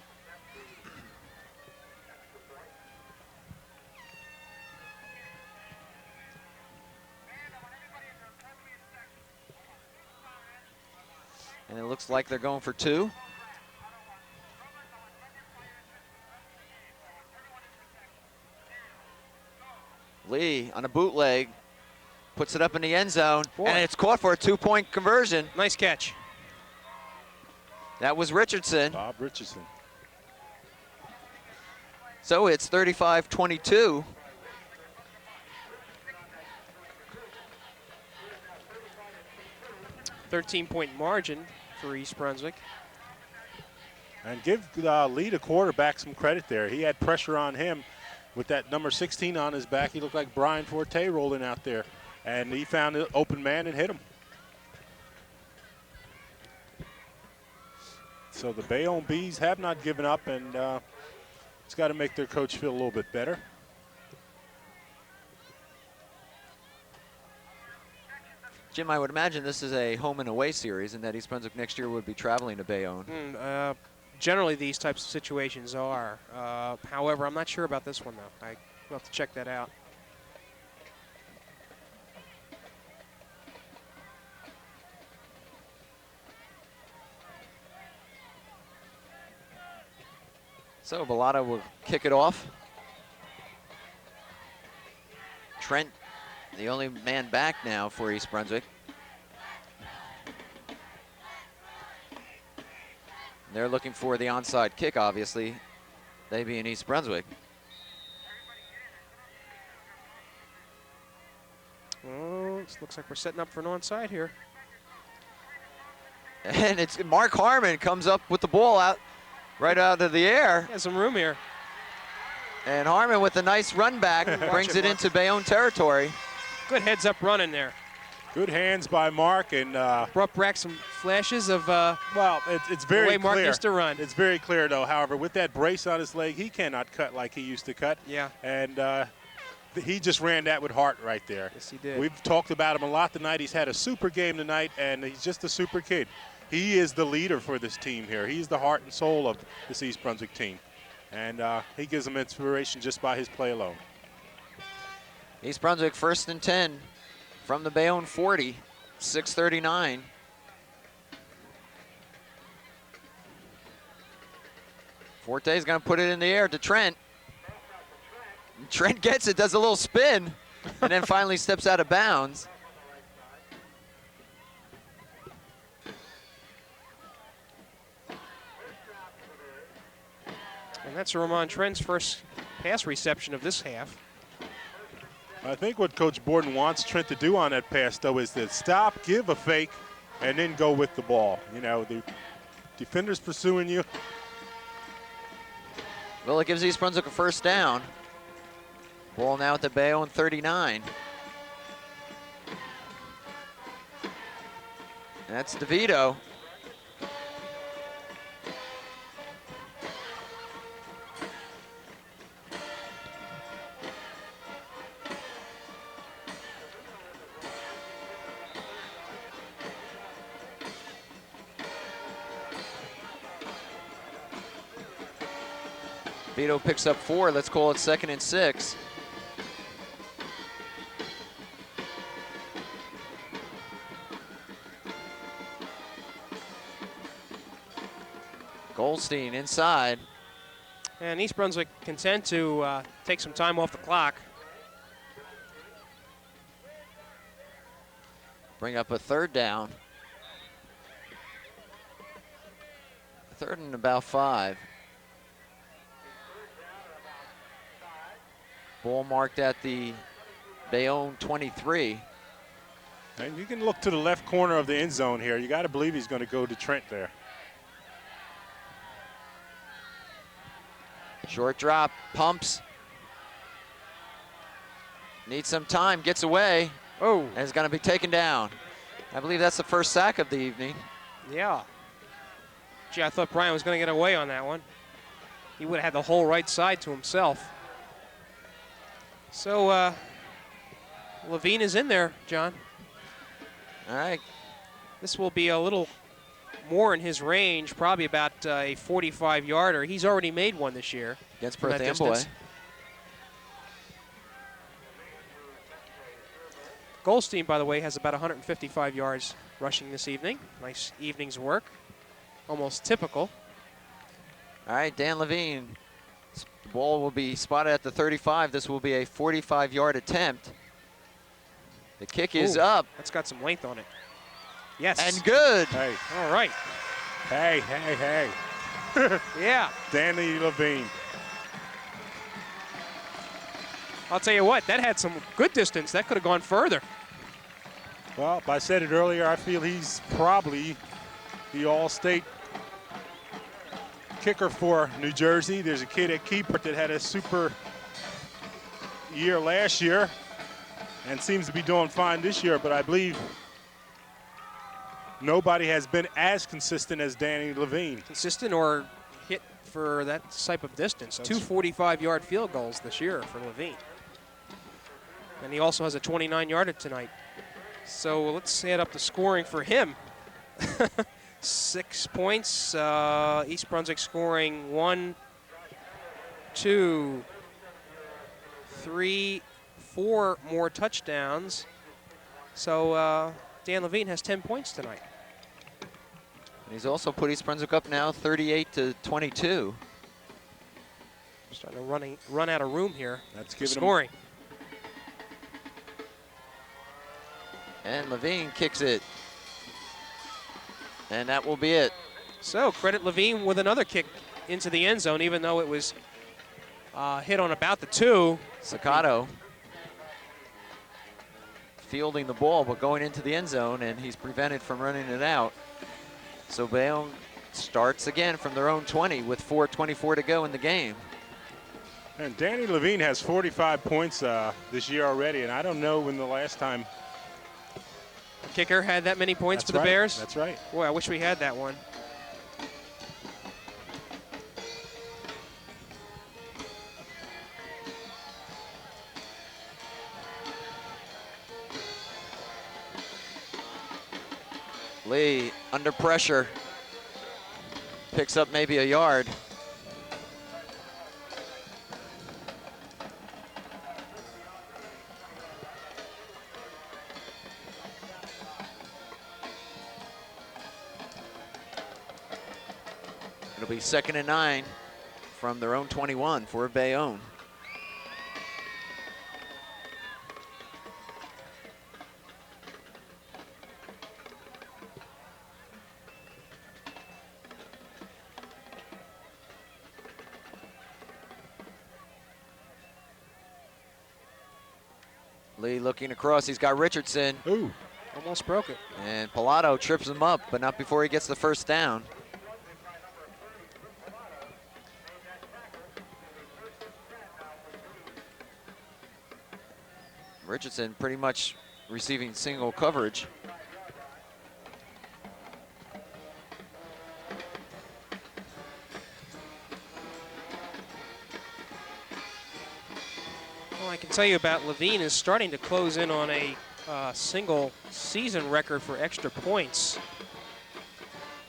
And it looks like they're going for 2. Lee on a bootleg, puts it up in the end zone, and it's caught for a 2-point conversion. Nice catch. That was Richardson. Bob Richardson. So it's 35-22. .13 margin for East Brunswick. And give Lee, the quarterback, some credit there. He had pressure on him with that number 16 on his back. He looked like Brian Forte rolling out there. And he found an open man and hit him. So the Bayonne Bees have not given up, and it's got to make their coach feel a little bit better. Jim, I would imagine this is a home and away series, and that East Brunswick next year would be traveling to Bayonne. Generally, these types of situations are. However, I'm not sure about this one, though. I'll have to check that out. So Bellata will kick it off. Trent, the only man back now for East Brunswick. They're looking for the onside kick, obviously, they being East Brunswick. Oh, looks like we're setting up for an onside here. And it's Mark Harmon comes up with the ball out, right out of the air. Has some room here. And Harmon with a nice run back brings it into Bayonne territory. Good heads up running there. Good hands by Mark, and brought back some flashes of well, it's very the way clear. Mark used to run. It's very clear, though. However, with that brace on his leg, he cannot cut like he used to cut. Yeah. And he just ran that with heart right there. Yes, he did. We've talked about him a lot tonight. He's had a super game tonight, and he's just a super kid. He is the leader for this team here. He's the heart and soul of this East Brunswick team. And he gives them inspiration just by his play alone. East Brunswick 1st and 10 from the Bayonne 40, 6:39. Forte's gonna put it in the air to Trent. Trent gets it, does a little spin, and then finally steps out of bounds. And that's Ramon Trent's first pass reception of this half. I think what Coach Borden wants Trent to do on that pass, though, is to stop, give a fake, and then go with the ball. You know, the defender's pursuing you. Well, it gives East Brunswick a first down. Ball now at the Bayonne 39. That's DeVito. Vito picks up 4. Let's call it 2nd and 6. Goldstein inside. And East Brunswick content to take some time off the clock. Bring up a 3rd down. 3rd and about 5. Ball marked at the Bayonne 23. And you can look to the left corner of the end zone here. You got to believe he's going to go to Trent there. Short drop, pumps. Needs some time, gets away. Oh. And is going to be taken down. I believe that's the first sack of the evening. Yeah. Gee, I thought Brian was going to get away on that one. He would have had the whole right side to himself. So Levine is in there, John. All right. This will be a little more in his range, probably about a 45-yarder. He's already made one this year. Against from Perth that Amboy. distance. Goldstein, by the way, has about 155 yards rushing this evening. Nice evening's work. Almost typical. All right, Dan Levine. The ball will be spotted at the 35. This will be a 45-yard attempt. The kick is up. That's got some length on it. Yes. And good. Hey, All right. hey, hey, hey. Yeah. Danny Levine. I'll tell you what, that had some good distance. That could have gone further. Well, I said it earlier, I feel he's probably the all-state kicker for New Jersey. There's a kid at Keeper that had a super year last year and seems to be doing fine this year, but I believe nobody has been as consistent as Danny Levine. Consistent or hit for that type of distance. Two 45-yard field goals this year for Levine. And he also has a 29-yarder tonight. So let's add up the scoring for him. 6 points. East Brunswick scoring 1, 2, 3, 4 more touchdowns. So Dan Levine has 10 points tonight. He's also put East Brunswick up now 38-22. Starting to run out of room here. That's giving scoring. And Levine kicks it. And that will be it. So credit Levine with another kick into the end zone, even though it was hit on about the 2. Sakato fielding the ball, but going into the end zone, and he's prevented from running it out. So Bayonne starts again from their own 20 with 4:24 to go in the game. And Danny Levine has 45 points this year already, and I don't know when the last time. A kicker had that many points That's for the right. Bears? That's right. Boy, I wish we had that one. Lee under pressure, picks up maybe a yard. It'll be 2nd and 9 from their own 21 for Bayonne. Lee looking across, he's got Richardson. Ooh. Almost broke it. And Pilato trips him up, but not before he gets the first down. Richardson pretty much receiving single coverage. Well, I can tell you about Levine is starting to close in on a single season record for extra points.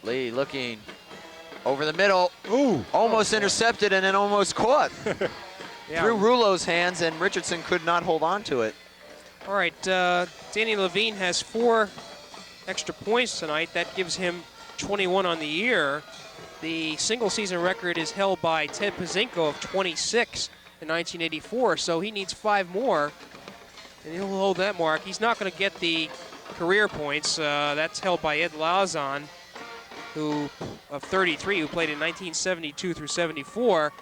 Lee looking over the middle. Ooh. Almost intercepted and then almost caught. Yeah. Through Rulo's hands, and Richardson could not hold on to it. All right, Danny Levine has 4 extra points tonight. That gives him 21 on the year. The single season record is held by Ted Pazinko of 26 in 1984, so he needs 5 more, and he'll hold that mark. He's not going to get the career points. That's held by Ed Lazon, who of 33, who played in 1972 through 74.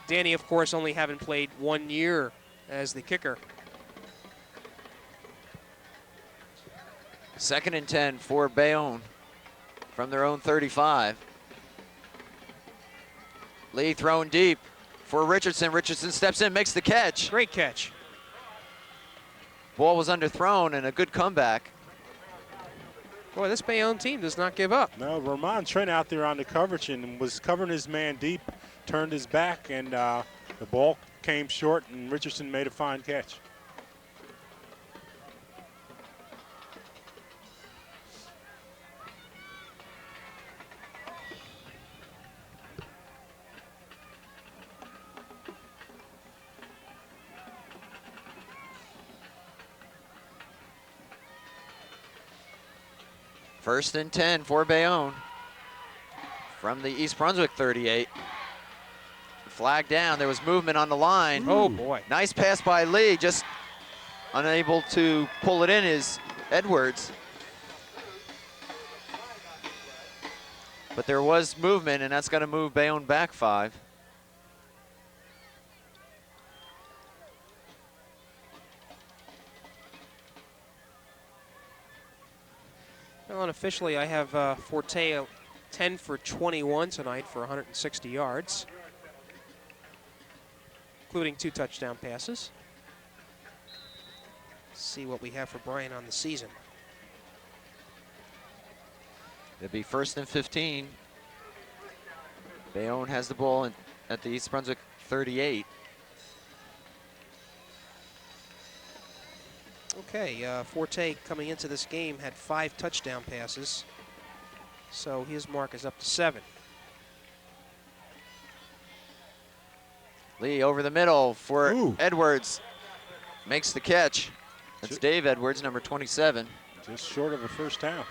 Danny, of course, only having played 1 year as the kicker. 2nd and 10 for Bayonne from their own 35. Lee throwing deep for Richardson. Richardson steps in, makes the catch. Great catch. Ball was underthrown and a good comeback. Boy, this Bayonne team does not give up. No, Ramon Trent out there on the coverage and was covering his man deep, turned his back, and the ball came short, and Richardson made a fine catch. First and 10 for Bayonne from the East Brunswick 38. Flag down. There was movement on the line. Oh, boy. Nice pass by Lee. Just unable to pull it in is Edwards. But there was movement, and that's going to move Bayonne back 5. Well, unofficially, I have Forte 10 for 21 tonight for 160 yards, including 2 touchdown passes. Let's see what we have for Brian on the season. It'll be first and 15. Bayonne has the ball at the East Brunswick 38. Okay, Forte coming into this game had 5 touchdown passes, so his mark is up to 7. Lee over the middle for Ooh. Edwards. Makes the catch. That's Dave Edwards, number 27. Just short of a first down.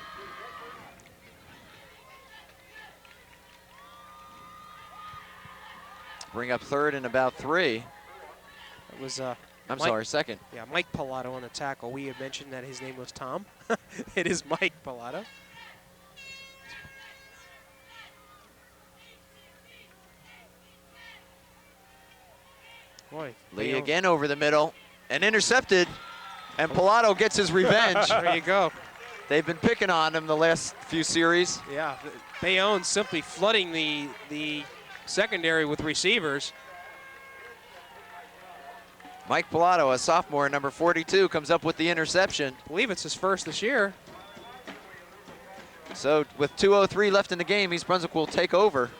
Bring up third and about 3. It was I'm Mike- sorry, second. Yeah, Mike Pilato on the tackle. We had mentioned that his name was Tom. It is Mike Pilato. Boy, Lee Bayonne- again over the middle and intercepted. And Pilato gets his revenge. There you go. They've been picking on him the last few series. Yeah, Bayonne simply flooding the secondary with receivers. Mike Pilato, a sophomore, number 42, comes up with the interception. I believe it's his first this year. So with 2:03 left in the game, East Brunswick will take over.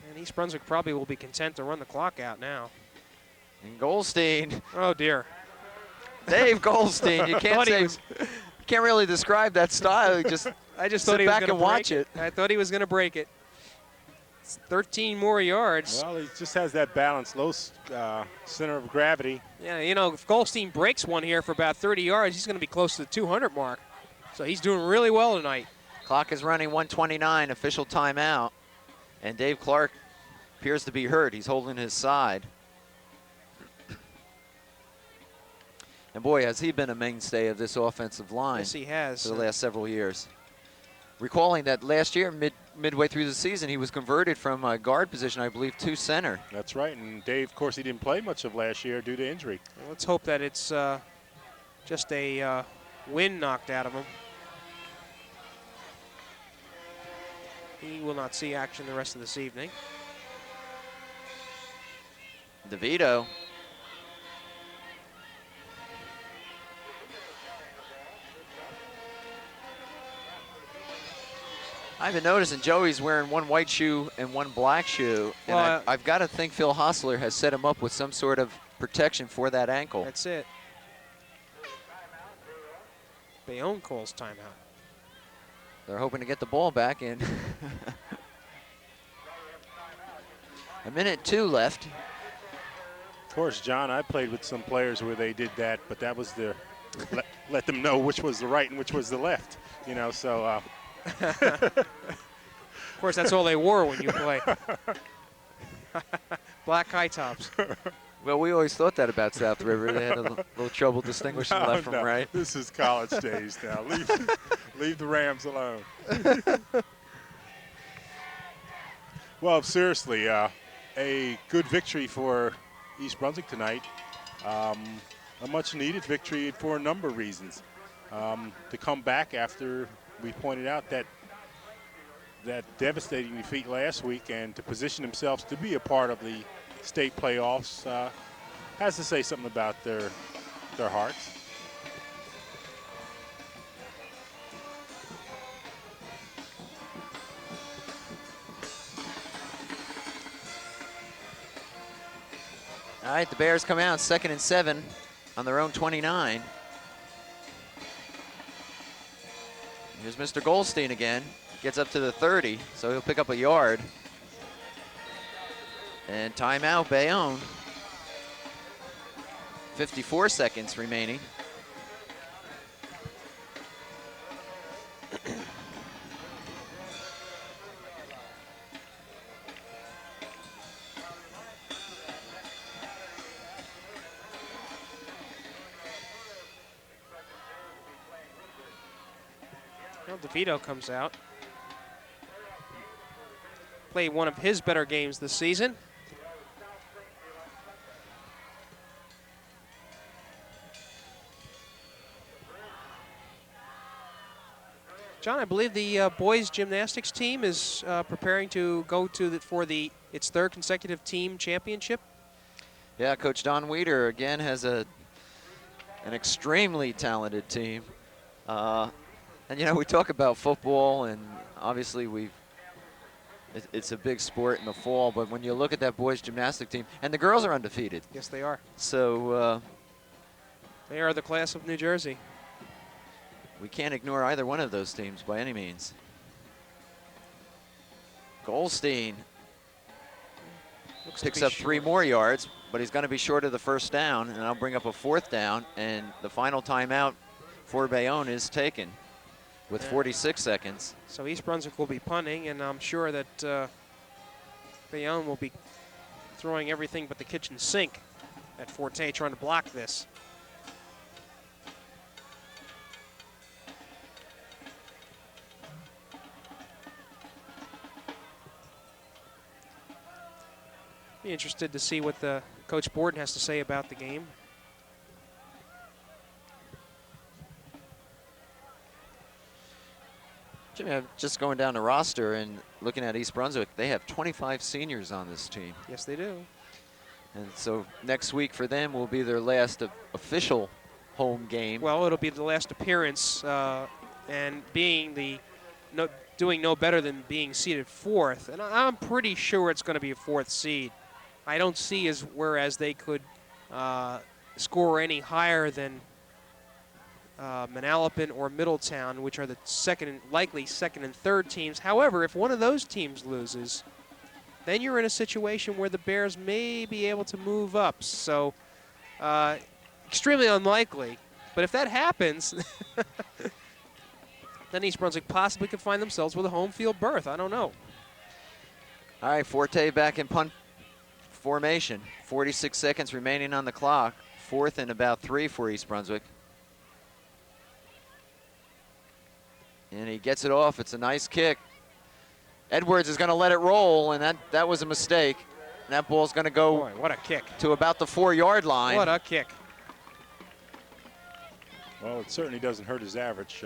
And East Brunswick probably will be content to run the clock out now. And Goldstein, Oh, dear. Dave Goldstein, you can't Thought he say, was- you can't really describe that style. You just I just sit thought he was back going to and watch break it. I thought he was going to break it. It's 13 more yards. Well, he just has that balance, low center of gravity. Yeah, you know, if Goldstein breaks one here for about 30 yards, he's going to be close to the 200 mark. So he's doing really well tonight. Clock is running 1:29, official timeout. And Dave Clark appears to be hurt. He's holding his side. And boy, has he been a mainstay of this offensive line Yes, he has. for the last several years. Recalling that last year, midway through the season, he was converted from a guard position, I believe, to center. That's right. And Dave, of course, he didn't play much of last year due to injury. Well, let's hope that it's just a wind knocked out of him. He will not see action the rest of this evening. DeVito. I've been noticing Joey's wearing one white shoe and one black shoe. And Well, I've got to think Phil Hostler has set him up with some sort of protection for that ankle. That's it. Bayonne calls timeout. They're hoping to get the ball back in. 1:02 left. Of course, John, I played with some players where they did that, but that was the let them know which was the right and which was the left. You know, so. Of course, that's all they wore when you play. Black high tops. Well, we always thought that about South River. They had a little trouble distinguishing left from No, right. This is college days now. Leave the Rams alone. Well, seriously, a good victory for East Brunswick tonight. A much-needed victory for a number of reasons. To come back after we pointed out that devastating defeat last week and to position themselves to be a part of the state playoffs has to say something about their hearts. All right, the Bears come out 2nd and 7 on their own 29. Here's Mr. Goldstein again. Gets up to the 30, so he'll pick up a yard. And timeout, Bayonne. 54 seconds remaining. Well, DeVito comes out. Played one of his better games this season. John, I believe the boys gymnastics team is preparing to go to for its 3rd consecutive team championship. Yeah, Coach Don Weeder again has an extremely talented team. And you know, we talk about football, and obviously it's a big sport in the fall, but when you look at that boys gymnastic team, and the girls are undefeated. Yes, they are. So They are the class of New Jersey. we can't ignore either one of those teams by any means. Goldstein picks up 3 more yards, but he's going to be short of the 1st down, and I'll bring up a 4th down, and the final timeout for Bayonne is taken with 46 seconds. So East Brunswick will be punting, and I'm sure that Bayonne will be throwing everything but the kitchen sink at Forte, trying to block this. Be interested to see what the Coach Borden has to say about the game. Jimmy, I'm just going down the roster and looking at East Brunswick, they have 25 seniors on this team. Yes, they do. And so next week for them will be their last official home game. Well, it'll be the last appearance, and being doing no better than being seeded 4th. And I'm pretty sure it's going to be a 4th seed. I don't see whereas they could score any higher than Manalapan or Middletown, which are the likely second and third teams. However, if one of those teams loses, then you're in a situation where the Bears may be able to move up. So extremely unlikely. But if that happens, then East Brunswick possibly could find themselves with a home field berth. I don't know. All right, Forte back in punt formation. 46 seconds remaining on the clock. 4th and about 3 for East Brunswick. And he gets it off. It's a nice kick. Edwards is going to let it roll, and that was a mistake. And that ball's going to go Boy, what a kick. to about the 4-yard line. What a kick. Well, it certainly doesn't hurt his average.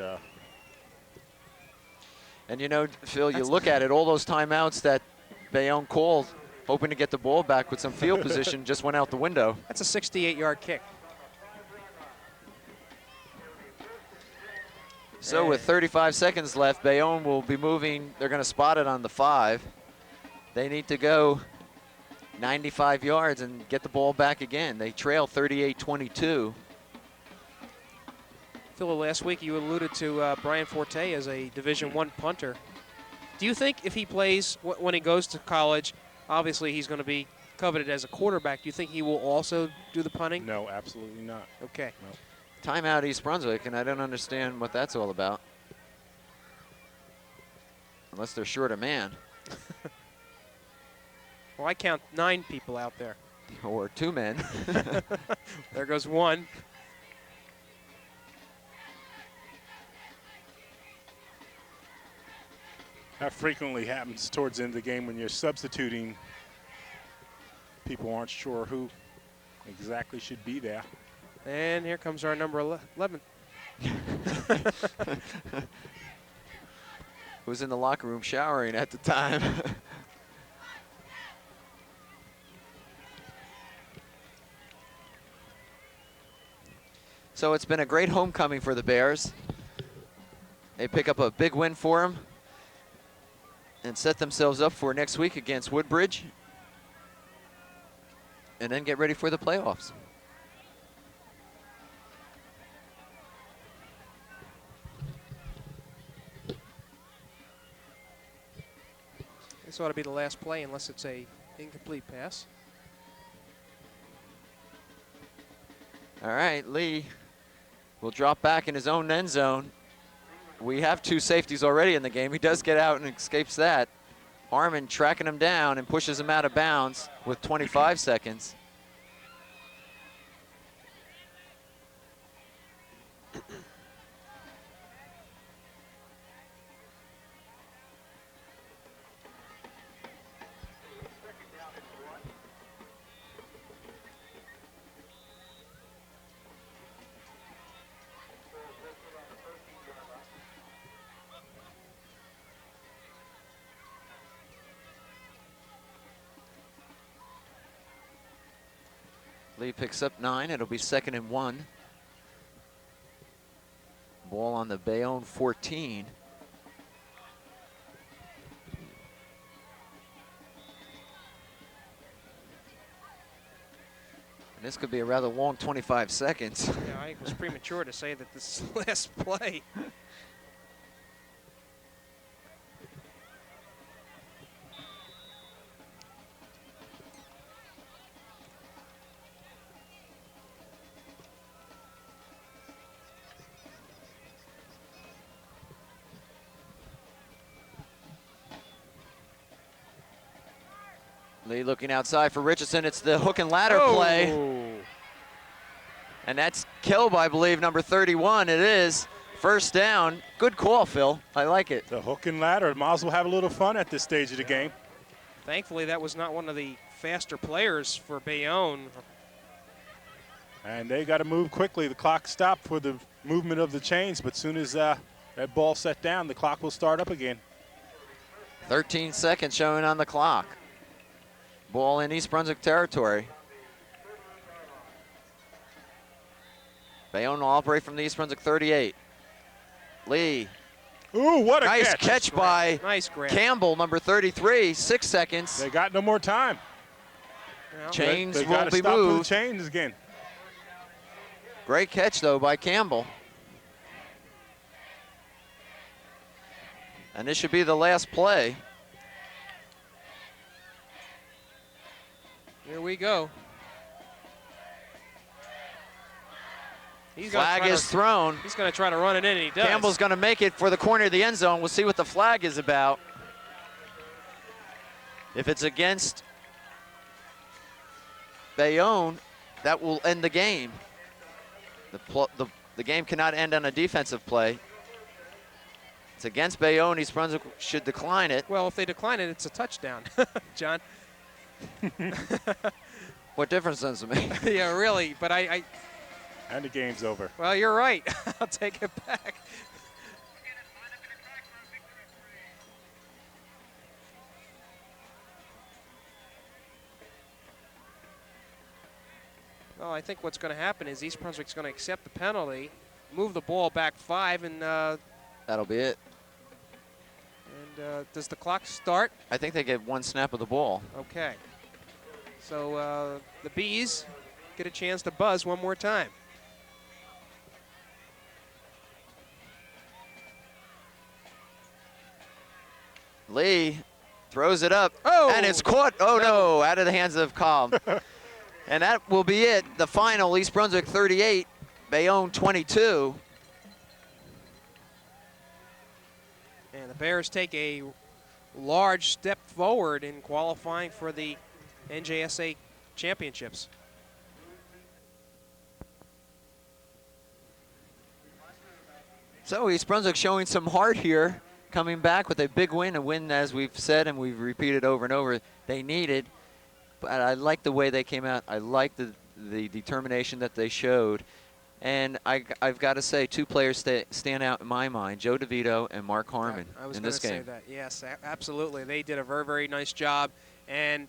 And you know, Phil, you look at it, all those timeouts that Bayonne called, hoping to get the ball back with some field position, just went out the window. That's a 68-yard kick. So with 35 seconds left, Bayonne will be moving. They're going to spot it on the 5. They need to go 95 yards and get the ball back again. They trail 38-22. Phil, last week you alluded to Brian Forte as a Division I punter. Do you think if he plays when he goes to college, obviously he's going to be coveted as a quarterback, do you think he will also do the punting? No, absolutely not. Okay. No. Timeout East Brunswick, and I don't understand what that's all about. Unless they're short a man. Well, I count 9 people out there. Or 2 men. There goes 1. That frequently happens towards the end of the game when you're substituting. People aren't sure who exactly should be there. And here comes our number 11. Who was in the locker room showering at the time. So it's been a great homecoming for the Bears. They pick up a big win for them and set themselves up for next week against Woodbridge. and then get ready for the playoffs. This ought to be the last play unless it's a incomplete pass. All right, Lee will drop back in his own end zone. We have 2 safeties already in the game. He does get out and escapes that. Harmon tracking him down and pushes him out of bounds with 25 seconds. Lee picks up 9. It'll be 2nd and 1. Ball on the Bayonne 14. And this could be a rather long 25 seconds. Yeah, I was premature to say that this is the last play. Lee looking outside for Richardson. It's the hook and ladder play. And that's Kilb, I believe, number 31. It is. First down. Good call, Phil. I like it. The hook and ladder. Might as well have a little fun at this stage of the game. Thankfully, that was not one of the faster players for Bayonne. And they got to move quickly. The clock stopped for the movement of the chains, but as soon as that ball set down, the clock will start up again. 13 seconds showing on the clock. Ball in East Brunswick territory. Bayonne will operate from the East Brunswick 38. Lee. Ooh, what a nice catch. catch by Nice grab. Campbell, number 33, 6 seconds. They got no more time. Well, Chains they will gotta be stop for the moved. chains again. Great catch, though, by Campbell. And this should be the last play. Here we go. Flag is thrown. He's going to try to run it in, and he does. Campbell's going to make it for the corner of the end zone. We'll see what the flag is about. If it's against Bayonne, that will end the game. The game cannot end on a defensive play. It's against Bayonne. East Brunswick should decline it. Well, if they decline it, it's a touchdown, John. What difference does it make? Yeah, really. But And the game's over. well, you're right. I'll take it back. Well, I think what's going to happen is East Brunswick's going to accept the penalty, move the ball back 5, and That'll be it. does the clock start? I think they get one snap of the ball. Okay. So the Bees get a chance to buzz one more time. Lee throws it up, Oh! and it's caught. Oh, no, out of the hands of Cobb. And that will be it. The final, East Brunswick 38, Bayonne 22. And the Bears take a large step forward in qualifying for the NJSA championships. So East Brunswick showing some heart here, coming back with a big win, a win, as we've said and we've repeated over and over, they needed. But I like the way they came out. I like the determination that they showed. And I've got to say, 2 players stand out in my mind, Joe DeVito and Mark Harmon in this game. I was going to say that. Yes, absolutely. They did a very, very nice job. And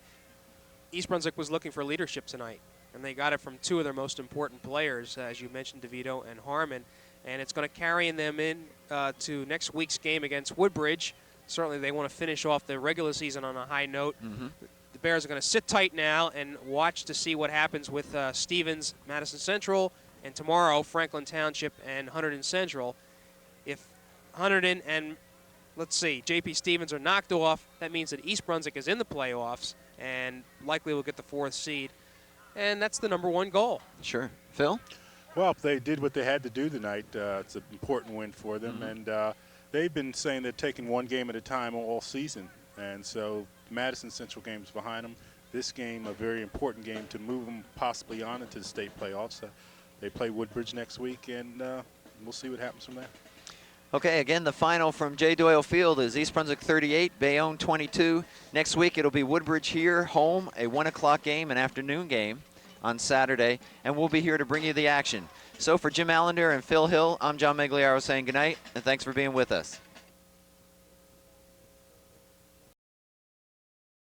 East Brunswick was looking for leadership tonight. And they got it from 2 of their most important players, as you mentioned, DeVito and Harmon. And it's going to carry them in to next week's game against Woodbridge. Certainly they want to finish off the regular season on a high note. Mm-hmm. The Bears are going to sit tight now and watch to see what happens with Stevens, Madison Central, and tomorrow Franklin Township and Hunterdon Central. If Hunterdon and, let's see, J.P. Stevens are knocked off, that means that East Brunswick is in the playoffs and likely will get the 4th seed. And that's the #1 goal. Sure. Phil? Well, they did what they had to do tonight. It's an important win for them, and they've been saying they're taking one game at a time all season. And so Madison Central game is behind them. This game, a very important game to move them possibly on into the state playoffs. They play Woodbridge next week, and we'll see what happens from there. Okay, again, the final from J. Doyle Field is East Brunswick 38, Bayonne 22. Next week, it'll be Woodbridge here, home, a 1 o'clock game, an afternoon game on Saturday, and we'll be here to bring you the action. So for Jim Allinder and Phil Hill, I'm John Meggiolaro saying goodnight, and thanks for being with us.